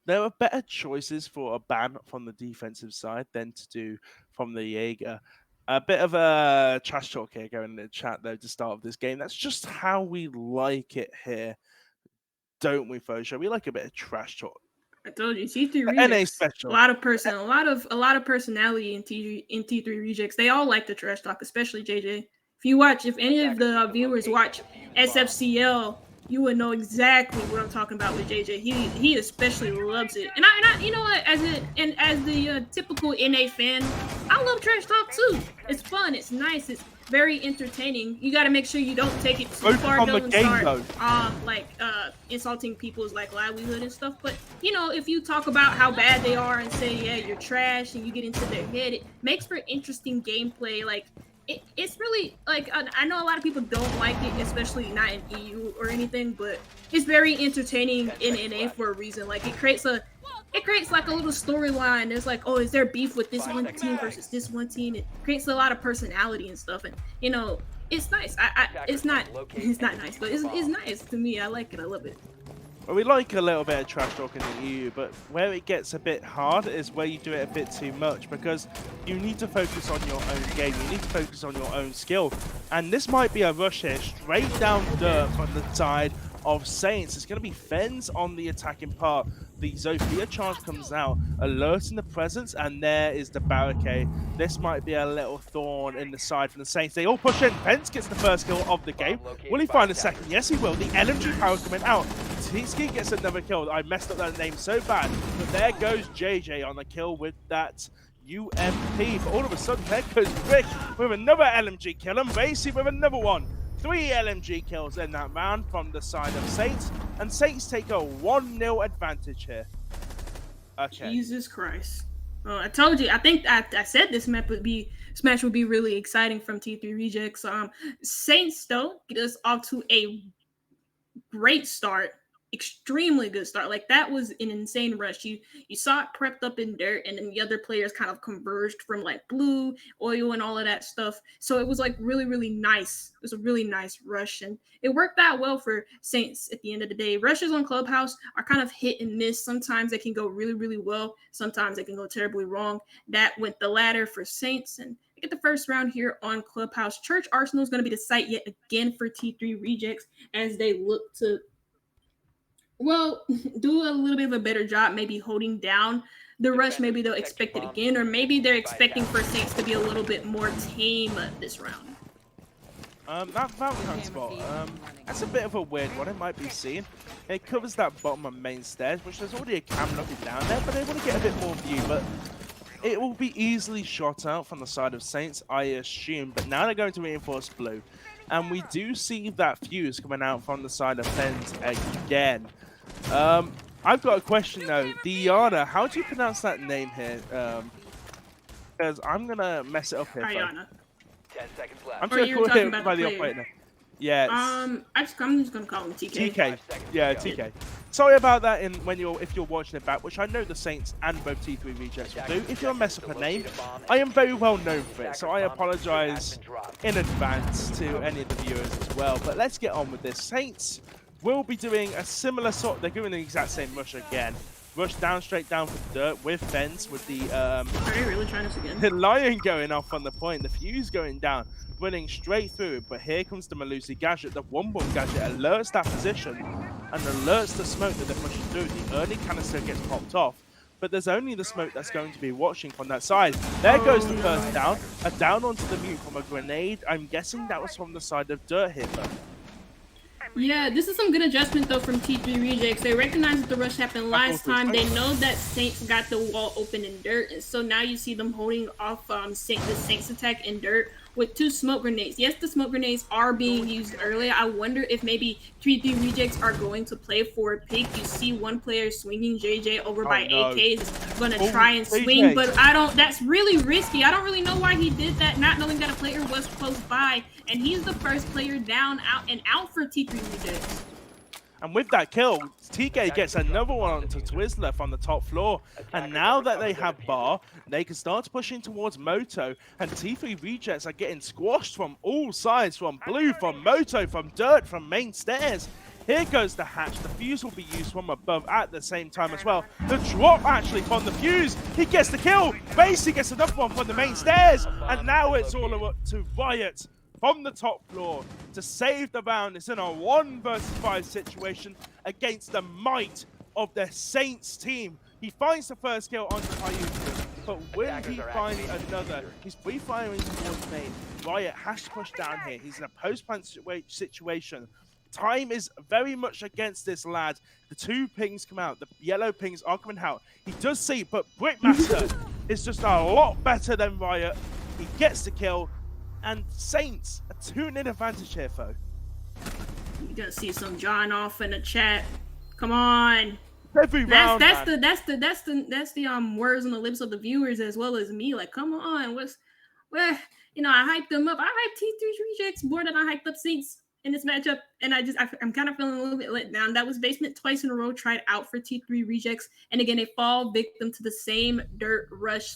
there are better choices for a ban from the defensive side than to do from the Jaeger. A bit of a trash talk here going in the chat though to start of this game. That's just how we like it here, don't we, Fosha? We like a bit of trash talk. I told you, T3 NA rejects. special. A lot of personality in T3 rejects. They all like the trash talk, especially JJ. If any of the viewers watch SFCL, you would know exactly what I'm talking about with JJ. He especially loves it, and I you know what, as the typical NA fan, I love trash talk too. It's fun, it's nice, it's very entertaining. You got to make sure you don't take it too far though and start insulting people's like livelihood and stuff. But you know, if you talk about how bad they are and say, yeah, you're trash, and you get into their head, it makes for interesting gameplay. Like it's really like, I know a lot of people don't like it, especially not in EU or anything, but it's very entertaining in NA for a reason. Like it creates like a little storyline. There's like, oh, is there beef with this one team versus this one team? It creates a lot of personality and stuff, and you know, it's nice. It's not nice, but it's nice to me. I like it. I love it. Well, we like a little bit of trash talk in the EU, but where it gets a bit hard is where you do it a bit too much, because you need to focus on your own game. You need to focus on your own skill. And this might be a rush here, straight down dirt from the side of Saints. It's going to be Fens on the attacking part. The Zofia charge comes out, alerting the presence, and there is the barricade. This might be a little thorn in the side for the Saints. They all push in. Fens gets the first kill of the game. Will he find a second? Yes, he will. The LMG power coming out. Tski gets another kill. I messed up that name so bad. But there goes JJ on the kill with that UMP. But all of a sudden, there goes Rick with another LMG kill, and Racy with another one. 3 LMG kills in that round from the side of Saints, and Saints take a 1-0 advantage here. Okay. Jesus Christ. I told you, I think I said this match would be really exciting from T3 Rejects. Saints, though, get us off to a great start. Extremely good start. Like, that was an insane rush. You saw it prepped up in dirt, and then the other players kind of converged from like blue, oil, and all of that stuff. So it was like really, really nice. It was a really nice rush, and it worked out well for Saints at the end of the day. Rushes on Clubhouse are kind of hit and miss. Sometimes they can go really, really well. Sometimes they can go terribly wrong. That went the latter for Saints, and they get the first round here on Clubhouse. Church Arsenal is going to be the site yet again for T3 Rejects as they look to do a little bit of a better job, maybe holding down the rush. Maybe they'll expect it again, or maybe they're expecting for Saints to be a little bit more tame this round. That Valkyrie spot, that's a bit of a weird one. It might be seen. It covers that bottom of main stairs, which there's already a cam looking down there, but they want to get a bit more view. But it will be easily shot out from the side of Saints, I assume. But now they're going to reinforce blue, and we do see that fuse coming out from the side of Fens again. I've got a question though. Diana, how do you pronounce that name here? Because I'm gonna mess it up here. Diana. 10 seconds left. I'm just gonna call him by the operator. Yeah. I'm just gonna call him TK. TK. Yeah, TK. Sorry about that. If you're watching it back, which I know the Saints and both T3 Rejects will do. If you mess up a name, I am very well known for it, so I apologize in advance to any of the viewers as well. But let's get on with this. Saints will be doing a similar sort. They're doing the exact same rush again. Rush down, straight down for dirt with Fence, with the Are they really trying this again? the Lion going off on the point, the fuse going down, running straight through. But here comes the Malusi gadget. The one-bomb gadget alerts that position and alerts the smoke that they're pushing through. The early canister gets popped off, but there's only the smoke that's going to be watching from that side. There goes the first down. A down onto the mute from a grenade. I'm guessing that was from the side of dirt here, though. Yeah, this is some good adjustment though from T3 Rejects. They recognize that the rush happened last time. They know that Saints got the wall open in dirt, and so now you see them holding off the Saints attack in dirt with 2 smoke grenades. Yes, the smoke grenades are being used earlier. I wonder if maybe T3 Rejects are going to play for a pick. You see one player swinging JJ over by AK is going to try and swing, but that's really risky. I don't really know why he did that, not knowing that a player was close by, and he's the first player down, out for T3 Rejects. And with that kill, TK gets another one onto Twizzler from the top floor. And now that they have Bar, they can start pushing towards Moto. And T3 Rejects are getting squashed from all sides, from blue, from Moto, from dirt, from main stairs. Here goes the hatch. The fuse will be used from above at the same time as well. The drop actually from the fuse. He gets the kill. Basically gets another one from the main stairs. And now it's all up to Riot from the top floor to save the round. It's in a 1 versus 5 situation against the might of the Saints team. He finds the first kill onto Hayuki, but will he find another? He's free-firing towards main. Riot has to push down here. He's in a post-plant situation. Time is very much against this lad. The 2 pings come out. The yellow pings are coming out. He does see, but Brickmaster is just a lot better than Riot. He gets the kill. And Saints, a 2-0 advantage here, foe. You're gonna see some John off in the chat. Come on. Every round, that's the words on the lips of the viewers as well as me. Like, come on, I hyped them up. I hyped T3 Rejects more than I hyped up Saints in this matchup, and I'm kind of feeling a little bit let down. That was Basement twice in a row tried out for T3 Rejects, and again, they fall victim to the same dirt rush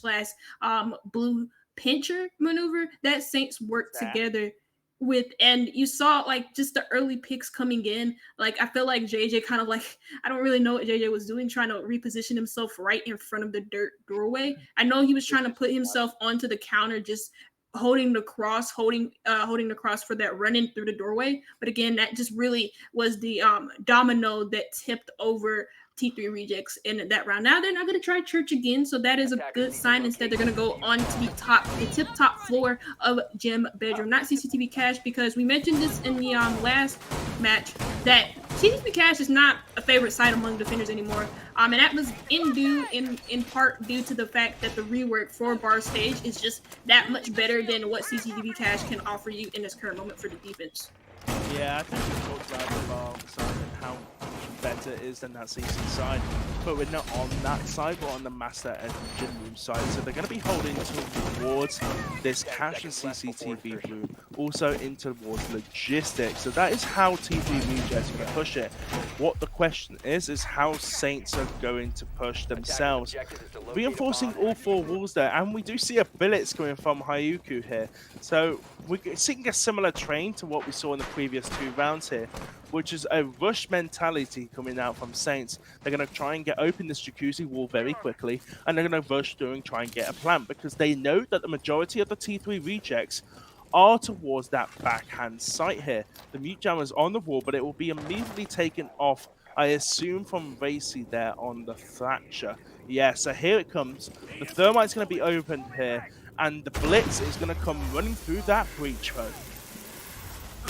/ blue pincher maneuver that Saints worked together with. And you saw like just the early picks coming in. Like I feel like JJ kind of like, I don't really know what JJ was doing, trying to reposition himself right in front of the dirt doorway. I know he was trying to put himself onto the counter, just holding the cross for that run in through the doorway. But again, that just really was the domino that tipped over T3 Rejects in that round. Now they're not going to try church again, so that is a good sign. Instead, they're going to go on to the tip-top floor of Gym Bedroom, not CCTV Cash, because we mentioned this in the last match that CCTV Cash is not a favorite site among defenders anymore, and that was in part due to the fact that the rework for Bar Stage is just that much better than what CCTV Cash can offer you in this current moment for the defense. Yeah, I think we talked about the Bar side and how better it is than that CC side, but we're not on that side, we're on the Master and Gym Room side, so they're going to be holding towards this cash and CCTV room, also in towards logistics. So that is how T3 Rejects are going to push it. What the question is how Saints are going to push themselves, reinforcing all 4 walls there, and we do see a billets coming from Hayuku here, so we're seeing a similar train to what we saw in the previous 2 rounds here, which is a rush mentality coming out from Saints. They're going to try and get open this jacuzzi wall very quickly, and they're going to rush through and try and get a plant, because they know that the majority of the T3 Rejects are towards that backhand site here. The mute jammer's on the wall, but it will be immediately taken off, I assume, from Racy there on the Thatcher. Yeah, so here it comes. The Thermite's going to be opened here, and the Blitz is going to come running through that breach code.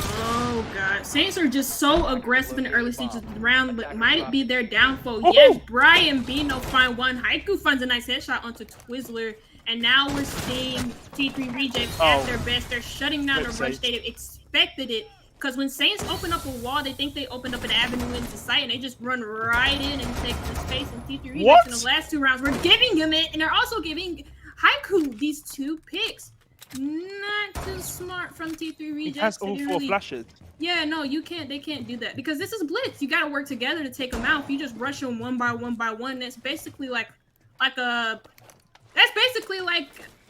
Oh god, Saints are just so aggressive in the early stages of the round, but might it be their downfall? Yes, Brian Bino find one. Haiku finds a nice headshot onto Twizzler, and now we're seeing T3 Rejects at their best. They're shutting down the rush. They expected it, because when Saints open up a wall, they think they opened up an avenue into sight, and they just run right in and take the space. And T3 Rejects in the last 2 rounds, we're giving him it, and they're also giving Haiku these 2 picks. Not too smart from T3 Rejects. He has all 4 flashes. Yeah, no, you can't. They can't do that, because this is Blitz. You got to work together to take them out. If you just rush them one by one, that's basically like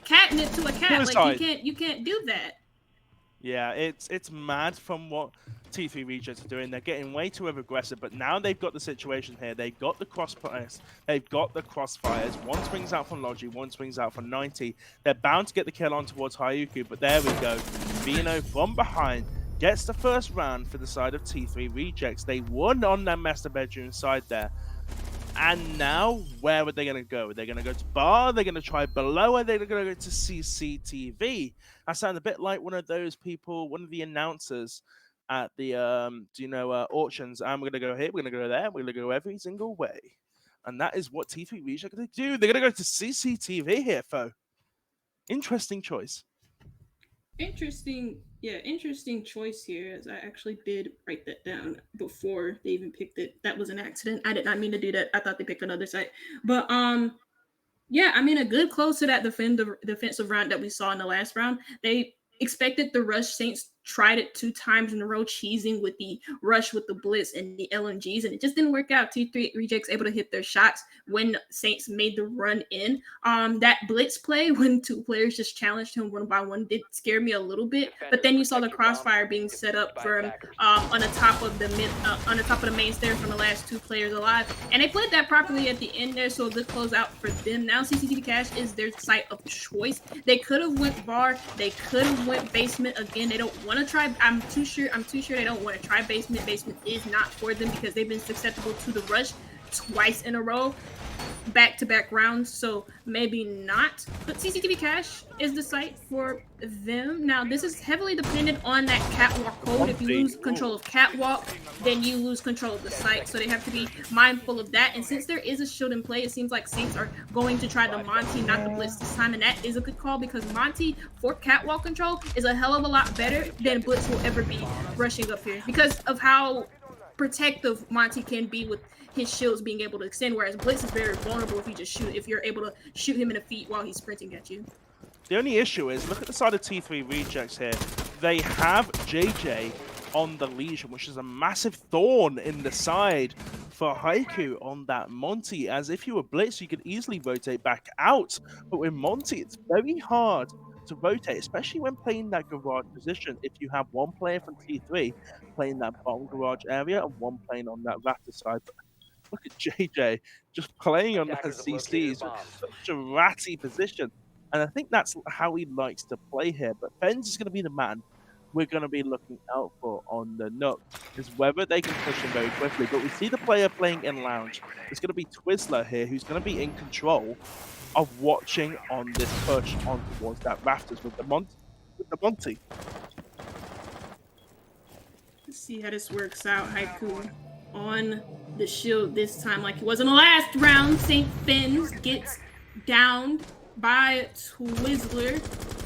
catnip to a cat. Like you can't do that. Yeah, it's mad from what T3 Rejects are doing. They're getting way too aggressive, but now they've got the situation here. They've got the crossfires. They've got the crossfires. One swings out from Logi, one swings out from 90. They're bound to get the kill on towards Hayuku, but there we go. Bino from behind gets the first round for the side of T3 Rejects. They won on their Master Bedroom side there. And now, where are they going to go? Are they going to go to Bar? Are they going to try below? Are they going to go to CCTV? I sound a bit like one of those people, one of the announcers at the auctions, and we're gonna go here, we're gonna go there, we're gonna go every single way. And that is what T3 Reach are gonna do. They're gonna go to CCTV here, foe. Interesting choice. Interesting choice here, as I actually did write that down before they even picked it. That was an accident. I did not mean to do that. I thought they picked another site. But yeah, I mean, a good close to that defensive round that we saw in the last round. They expected the rush. Saints tried it 2 times in a row, cheesing with the rush with the blitz and the LMGs, and it just didn't work out. T3 Rejects able to hit their shots when Saints made the run in. That blitz play when 2 players just challenged him one by one did scare me a little bit, but then you saw the crossfire being set up for him on the top of the main stairs from the last 2 players alive, and they played that properly at the end there, so a good closeout for them. Now CCTV Cash is their site of choice. They could have went bar, they could have went basement. Again, they don't want to try. I'm too sure they don't want to try basement. Basement is not for them because they've been susceptible to the rush twice in a row, back-to-back rounds, so maybe not. But CCTV Cash is the site for them. Now, this is heavily dependent on that catwalk code. If you lose control of catwalk, then you lose control of the site, so they have to be mindful of that. And since there is a shield in play, it seems like Saints are going to try the Monty, not the Blitz this time, and that is a good call because Monty for catwalk control is a hell of a lot better than Blitz will ever be rushing up here because of how protective Monty can be with his shields being able to extend, whereas Blitz is very vulnerable if you're able to shoot him in the feet while he's sprinting at you. The only issue is, look at the side of T3 Rejects here. They have JJ on the Legion, which is a massive thorn in the side for Haiku on that Monty, as if you were Blitz, you could easily rotate back out. But with Monty, it's very hard to rotate, especially when playing that garage position. If you have one player from T3 playing that bottom garage area and one playing on that rafter side. But look at JJ just playing on that CC. Such a ratty position. And I think that's how he likes to play here. But Fens is going to be the man we're going to be looking out for on the Nook, is whether they can push him very quickly. But we see the player playing in lounge. It's going to be Twizzler here, who's going to be in control of watching on this push on towards that rafters with the Monty. Let's see how this works out. Haiku on the shield this time, like he was in the last round. St. Fens gets downed by Twizzler.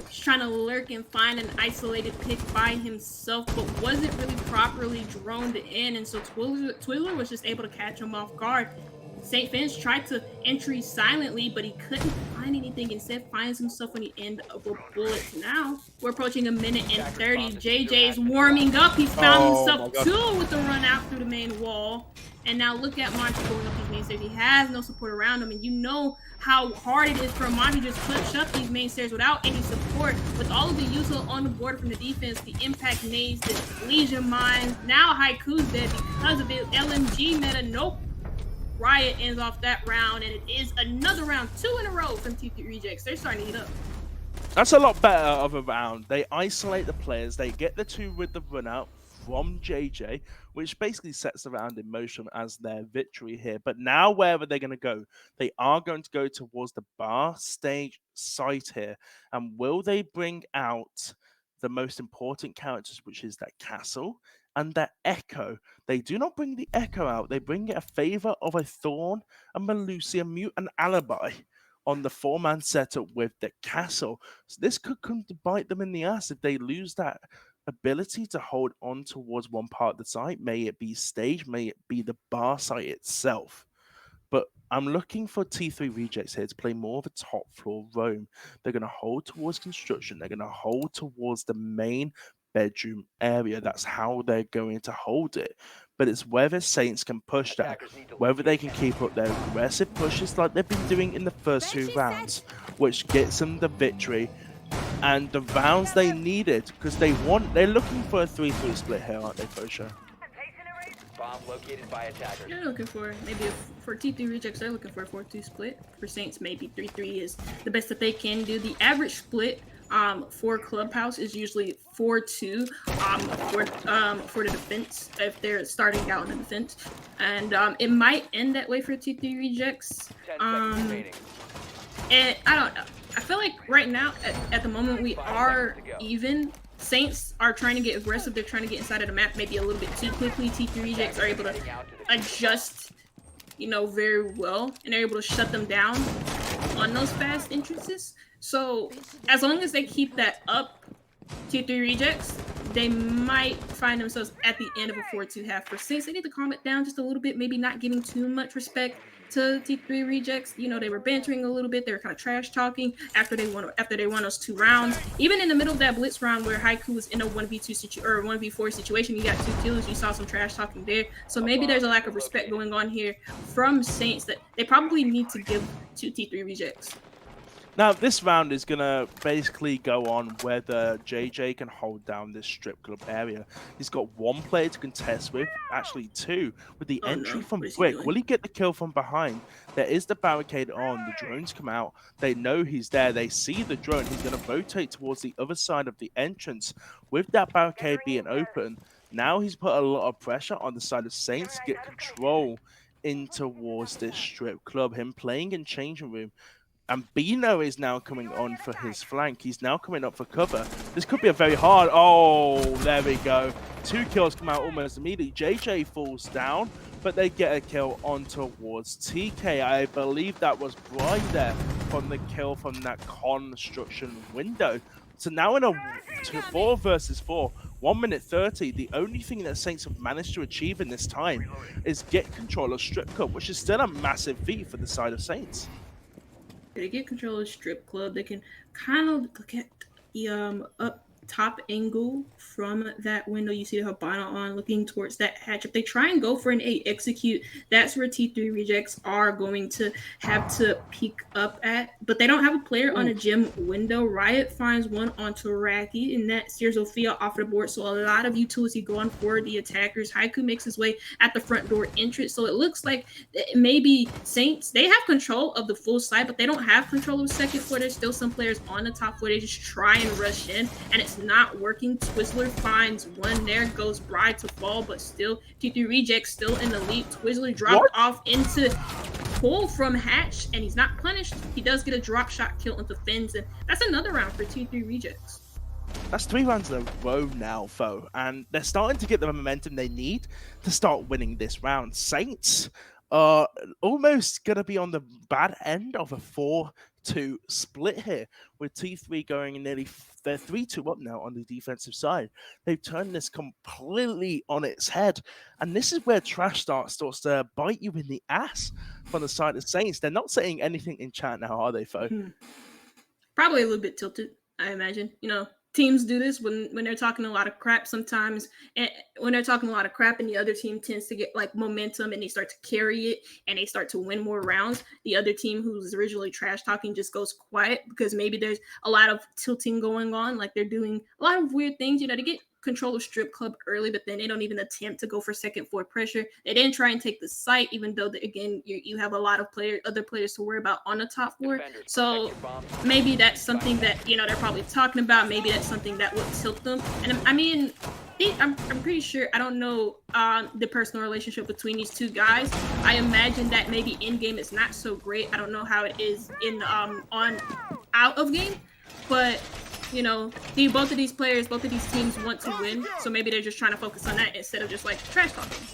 He's trying to lurk and find an isolated pick by himself, but wasn't really properly droned in, and so Twizzler was just able to catch him off guard. St. Fens tried to entry silently, but he couldn't find anything. Instead, finds himself on the end of a bullet. Now, we're approaching 1 minute and 30. JJ's warming up. He's found himself too with the run out through the main wall. And now look at Monty going up these main stairs. He has no support around him, and you know how hard it is for Monty to just push up these main stairs without any support. With all of the use on the board from the defense, the impact nades, the Legion mines. Now Haiku's dead because of the LMG meta. Nope. Riot ends off that round, and it is another round, 2 in a row from T3 Rejects. They're starting to heat up. That's a lot better of a round. They isolate the players. They get the 2 with the run out from JJ, which basically sets the round in motion as their victory here. But now wherever they're going to go, they are going to go towards the bar stage site here. And will they bring out the most important characters, which is that castle and that echo? They do not bring the echo out. They bring it a favor of a thorn, a Melusia, mute, and alibi on the 4-man setup with the castle. So this could come to bite them in the ass if they lose that ability to hold on towards one part of the site. May it be stage, may it be the bar site itself. But I'm looking for T3 Rejects here to play more of a top floor roam. They're going to hold towards construction. They're going to hold towards the main bedroom area. That's how they're going to hold it. But it's whether Saints can push that, whether they can keep up their aggressive pushes like they've been doing in the first 2 rounds, which gets them the victory and the rounds they needed, because they're looking for a 3-3 split here, aren't they, Fosha? Bomb located by attackers. They're looking for for T3 Rejects, they're looking for a 4-2 split. For Saints, maybe 3-3 is the best that they can do. The average split for Clubhouse is usually 4-2 for the defense if they're starting out in the defense, and it might end that way for T3 Rejects. 10 seconds remaining. And I don't know. I feel like right now, at the moment, we are even. Saints are trying to get aggressive. They're trying to get inside of the map maybe a little bit too quickly. T3 rejects are able to adjust, very well, and they're able to shut them down on those fast entrances. So as long as they keep that up, T3 rejects, they might find themselves at the end of a 4-2 half. For Saints, they need to calm it down just a little bit, maybe not giving too much respect to T3 rejects. They were bantering a little bit. They were kind of trash talking after they won those 2 rounds. Even in the middle of that blitz round where Haiku was in a 1v2 or 1v4 situation, you got 2 kills. You saw some trash talking there. So maybe there's a lack of respect going on here from Saints that they probably need to give to T3 rejects. Now, this round is going to basically go on whether JJ can hold down this strip club area. He's got 1 player to contest with, actually 2, with the entry from Brick. Will he get the kill from behind? There is the barricade on. The drones come out. They know he's there. They see the drone. He's going to rotate towards the other side of the entrance. With that barricade being open, now he's put a lot of pressure on the side of Saints to get control in towards this strip club. Him playing in changing room. And Bino is now coming on for his flank. He's now coming up for cover. This could be a very hard... Oh, there we go. 2 kills come out almost immediately. JJ falls down, but they get a kill on towards TK. I believe that was Brian there from the kill from that construction window. So now in a 4 versus 4, 1 minute 30, the only thing that Saints have managed to achieve in this time is get control of Strip Club, which is still a massive feat for the side of Saints. They get control of Strip Club. They can kind of look at the up top angle from that window. You see the Habana on looking towards that hatch. If they try and go for an 8 execute, that's where T3 rejects are going to have to peek up at. But they don't have a player on a gym window. Riot finds one onto Raki, and that steers Ophia off the board. So a lot of utility going for the attackers. Haiku makes his way at the front door entrance. So it looks like maybe Saints, they have control of the full site, but they don't have control of the second floor. There's still some players on the top floor. They just try and rush in, and it's not working. Twizzler finds one. There goes Bride to fall, but still T3 rejects still in the lead. Twizzler dropped off into pull from Hatch, and he's not punished. He does get a drop shot kill into Fins, and that's another round for T3 rejects. That's 3 rounds in a row now, foe, and they're starting to get the momentum they need to start winning this round. Saints are almost going to be on the bad end of a 4-2 split here, with T3 going nearly, they're 3-2 up now on the defensive side. They've turned this completely on its head, and this is where trash starts to bite you in the ass from the side of Saints. They're not saying anything in chat now, are they, foe? Probably a little bit tilted, I imagine. Teams do this when they're talking a lot of crap sometimes, and when they're talking a lot of crap and the other team tends to get like momentum and they start to carry it and they start to win more rounds, the other team who's originally trash talking just goes quiet because maybe there's a lot of tilting going on, like they're doing a lot of weird things, to get control of Strip Club early, but then they don't even attempt to go for second floor pressure. They didn't try and take the site, even though again you have a lot of other players to worry about on the top floor. So maybe that's something that they're probably talking about. Maybe that's something that would tilt them. And I mean, I'm pretty sure, I don't know the personal relationship between these two guys. I imagine that maybe in game it's not so great. I don't know how it is in on out of game, but both of these players, both of these teams want to win, so maybe they're just trying to focus on that instead of just like trash talking.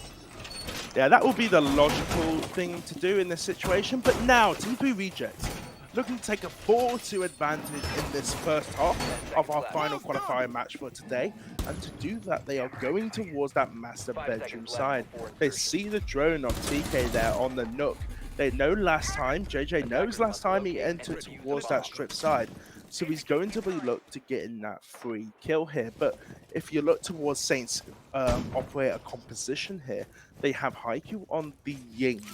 Yeah, that would be the logical thing to do in this situation. But now, T3 rejects looking to take a 4-2 advantage in this first half of our final qualifier match for today. And to do that, they are going towards that master bedroom side. They see the drone of TK there on the Nook. They know last time, JJ knows last time he entered towards that strip side. So he's going to be looked to getting that free kill here. But if you look towards Saints operator composition here, they have Haiku on the Ying,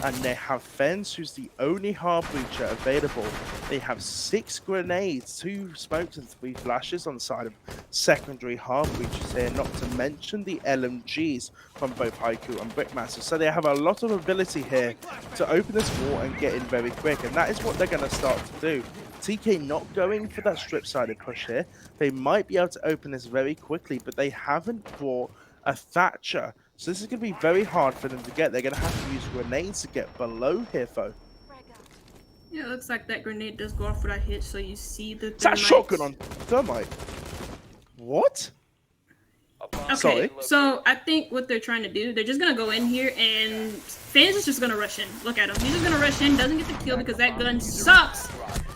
and they have Fens, who's the only hard breacher available. They have 6 grenades, 2 smokes, and 3 flashes on the side of secondary hard breachers here, not to mention the LMGs from both Haiku and Brickmaster. So they have a lot of ability here to open this wall and get in very quick, and that is what they're going to start to do. TK not going for that strip-sided push here. They might be able to open this very quickly, but they haven't brought a Thatcher. So this is going to be very hard for them to get. They're going to have to use grenades to get below here, foe. Yeah, it looks like that grenade does go off without hit, so you see the It's that shotgun on Thermite. What? Okay, Sorry. so I think what they're trying to do, they're just gonna go in here and Fans is just gonna rush in. Look at him. He's just gonna rush in, doesn't get the kill because that gun sucks.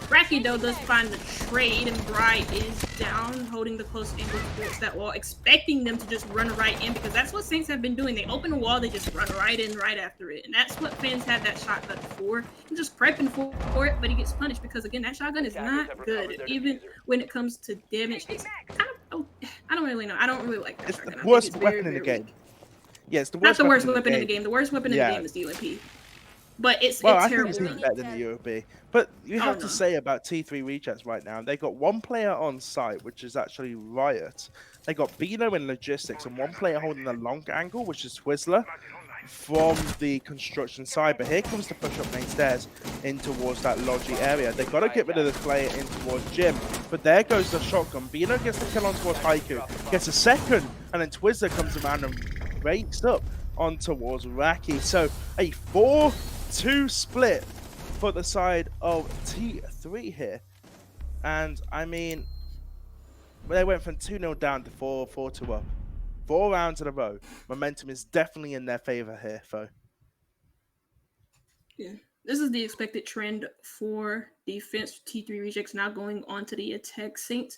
Racky though does find the trade, and Bry is down, holding the close angle towards that wall, expecting them to just run right in because that's what Saints have been doing. They open the wall, they just run right in right after it, and that's what Fans had that shotgun for. He's just prepping for it, but he gets punished because again, that shotgun is not good. Even when it comes to damage, it's kind of I don't really know. I don't really like that shotgun. The worst weapon in the game. Yeah, it's the worst. Not the worst weapon in the game. The worst weapon in the game is the UMP. But it's I terrible. think it's even better than the UAB. But you have to say about T3 Rejects right now, they got one player on site, which is actually Riot. They got Bino in logistics, and one player holding the long angle, which is Twizzler, from the construction side. But here comes the push up main stairs in towards that Logi area. They got to get rid of this player in towards Jim. But there goes the shotgun. Bino gets the kill on towards Haiku, gets a second, and then Twizzler comes around and breaks up on towards Raki. So a 4-2 split for the side of T3 here. And I mean, they went from 2-0 down to 4-2 up. 4 rounds in a row. Momentum is definitely in their favor here, though. Yeah, this is the expected trend for defense. T3 Rejects now going on to the attack. Saints,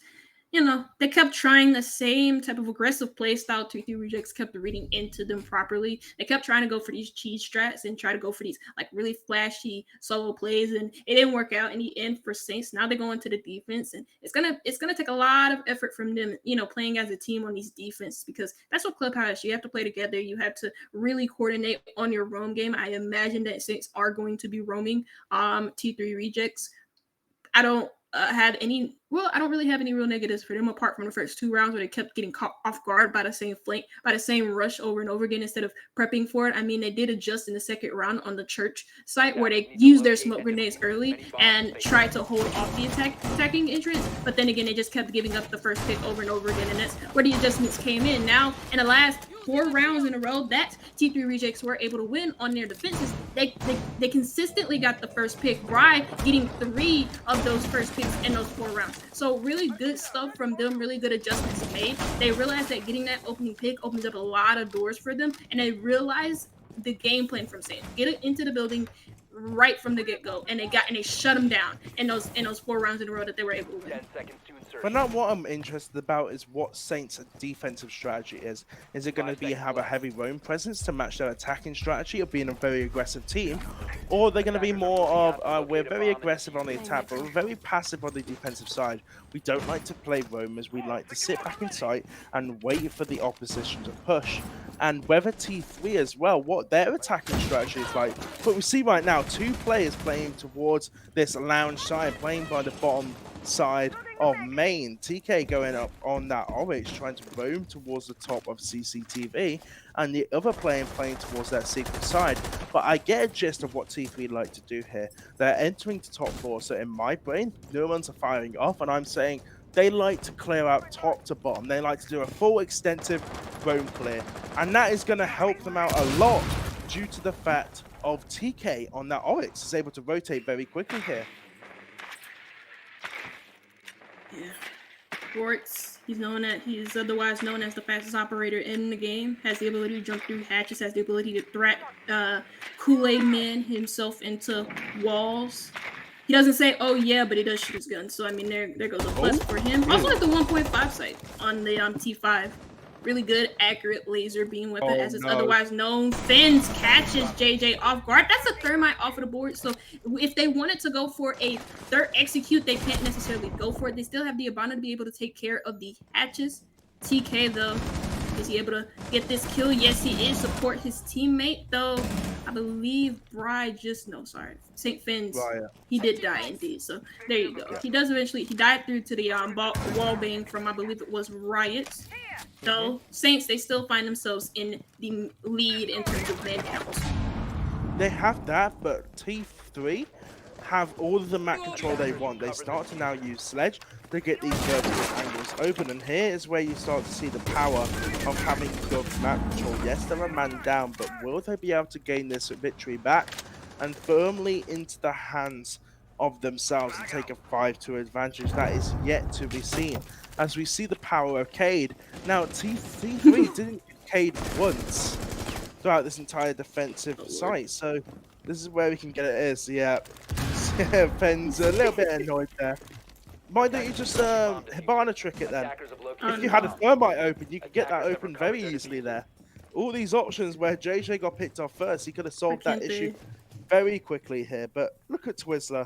you know, they kept trying the same type of aggressive play style. T3 Rejects kept reading into them properly. They kept trying to go for these cheese strats and try to go for these like really flashy solo plays, and it didn't work out in the end for Saints. Now they're going to the defense, and it's gonna take a lot of effort from them, you know, playing as a team on these defense, because that's what Clubhouse. You have to play together. You have to really coordinate on your roam game. I imagine that Saints are going to be roaming T3 Rejects. I don't I don't really have any real negatives for them apart from the first 2 rounds where they kept getting caught off guard by the same flank, by the same rush over and over again instead of prepping for it. I mean, they did adjust in the second round on the church site where they used their smoke grenades early and tried to hold off the attacking entrance, but then again, they just kept giving up the first pick over and over again, and that's where the adjustments came in. Now, in the last 4 rounds in a row that T3 Rejects were able to win on their defenses, they consistently got the first pick. Bry getting 3 of those first picks in those 4 rounds. So really good stuff from them, really good adjustments made. They realized that getting that opening pick opens up a lot of doors for them, and they realized the game plan from Saints. Get it into the building right from the get-go, and they shut them down in those 4 rounds in a row that they were able to win. 10 seconds to insert. But now what I'm interested about is what Saints' defensive strategy is. Is it going to be have a heavy roam presence to match their attacking strategy of being a very aggressive team? Or are they going to be more of, we're very aggressive on the attack, but we're very passive on the defensive side. We don't like to play roamers, we like to sit back in sight and wait for the opposition to push. And whether T3 as well, what their attacking strategy is like. But we see right now, 2 players playing towards this lounge side, playing by the bottom side of main. TK going up on that Oryx, trying to roam towards the top of CCTV, and the other player playing towards that secret side. But I get a gist of what T3 like to do here. They're entering to top 4, so in my brain, neurons are firing off, and I'm saying they like to clear out top to bottom. They like to do a full extensive roam clear, and that is going to help them out a lot due to the fact of TK on that Oryx is able to rotate very quickly here. Yeah. Sports, he's otherwise known as the fastest operator in the game, has the ability to jump through hatches, has the ability to threat Kool-Aid Man himself into walls. He doesn't say, oh yeah, but he does shoot his gun. So, I mean, there goes a plus for him. Also at the 1.5 site on the T5. Really good, accurate laser beam weapon, as it's otherwise known. Fins catches JJ off guard. That's a thermite off of the board. So if they wanted to go for a third execute, they can't necessarily go for it. They still have the Abana to be able to take care of the hatches. TK, though, is he able to get this kill? Yes, he is. Support his teammate, though. I believe St. Finn's, he did die indeed. So there you go. He died through to the wall bang from, I believe it was Riot. So Saints, they still find themselves in the lead in terms of man counts. They have that, but T3 have all of the map control they want. They start to now use Sledge to get these vertical angles open, and here is where you start to see the power of having good map control. Yes, they're a man down, but will they be able to gain this victory back and firmly into the hands of themselves and take a 5-2 advantage. That is yet to be seen. As we see the power of Cade. Now, T3 didn't get Cade once throughout this entire defensive site. So this is where we can get it is. Yeah. Fenn's a little bit annoyed there. Why don't you just Hibana trick it then? Attackers have located If you had a thermite open, you could get that open very easily there. All these options where JJ got picked off first, he could have solved that issue very quickly here. But look at Twizzler.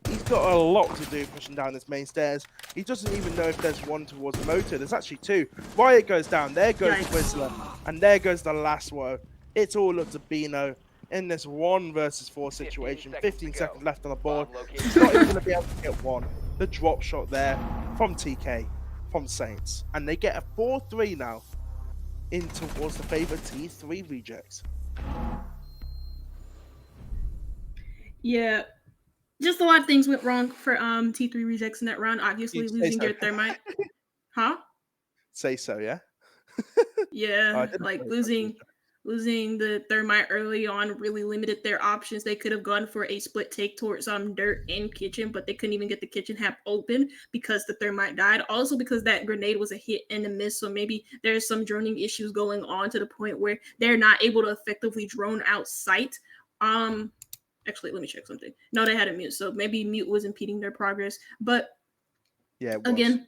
He's got a lot to do pushing down this main stairs. He doesn't even know if there's one towards the motor. There's actually two. Riot goes down. There goes Twizzler. And there goes the last one. It's all up to Bino in this 1 versus 4 situation. 15 seconds left on the board. He's not even going to be able to get one. The drop shot there from TK, from Saints. And they get a 4-3 now in towards the favored T3 rejects. Yeah. Just a lot of things went wrong for T3 rejects in that round. Obviously losing their thermite. Huh? Say so, yeah? Yeah, like losing the thermite early on really limited their options. They could have gone for a split take towards dirt and kitchen, but they couldn't even get the kitchen half open because the thermite died. Also because that grenade was a hit and a miss, so maybe there's some droning issues going on to the point where they're not able to effectively drone out sight. Actually, let me check something. No, they had a mute, so maybe mute was impeding their progress. But yeah, again,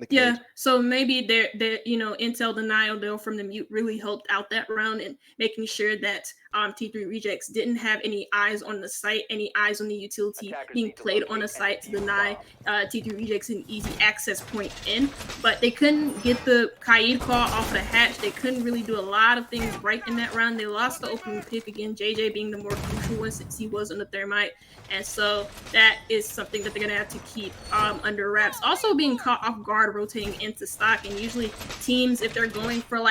yeah, so maybe their intel denial though from the mute really helped out that round and making sure that T3 rejects didn't have any eyes on the site, any eyes on the utility being played on the site to deny T3 rejects an easy access point in. But they couldn't get the Kaid call off the hatch. They couldn't really do a lot of things right in that round. They lost the opening pick again, JJ being the more crucial one since he was on the thermite. And so that is something that they're going to have to keep under wraps. Also being caught off guard rotating into stock. And usually teams, if they're going for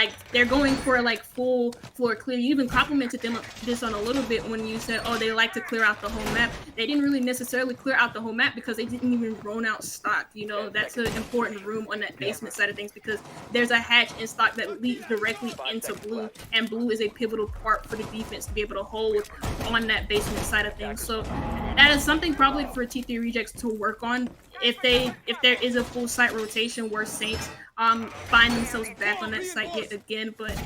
full floor clear, you even complimented them this on a little bit when you said, oh, they like to clear out the whole map. They didn't really necessarily clear out the whole map because they didn't even drone out stock. You know, that's an important room on that basement side of things because there's a hatch in stock that leads directly into blue. And blue is a pivotal part for the defense to be able to hold on that basement side of things. So that is something probably for T3 rejects to work on if there is a full site rotation where Saints find themselves back on that site yet again. But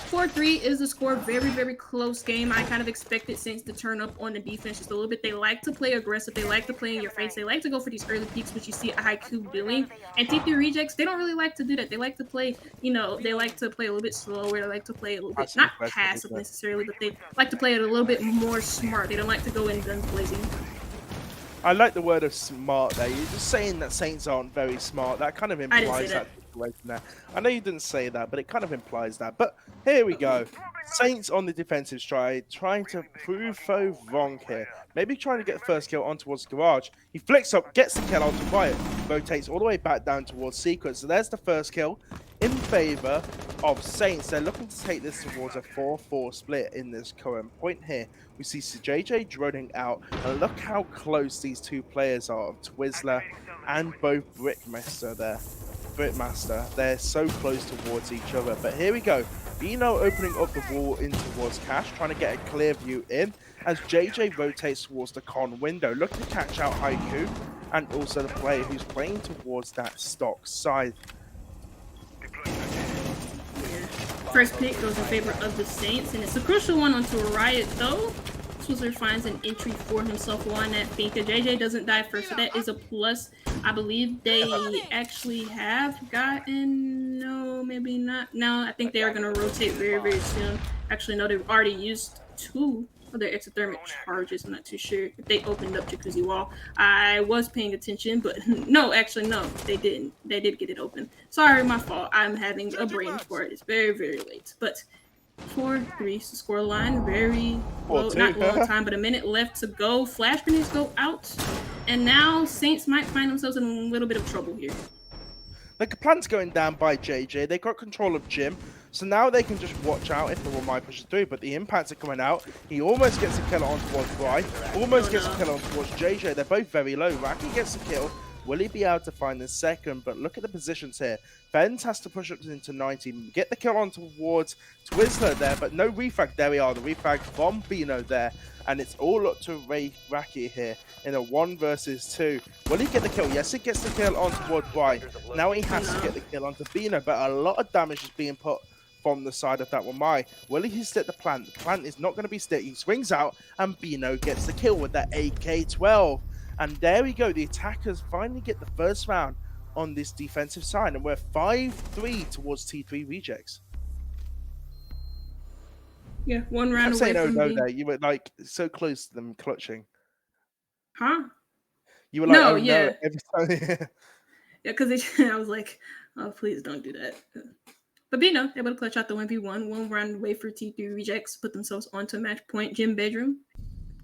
4-3 is the score. Very, very close game. I kind of expected Saints to turn up on the defense just a little bit. They like to play aggressive. They like to play in your face. They like to go for these early peaks, which you see Haiku doing. And T3 rejects, they don't really like to do that. They like to play, they like to play a little bit slower. They like to play a little bit, not passive necessarily, but they like to play it a little bit more smart. They don't like to go in guns blazing. I like the word of smart there. You're just saying that Saints aren't very smart. That kind of implies that situation there. I know you didn't say that, but it kind of implies that. But here we go. Saints on the defensive stride, trying to prove foe wrong here. Maybe trying to get the first kill on towards Garage. He flicks up, gets the kill onto Riot, rotates all the way back down towards Secret. So there's the first kill in favor of Saints. They're looking to take this towards a 4-4 split in this current point here. We see JJ droning out, and look how close these two players are, Twizzler and both Brickmaster there. They're so close towards each other. But here we go. Bino opening up the wall in towards Cash, trying to get a clear view in, as JJ rotates towards the con window, looking to catch out Haiku, and also the player who's playing towards that stock side. First pick goes in favor of the Saints, and it's a crucial one onto a Riot, though. Twizzler finds an entry for himself on that Finka. JJ doesn't die first, so that is a plus. I believe they actually have gotten, no, maybe not. No, I think they are going to rotate very, very soon. Actually, no, they've already used 2 of their exothermic charges. I'm not too sure if they opened up Jacuzzi Wall. I was paying attention, but no, actually, no, they didn't. They did get it open. Sorry, my fault. I'm having a brain fart. It's very, very late. But 4-3 score line, very low, not long time, but a minute left to go. Flash grenades go out, and now Saints might find themselves in a little bit of trouble here. The plant's going down by JJ. They got control of Jim, so now they can just watch out if the one might push through. But the impacts are coming out. He almost gets a kill on towards Bry, almost gets a kill on towards JJ. They're both very low. Raki gets the kill. Will he be able to find the second? But look at the positions here. Benz has to push up into 90, get the kill on towards Twizzler there, but no refrag. There we are, the refrag from Bino there. And it's all up to Raki here in a 1 versus 2. Will he get the kill? Yes, he gets the kill on towards Bright. Now he has to get the kill onto Bino, but a lot of damage is being put from the side of that one. Will he stick the plant? The plant is not going to be stick. He swings out, and Bino gets the kill with that AK-12. And there we go. The attackers finally get the first round on this defensive side, and we're 5-3 towards T3 rejects. Yeah, 1 round I'm away saying from no being... there. You were like so close to them clutching. Huh? You were like, No, oh yeah. no, every time. Yeah, because I was like, oh, please don't do that. But Bino able to clutch out the 1v1, 1 round away for T3 rejects, put themselves onto match point. Gym bedroom.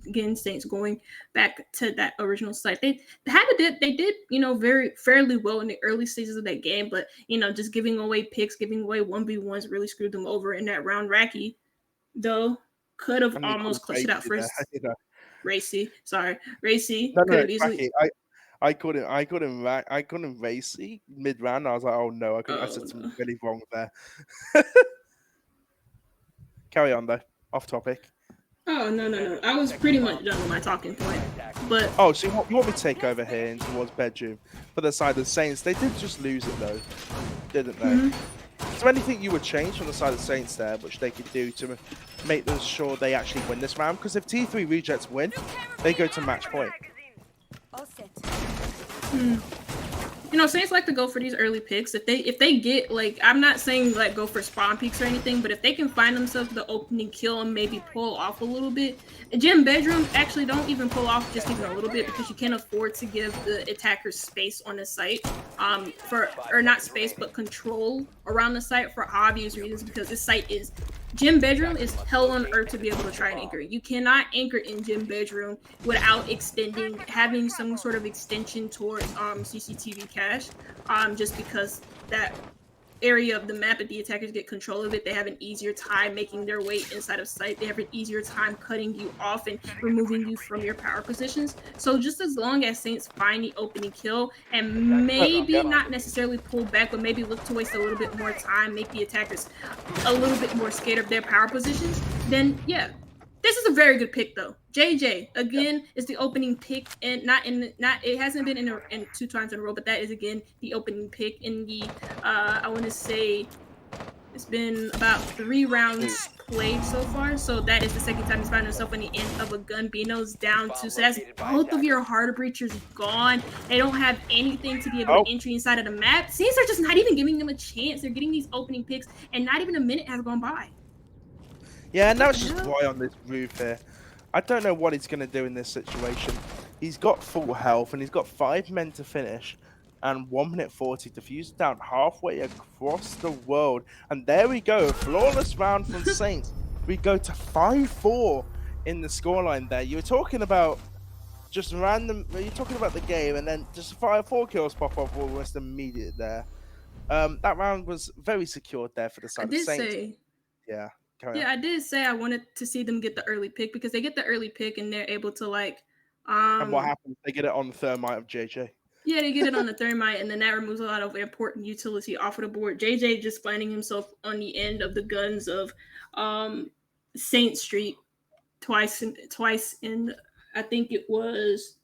Again, Saints going back to that original site. They did, you know, fairly well in the early stages of that game, but you know, just giving away picks, giving away 1v1s really screwed them over in that round. Raki, though, could have almost clutched it out first. Racy, Racy No, could have easily. I couldn't Racy mid round. I was like, oh no, I said something really wrong there. Carry on though. Off topic. Oh no! I was pretty much done with my talking point. But oh, so you want me to take over here in towards bedroom for the side of the Saints? They did just lose it though, didn't they? Mm-hmm. Is there anything you would change from the side of the Saints there, which they could do to make sure they actually win this round? Because if T3 rejects win, they go to match point. All set. You know, Saints like to go for these early picks. If they get, like, I'm not saying like go for spawn peaks or anything, but if they can find themselves the opening kill and maybe pull off a little bit. Gym bedroom, actually don't even pull off just even a little bit, because you can't afford to give the attackers space on the site, or not space but control around the site for obvious reasons, because this site is Gym bedroom is hell on earth to be able to try and anchor. You cannot anchor in gym bedroom without having some sort of extension towards CCTV cache, just because that area of the map, if the attackers get control of it, they have an easier time making their way inside of sight. They have an easier time cutting you off and removing you from your power positions. So just as long as Saints find the opening kill and maybe not necessarily pull back, but maybe look to waste a little bit more time, make the attackers a little bit more scared of their power positions, then yeah. This is a very good pick though. JJ again is the opening pick, and it hasn't been in 2 times in a row, but that is again the opening pick in the I want to say it's been about 3 rounds played so far. So that is the second time he's found himself on the end of a gun. Bino's down 2, so that's both of your hard breachers gone. They don't have anything to be able to entry inside of the map. Saints are just not even giving them a chance. They're getting these opening picks, and not even a minute has gone by. Yeah, now it's just Roy on this roof here. I don't know what he's going to do in this situation. He's got full health, and he's got 5 men to finish, and 1 minute 40 to fuse down halfway across the world. And there we go, a flawless round from Saints. We go to 5-4 in the scoreline there. You were talking about just random, you're talking about the game, and then just 4 kills pop off almost immediate there. That round was very secured there for the side of Saints. Yeah. Yeah, I did say I wanted to see them get the early pick, because they get the early pick and they're able to like and what happens? They get it on the thermite of JJ. Yeah, they get it on the thermite, and then that removes a lot of important utility off of the board. JJ just finding himself on the end of the guns of Saint Street twice in I think it was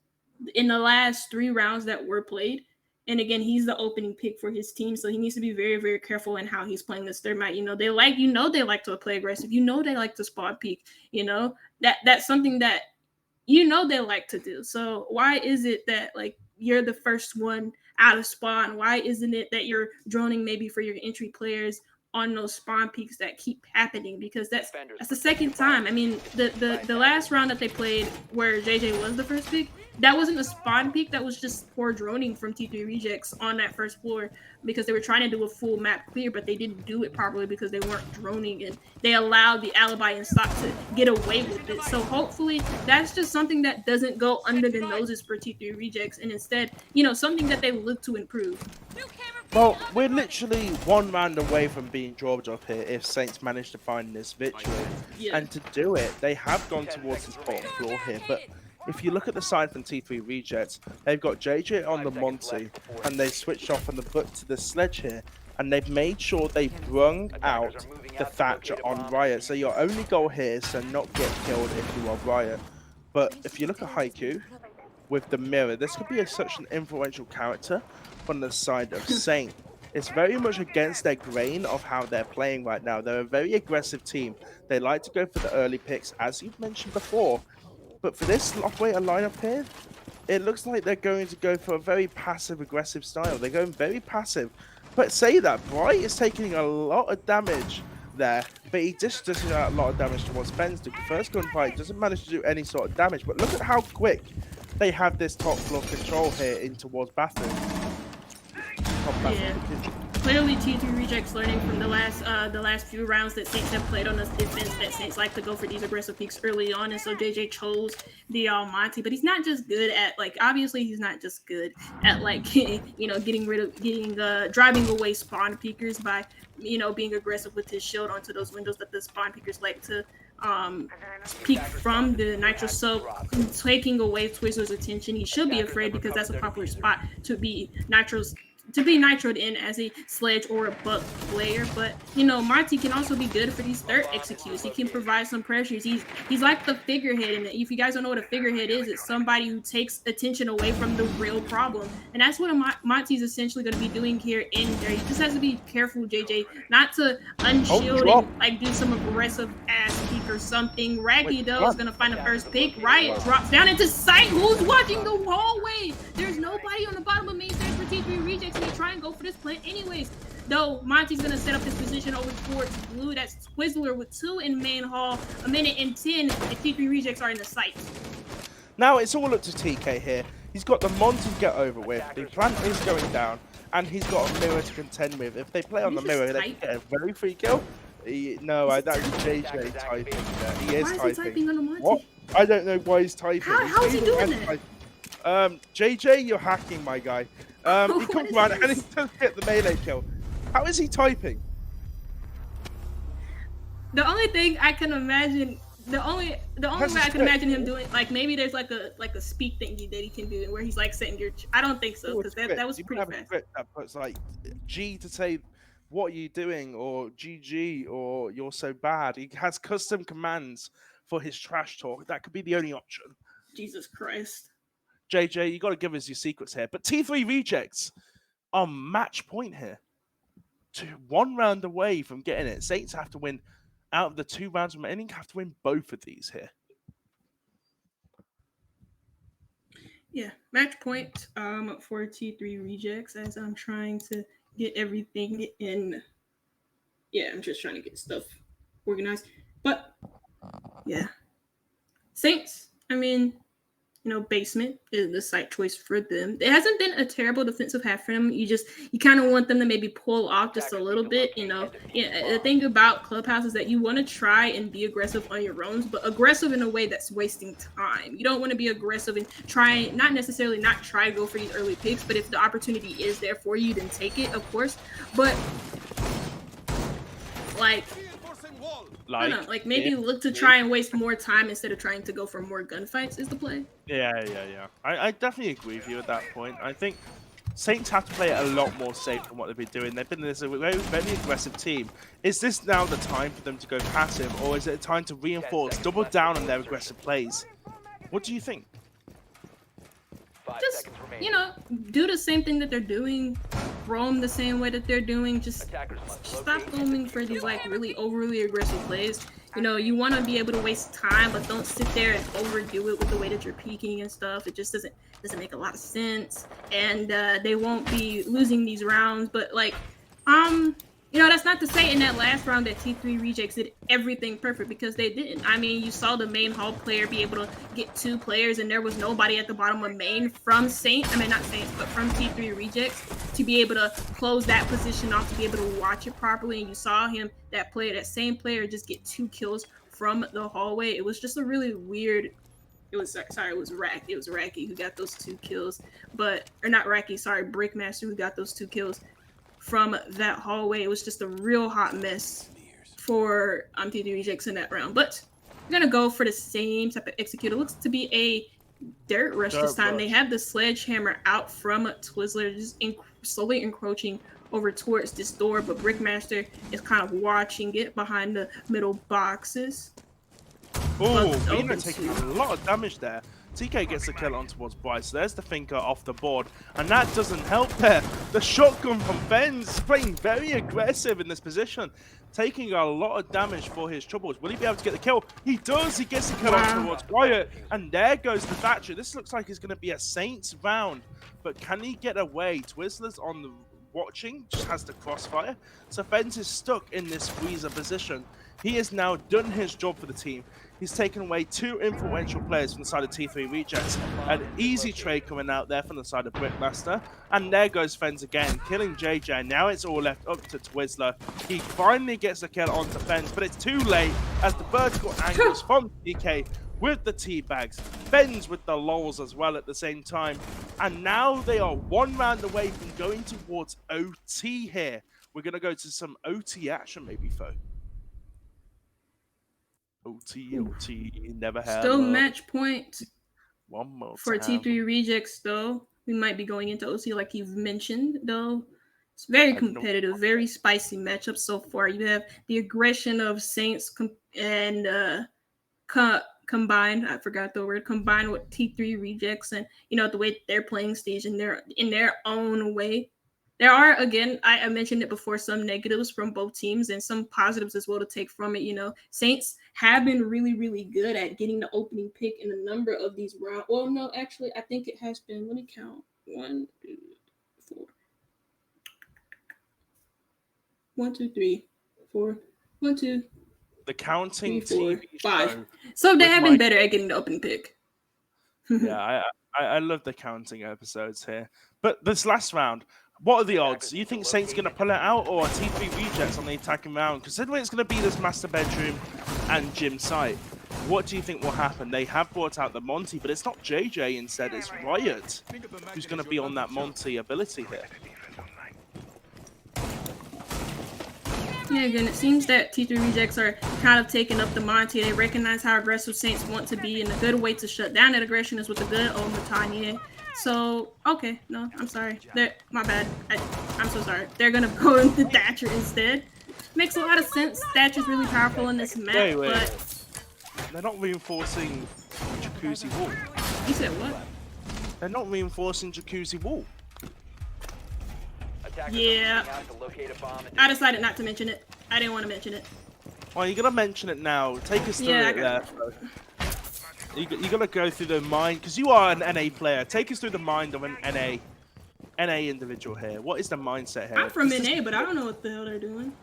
in the last 3 rounds that were played. And again, he's the opening pick for his team, so he needs to be very, very careful in how he's playing this thermite. They like to play aggressive. They like to spawn peek. That's something that they like to do. So why is it that like you're the first one out of spawn? Why isn't it that you're droning maybe for your entry players on those spawn peaks that keep happening? Because that's the second time. I mean, the last round that they played where JJ was the first pick, that wasn't a spawn peak. That was just poor droning from T3 rejects on that first floor, because they were trying to do a full map clear, but they didn't do it properly because they weren't droning, and they allowed the alibi and stock to get away with it. So hopefully that's just something that doesn't go under the noses for T3 rejects, and instead, something that they look to improve. Well, we're literally 1 round away from being dropped up here if Saints manage to find this victory. Yeah. And to do it, they have gone towards this bottom floor here, but if you look at the side from T3 Rejects, they've got JJ on the Monty, and they switched off from the book to the Sledge here, and they've made sure they brung out the Thatcher on Riot. So your only goal here is to not get killed if you are Riot. But if you look at Haiku with the mirror, this could be such an influential character from the side of Saint. It's very much against their grain of how they're playing right now. They're a very aggressive team. They like to go for the early picks, as you've mentioned before. But for this operator lineup here, it looks like they're going to go for a very passive-aggressive style. They're going very passive. But say that, Bright is taking a lot of damage there, but he just does a lot of damage towards Fens. The first gunfight doesn't manage to do any sort of damage, but look at how quick they have this top floor control here in towards bathroom. Yeah. Clearly, T3 Rejects learning from the last few rounds that Saints have played on this defense that Saints like to go for these aggressive peaks early on, and so JJ chose the Monty. But he's not just good at obviously he's not just good at driving away spawn peekers by being aggressive with his shield onto those windows that the spawn peekers like to peek from the Nitro. So taking away Twizzler's attention, he should be afraid because that's a popular spot to be nitroed in as a Sledge or a Buck player. But Marty can also be good for these third executes. He can provide some pressures. He's like the figurehead, and if you guys don't know what a figurehead is, it's somebody who takes attention away from the real problem, and that's what Monty's essentially going to be doing here in there. He just has to be careful, JJ, not to unshield and do some aggressive ass peek or something. Raggy though is going to find the first pick. Riot drops down into sight. Who's watching the hallway? There's nobody on the bottom of main stage for T3 Rejects. They try and go for this plant anyways. Though Monty's gonna set up his position over towards blue. That's Twizzler with 2 in main hall. 1:10, and T3 Rejects are in the site. Now it's all up to TK here. He's got the Mon to get over with. The plant is going down, and he's got a mirror to contend with. If they play on the mirror, they can get a very free kill. That is JJ typing. He is Why is he typing on the Monty? What? I don't know why he's typing. How is he doing that? JJ, you're hacking, my guy. He comes around and he does get the melee kill. How is he typing? The only thing I can imagine, the only way I can imagine him doing, maybe there's like a speak thing that he can do where he's setting your. I don't think so, because that was pretty fast. That puts G to say what are you doing, or GG, or you're so bad. He has custom commands for his trash talk. That could be the only option. Jesus Christ. JJ, you got to give us your secrets here. But T3 Rejects are match point here. 1 round away from getting it. Saints have to win out of the 2 rounds remaining. Have to win both of these here. Yeah, match point for T3 Rejects as I'm trying to get everything in. Yeah, I'm just trying to get stuff organized. But yeah, Saints. I mean, basement is the site choice for them. It hasn't been a terrible defensive half for them. You kind of want them to maybe pull off just a little bit. The thing about Clubhouse is that you want to try and be aggressive on your own, but aggressive in a way that's wasting time. You don't want to be aggressive and not necessarily try to go for these early picks, but if the opportunity is there for you, then take it, of course. But maybe look to try and waste more time instead of trying to go for more gunfights is the play. Yeah. I definitely agree with you at that point. I think Saints have to play it a lot more safe than what they've been doing. They've been this very, very aggressive team. Is this now the time for them to go passive, or is it a time to reinforce, double down on their aggressive plays? What do you think? Just, do the same thing that they're doing. Roam the same way that they're doing. Just stop roaming for these really overly aggressive plays. You want to be able to waste time, but don't sit there and overdo it with the way that you're peeking and stuff. It just doesn't make a lot of sense, and they won't be losing these rounds. But that's not to say in that last round that T3 Rejects did everything perfect, because they didn't. I mean, you saw the main hall player be able to get 2 players, and there was nobody at the bottom of main from from T3 Rejects to be able to close that position off, to be able to watch it properly. And you saw that same player just get 2 kills from the hallway. It was just a really weird. It was Rack. It was Racky who got those 2 kills, Brickmaster who got those 2 kills from that hallway. It was just a real hot mess for T3 Rejects in that round. But we're gonna go for the same type of execute. It looks to be a dirt rush Dirt this time. rush. They have the sledgehammer out from Twizzler, just slowly encroaching over towards this door, but Brickmaster is kind of watching it behind the middle boxes. Oh, But Bino open taking to- a lot of damage there. TK gets the kill on towards Bryce. So there's the thinker off the board, and that doesn't help there. The shotgun from Benz playing very aggressive in this position, taking a lot of damage for his troubles. Will he be able to get the kill? He does. He gets the kill on towards Wyatt, and there goes the Thatcher. This looks like it's going to be a Saints round, but can he get away? Twizzler's on the watching, just has the crossfire. So Benz is stuck in this squeezer position. He has now done his job for the team. He's taken away 2 influential players from the side of T3 Rejects. An easy trade coming out there from the side of Brickmaster. And there goes Fens again, killing JJ. Now it's all left up to Twizzler. He finally gets a kill onto Fens, but it's too late as the vertical angles from TK with the teabags. Fens with the lols as well at the same time. And now they are 1 round away from going towards OT here. We're going to go to some OT action maybe, Fo. OT, never had Still love. match point One more for time. T3 Rejects, though. We might be going into OC like you've mentioned, though. It's very competitive, very spicy matchup so far. You have the aggression of Saints and combined, I forgot the word, combined with T3 Rejects, and the way they're playing stage in their own way. There are, again, I mentioned it before, some negatives from both teams and some positives as well to take from it. Saints have been really, really good at getting the opening pick in a number of these rounds. Well, no, actually, I think it has been, let me count. 1, 2, 4. 1, 2, 3, 4. 1, 2. The counting 3, 4, TV 5. show. So they with have been Mike- better at getting the opening pick. Yeah, I love the counting episodes here. But this last round, what are the odds? Do you think Saints going to pull it out, or are T3 Rejects on the attacking round? Considering it's going to be this master bedroom and gym site, what do you think will happen? They have brought out the Monty, but it's not JJ instead, it's Riot who's going to be on that Monty ability here. Yeah, again, it seems that T3 Rejects are kind of taking up the Monty. They recognize how aggressive Saints want to be, and a good way to shut down that aggression is with a good old Matanya. So, okay, no, I'm sorry. My bad. I'm so sorry. They're going to go into Thatcher instead. Makes a lot of sense. Thatcher's really powerful in this map, Wait. but... They're not reinforcing Jacuzzi Wall. You said what? They're not reinforcing Jacuzzi Wall. Yeah. I decided not to mention it. I didn't want to mention it. Well, you're going to mention it now. Take us through it there. You got to go through the mind, because you are an NA player. Take us through the mind of an NA individual here. What is the mindset here? I'm from NA, but I don't know what the hell they're doing.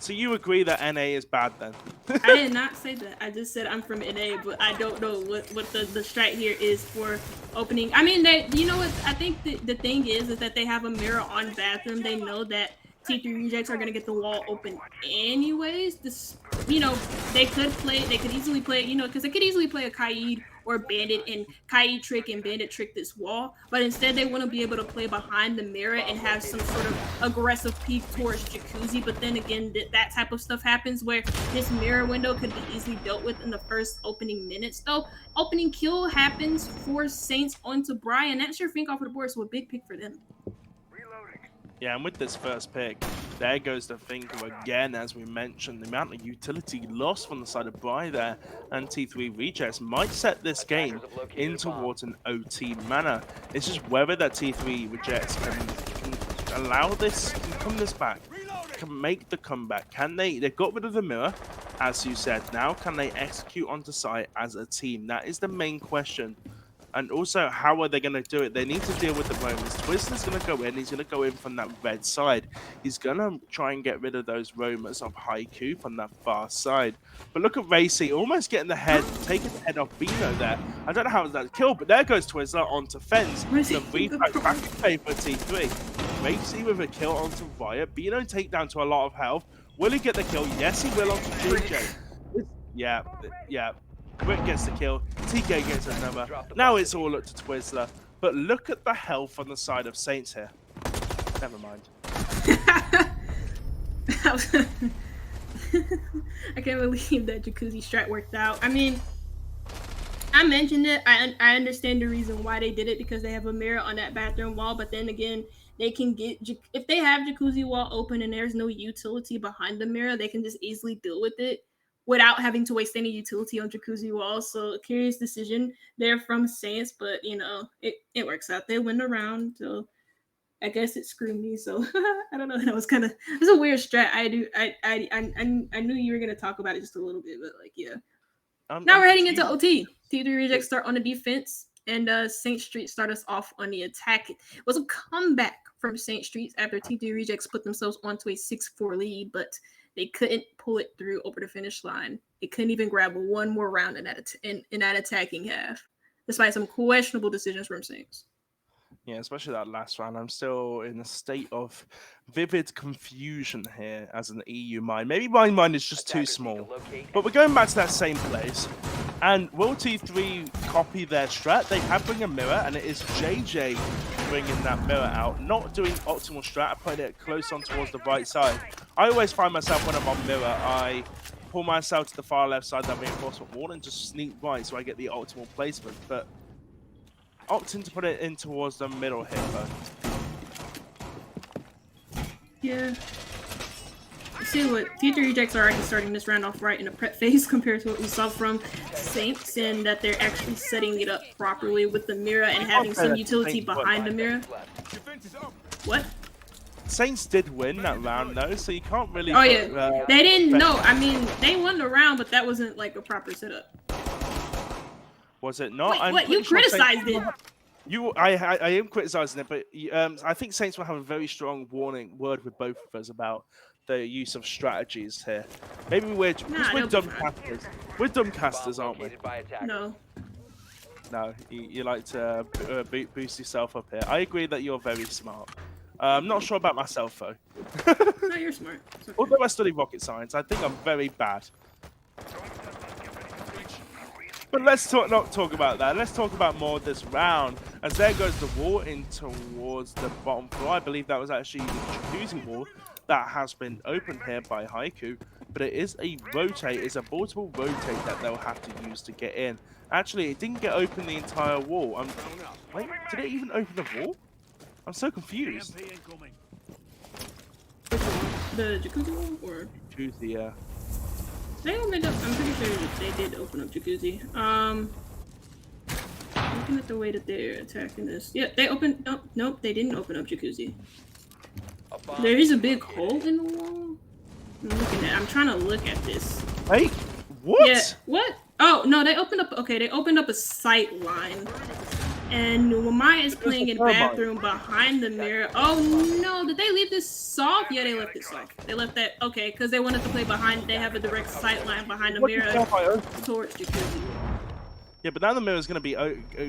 So you agree that NA is bad then? I did not say that. I just said I'm from NA, but I don't know what the strat here is for opening. I mean, you know what? I think the thing is that they have a mirror on bathroom. They know that T3 Rejects are gonna get the wall open anyways. They could easily play, because they could easily play a Kaid or Bandit and Kaid trick and Bandit trick this wall, but instead they want to be able to play behind the mirror and have some sort of aggressive peek towards Jacuzzi. But then again, that type of stuff happens where this mirror window could be easily dealt with in the first opening minutes. Though opening kill happens for Saints onto Brian. That's your think off of the board, so a big pick for them. Yeah, and with this first pick, there goes the Finker again, as we mentioned. The amount of utility lost from the side of Bry there, and T3 Rejects might set this game in towards an OT manner. It's just whether that T3 Rejects can allow this, can come this back, can make the comeback. Can they? They've got rid of the mirror, as you said. Now, can they execute onto site as a team? That is the main question. And also, how are they going to do it? They need to deal with the Romans. Twizzler's going to go in. He's going to go in from that red side. He's going to try and get rid of those Romans of Haiku from that far side. But look at Racy almost getting the head, taking the head off Bino there. I don't know how that killed, but there goes Twizzler onto Fens. The repack back in favor of T3. Racy with a kill onto Riot. Bino takedown to a lot of health. Will he get the kill? Yes, he will onto JJ. Yeah. Brick gets the kill, TK gets another. Now it's all up to Twizzler. But look at the health on the side of Saints here. Never mind. I can't believe that Jacuzzi strat worked out. I mean, I mentioned it. I understand the reason why they did it because they have a mirror on that bathroom wall. But then again, they can get if they have jacuzzi wall open and there's no utility behind the mirror, they can just easily deal with it without having to waste any utility on jacuzzi walls. So curious decision there from Saints, but it works out. They win the round, so I guess it screwed me. So I don't know. That was kind of it's a weird strat. I knew you were gonna talk about it just a little bit, but like yeah. Now we're heading into OT. T3 Rejects start on the defense, and Saint Street start us off on the attack. It was a comeback from Saint Street after T3 Rejects put themselves onto a 6-4 lead, but they couldn't pull it through over the finish line. They couldn't even grab one more round in that attacking half, despite some questionable decisions from Saints. Yeah, especially that last round. I'm still in a state of vivid confusion here as an EU mind. Maybe my mind is just too small. But we're going back to that same place. And will T3 copy their strat? They have bring a mirror, and it is JJ bringing that mirror out. Not doing optimal strat, putting it close on towards the right side. I always find myself when I'm on mirror, I pull myself to the far left side of that reinforcement wall and just sneak right so I get the optimal placement. But opting to put it in towards the middle here, though. Yeah. You see what T3 Rejects are already starting this round off right in the prep phase compared to what we saw from Saints, and that they're actually setting it up properly with the mirror and having some utility behind the mirror. What? Saints did win that round though, so you can't really. Oh yeah, they didn't know. I mean, they won the round, but that wasn't like a proper setup. Was it not? Wait, what? You criticized it. I am criticizing it, but I think Saints will have a very strong warning word with both of us about the use of strategies here. Maybe we're dumb casters. We're dumb casters, aren't we? No. No, you like to boost yourself up here. I agree that you're very smart. I'm not sure about myself though. No, you're smart. Okay. Although I study rocket science, I think I'm very bad. But let's not talk about that. Let's talk about more of this round. As there goes the wall in towards the bottom floor. I believe that was actually the jacuzzi wall that has been opened here by Haiku. But it is a rotate. It's a portable rotate that they'll have to use to get in. Actually, it didn't get open the entire wall. Wait, did it even open the wall? I'm so confused. The jacuzzi wall or Jacuzzi, yeah. They opened up. I'm pretty sure they did open up jacuzzi. Looking at the way that they're attacking this. Yeah, they opened. Nope, they didn't open up jacuzzi. There is a big hole in the wall. I'm trying to look at this. Hey, what? Yeah, what? Oh no, they opened up. Okay, they opened up a sight line. And Wamaya is playing in bathroom behind the mirror. Oh no, did they leave this soft? Yeah, they left it soft. They left that, okay, because they wanted to play behind, they have a direct sight line behind the mirror towards jacuzzi. Yeah, but now the mirror's going to be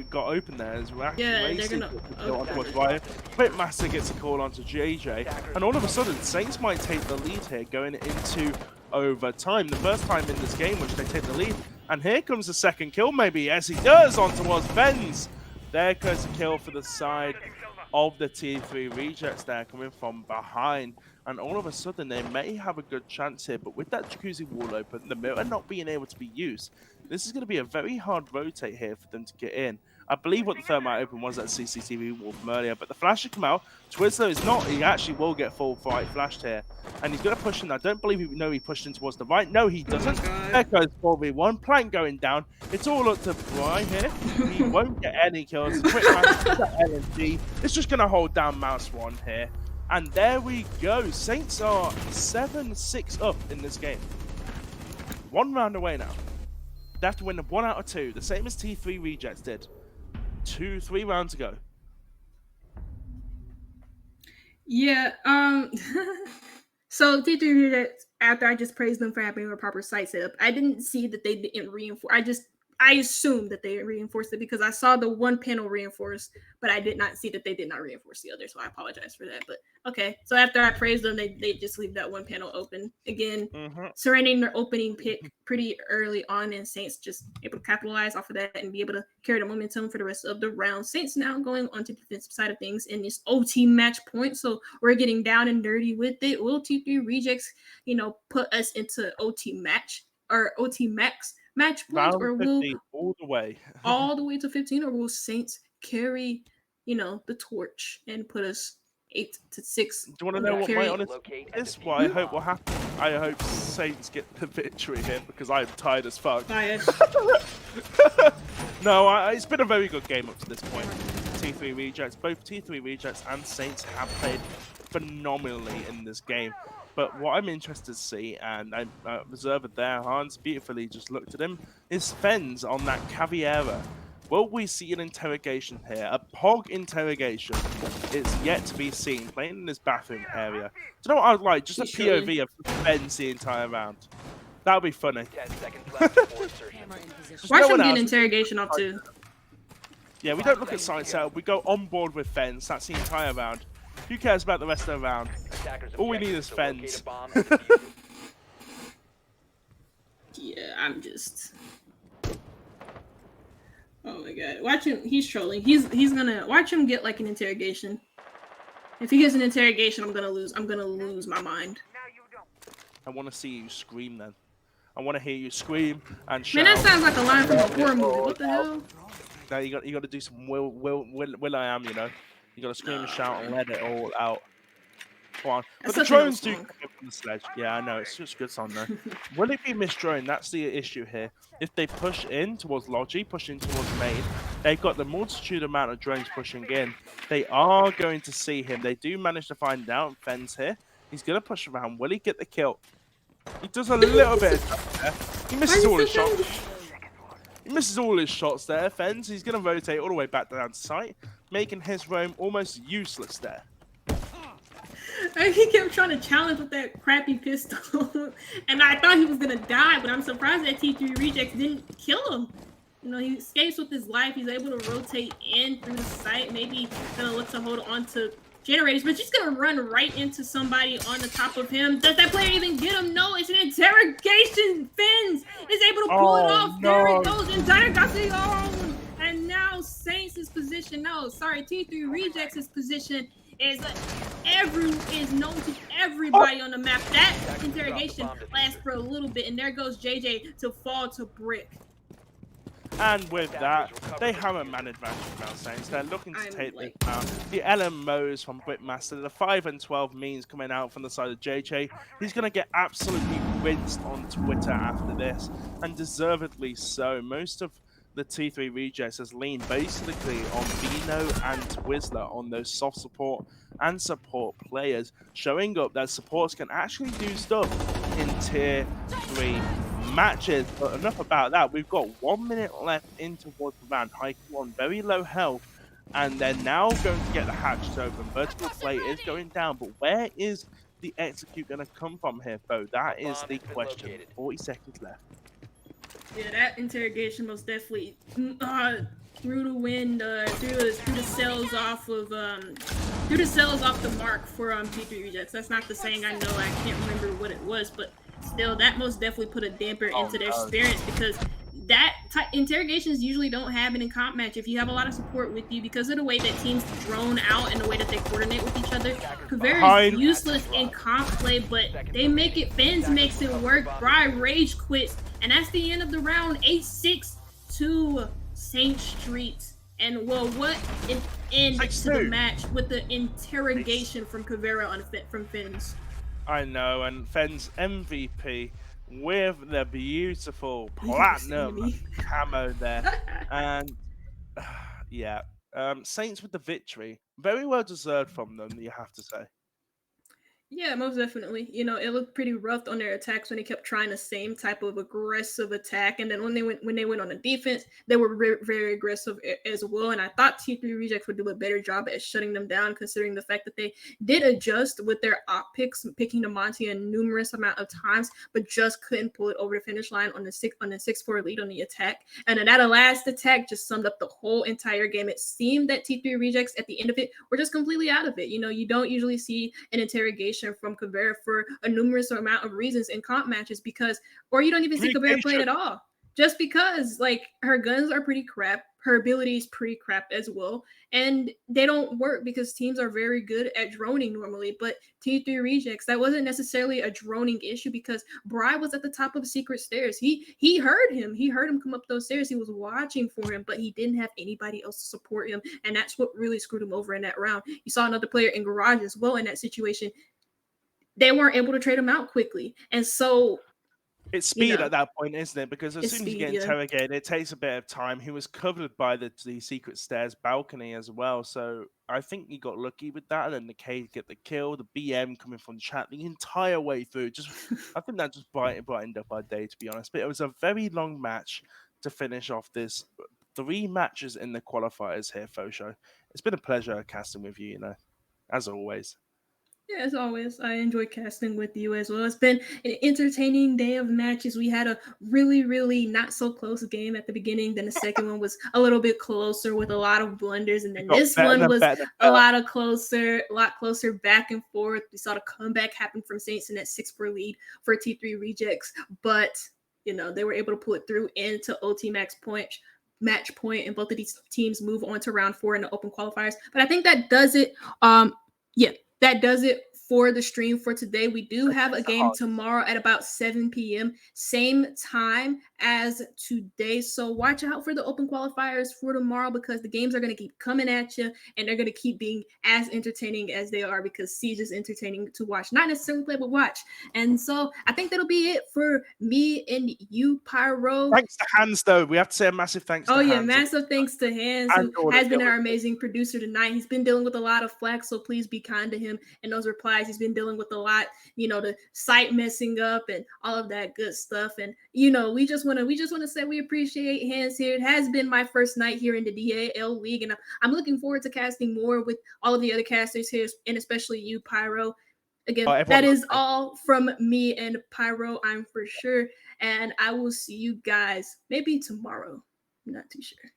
got open there as well. Yeah, they're going to Pitmaster gets a call onto JJ, and all of a sudden, Saints might take the lead here going into overtime. The first time in this game which they take the lead, and here comes the second kill maybe. Yes, he does, on towards Benz. There goes the kill for the side of the T3 Rejects there coming from behind. And all of a sudden, they may have a good chance here. But with that jacuzzi wall open, the mirror not being able to be used, this is going to be a very hard rotate here for them to get in. I believe what the thermite open was that CCTV wall from earlier. But the flash should come out. Twizzler is not. He actually will get full fight flashed here. And he's going to push in. I don't believe he pushed in towards the right. No, he doesn't. There goes 4v1. Plank going down. It's all up to Brian here. He won't get any kills. Quick LNG. It's just going to hold down Mouse 1 here. And there we go. Saints are 7-6 up in this game. One round away now. They have to win 1 out of 2. The same as T3 Rejects did 3 rounds ago. Yeah, so T3 Rejects, after I just praised them for having a proper site setup, I didn't see that they didn't reinforce. I assumed that they reinforced it because I saw the one panel reinforced, but I did not see that they did not reinforce the other, so I apologize for that. But okay, so after I praised them, they just leave that one panel open. Again, surrendering their opening pick pretty early on, and Saints just able to capitalize off of that and be able to carry the momentum for the rest of the round. Saints now going on to the defensive side of things in this OT match point, so we're getting down and dirty with it. Will T3 Rejects, put us into OT match or OT max match points, Round or will 15 all the way. all the way to 15, or will Saints carry, the torch and put us 8-6 Do you want to on know the what my carry? honest Locate opinion and is? defuse What I the hope will bomb. happen? I hope Saints get the victory here because I'm tired as fuck. Tired. No, it's been a very good game up to this point. T3 Rejects, both T3 Rejects and Saints have played phenomenally in this game. But what I'm interested to see, and I observed it there, Hans beautifully just looked at him, is Fens on that Caviera. Will we see an interrogation here? A POG interrogation. It's yet to be seen, playing in this bathroom area. Do you know what I'd like? Just a He's trolling. POV of Fens the entire round. That would be funny. 10 seconds left before insertion. Just Watch no him one get an else. interrogation off too. Yeah, we don't look at side setup. We go on board with Fens. That's the entire round. Who cares about the rest of the round? Attackers All we objective need is to locate Fens. a bomb and defuse it. Yeah, I'm just. Oh my god! Watch him. He's trolling. He's gonna watch him get like an interrogation. If he gets an interrogation, I'm gonna lose. I'm gonna lose my mind. I want to see you scream then. I want to hear you scream and shout. Man, that sounds like a line from a horror movie. What the hell? Now you got to do some will I am, you know. You got to scream and shout and let it all out. Come on. But That's the such an old drones do song. come up from the sledge. Yeah, I know. It's just a good song though. Will it be misdrone? That's the issue here. If they push in towards Logi, push in towards main, they've got the multitude amount of drones pushing in. They are going to see him. They do manage to find out Fens here. He's going to push around. Will he get the kill? He does a little bit of stuff there. He misses all his shots. He misses all his shots there, Fens. He's going to rotate all the way back down to site, making his roam almost useless there. He kept trying to challenge with that crappy pistol, and I thought he was gonna die. But I'm surprised that T3 Rejects didn't kill him. He escapes with his life. He's able to rotate in through the site. Maybe gonna look to hold on to generators, but he's gonna run right into somebody on the top of him. Does that player even get him? No, it's an interrogation. Fens is able to pull it off. No. There it goes. Interrogation. And now Saints' position. No, sorry, T3 Rejects' position is known to everybody on the map. That interrogation lasts for a little bit, and there goes JJ to fall to brick. And with that, they haven't managed match now, Saints. They're looking to take this down. The LMOs from Brickmaster, the 5 and 12 means coming out from the side of JJ. He's going to get absolutely rinsed on Twitter after this, and deservedly so. Most of the T3 Rejects has leaned basically on Vino and Twizzler on those soft support and support players, showing up that supports can actually do stuff in Tier 3 matches. But enough about that. We've got 1 minute left in towards the round. Haiku on very low health, and they're now going to get the hatches open. Vertical play is going down, but where is the execute going to come from here, Bo? That is the question. 40 seconds left. Yeah, that interrogation most definitely threw the wind, threw the cells off of the mark for T3 Rejects. That's not the saying, I know. I can't remember what it was, but still, that most definitely put a damper into their experience, because that interrogations usually don't happen in comp match. If you have a lot of support with you, because of the way that teams drone out and the way that they coordinate with each other, Caveira is useless in comp play, but they make it. Fens makes it work. Bry rage quits, and that's the end of the round. 8-6 to Saint Street. And well, what an end to the match with the interrogation from Caveira from Fens. I know, and Fens MVP with the beautiful platinum camo there. And yeah, Saints with the victory. Very well deserved from them, you have to say. Yeah, most definitely. It looked pretty rough on their attacks when they kept trying the same type of aggressive attack, and then when they went on the defense, they were very, very aggressive as well. And I thought T3 Rejects would do a better job at shutting them down, considering the fact that they did adjust with their op picks, picking the Monty a numerous amount of times, but just couldn't pull it over the finish line on the 6-4 lead on the attack. And then that last attack just summed up the whole entire game. It seemed that T3 Rejects at the end of it were just completely out of it. You don't usually see an interrogation from Caveira for a numerous amount of reasons in comp matches, or you don't even see Caveira playing at all. just because like her guns are pretty crap, her ability is pretty crap as well, and they don't work because teams are very good at droning normally. But T3 rejects, that wasn't necessarily a droning issue because Bry was at the top of the secret stairs. He heard him. He heard him come up those stairs. He was watching for him, but he didn't have anybody else to support him, and that's what really screwed him over in that round. You saw another player in garage as well in that situation. They weren't able to trade him out quickly, and so It's you speed know at that point, isn't it? Because as it's soon as you speed. get Yeah. interrogated, it takes a bit of time. He was covered by the secret stairs balcony as well, so I think he got lucky with that. And then the K get the kill, the BM coming from the chat the entire way through. Just, I think that just brightened up our day, to be honest. But it was a very long match to finish off this 3 matches in the qualifiers here, Fosho. It's been a pleasure casting with you, as always. Yeah, as always, I enjoy casting with you as well. It's been an entertaining day of matches. We had a really, really not so close game at the beginning. Then the second one was a little bit closer with a lot of blunders, and It then got this better one than was better than a better. lot closer back and forth. We saw the comeback happen from Saints in that 6-4 lead for T3 rejects, but they were able to pull it through into OT match point, and both of these teams move on to round 4 in the open qualifiers. But I think that does it. Yeah, that does it for the stream for today. We do have a game tomorrow at about 7 p.m. same time as today, so watch out for the open qualifiers for tomorrow because the games are going to keep coming at you and they're going to keep being as entertaining as they are because Siege is entertaining to watch, not necessarily play but watch. And so I think that'll be it for me and you, Pyro. Thanks to Hans, though. We have to say a massive thanks to Hans. Massive thanks to Hans, And who has been our amazing producer tonight. He's been dealing with a lot of flack, so please be kind to him in those replies. He's been dealing with a lot, the site messing up and all of that good stuff. And we just want to say we appreciate Hans here. It has been my first night here in the DAL League, and I'm looking forward to casting more with all of the other casters here, and especially you, Pyro. Again, that is all from me and Pyro, I'm for sure. And I will see you guys maybe tomorrow. I'm not too sure.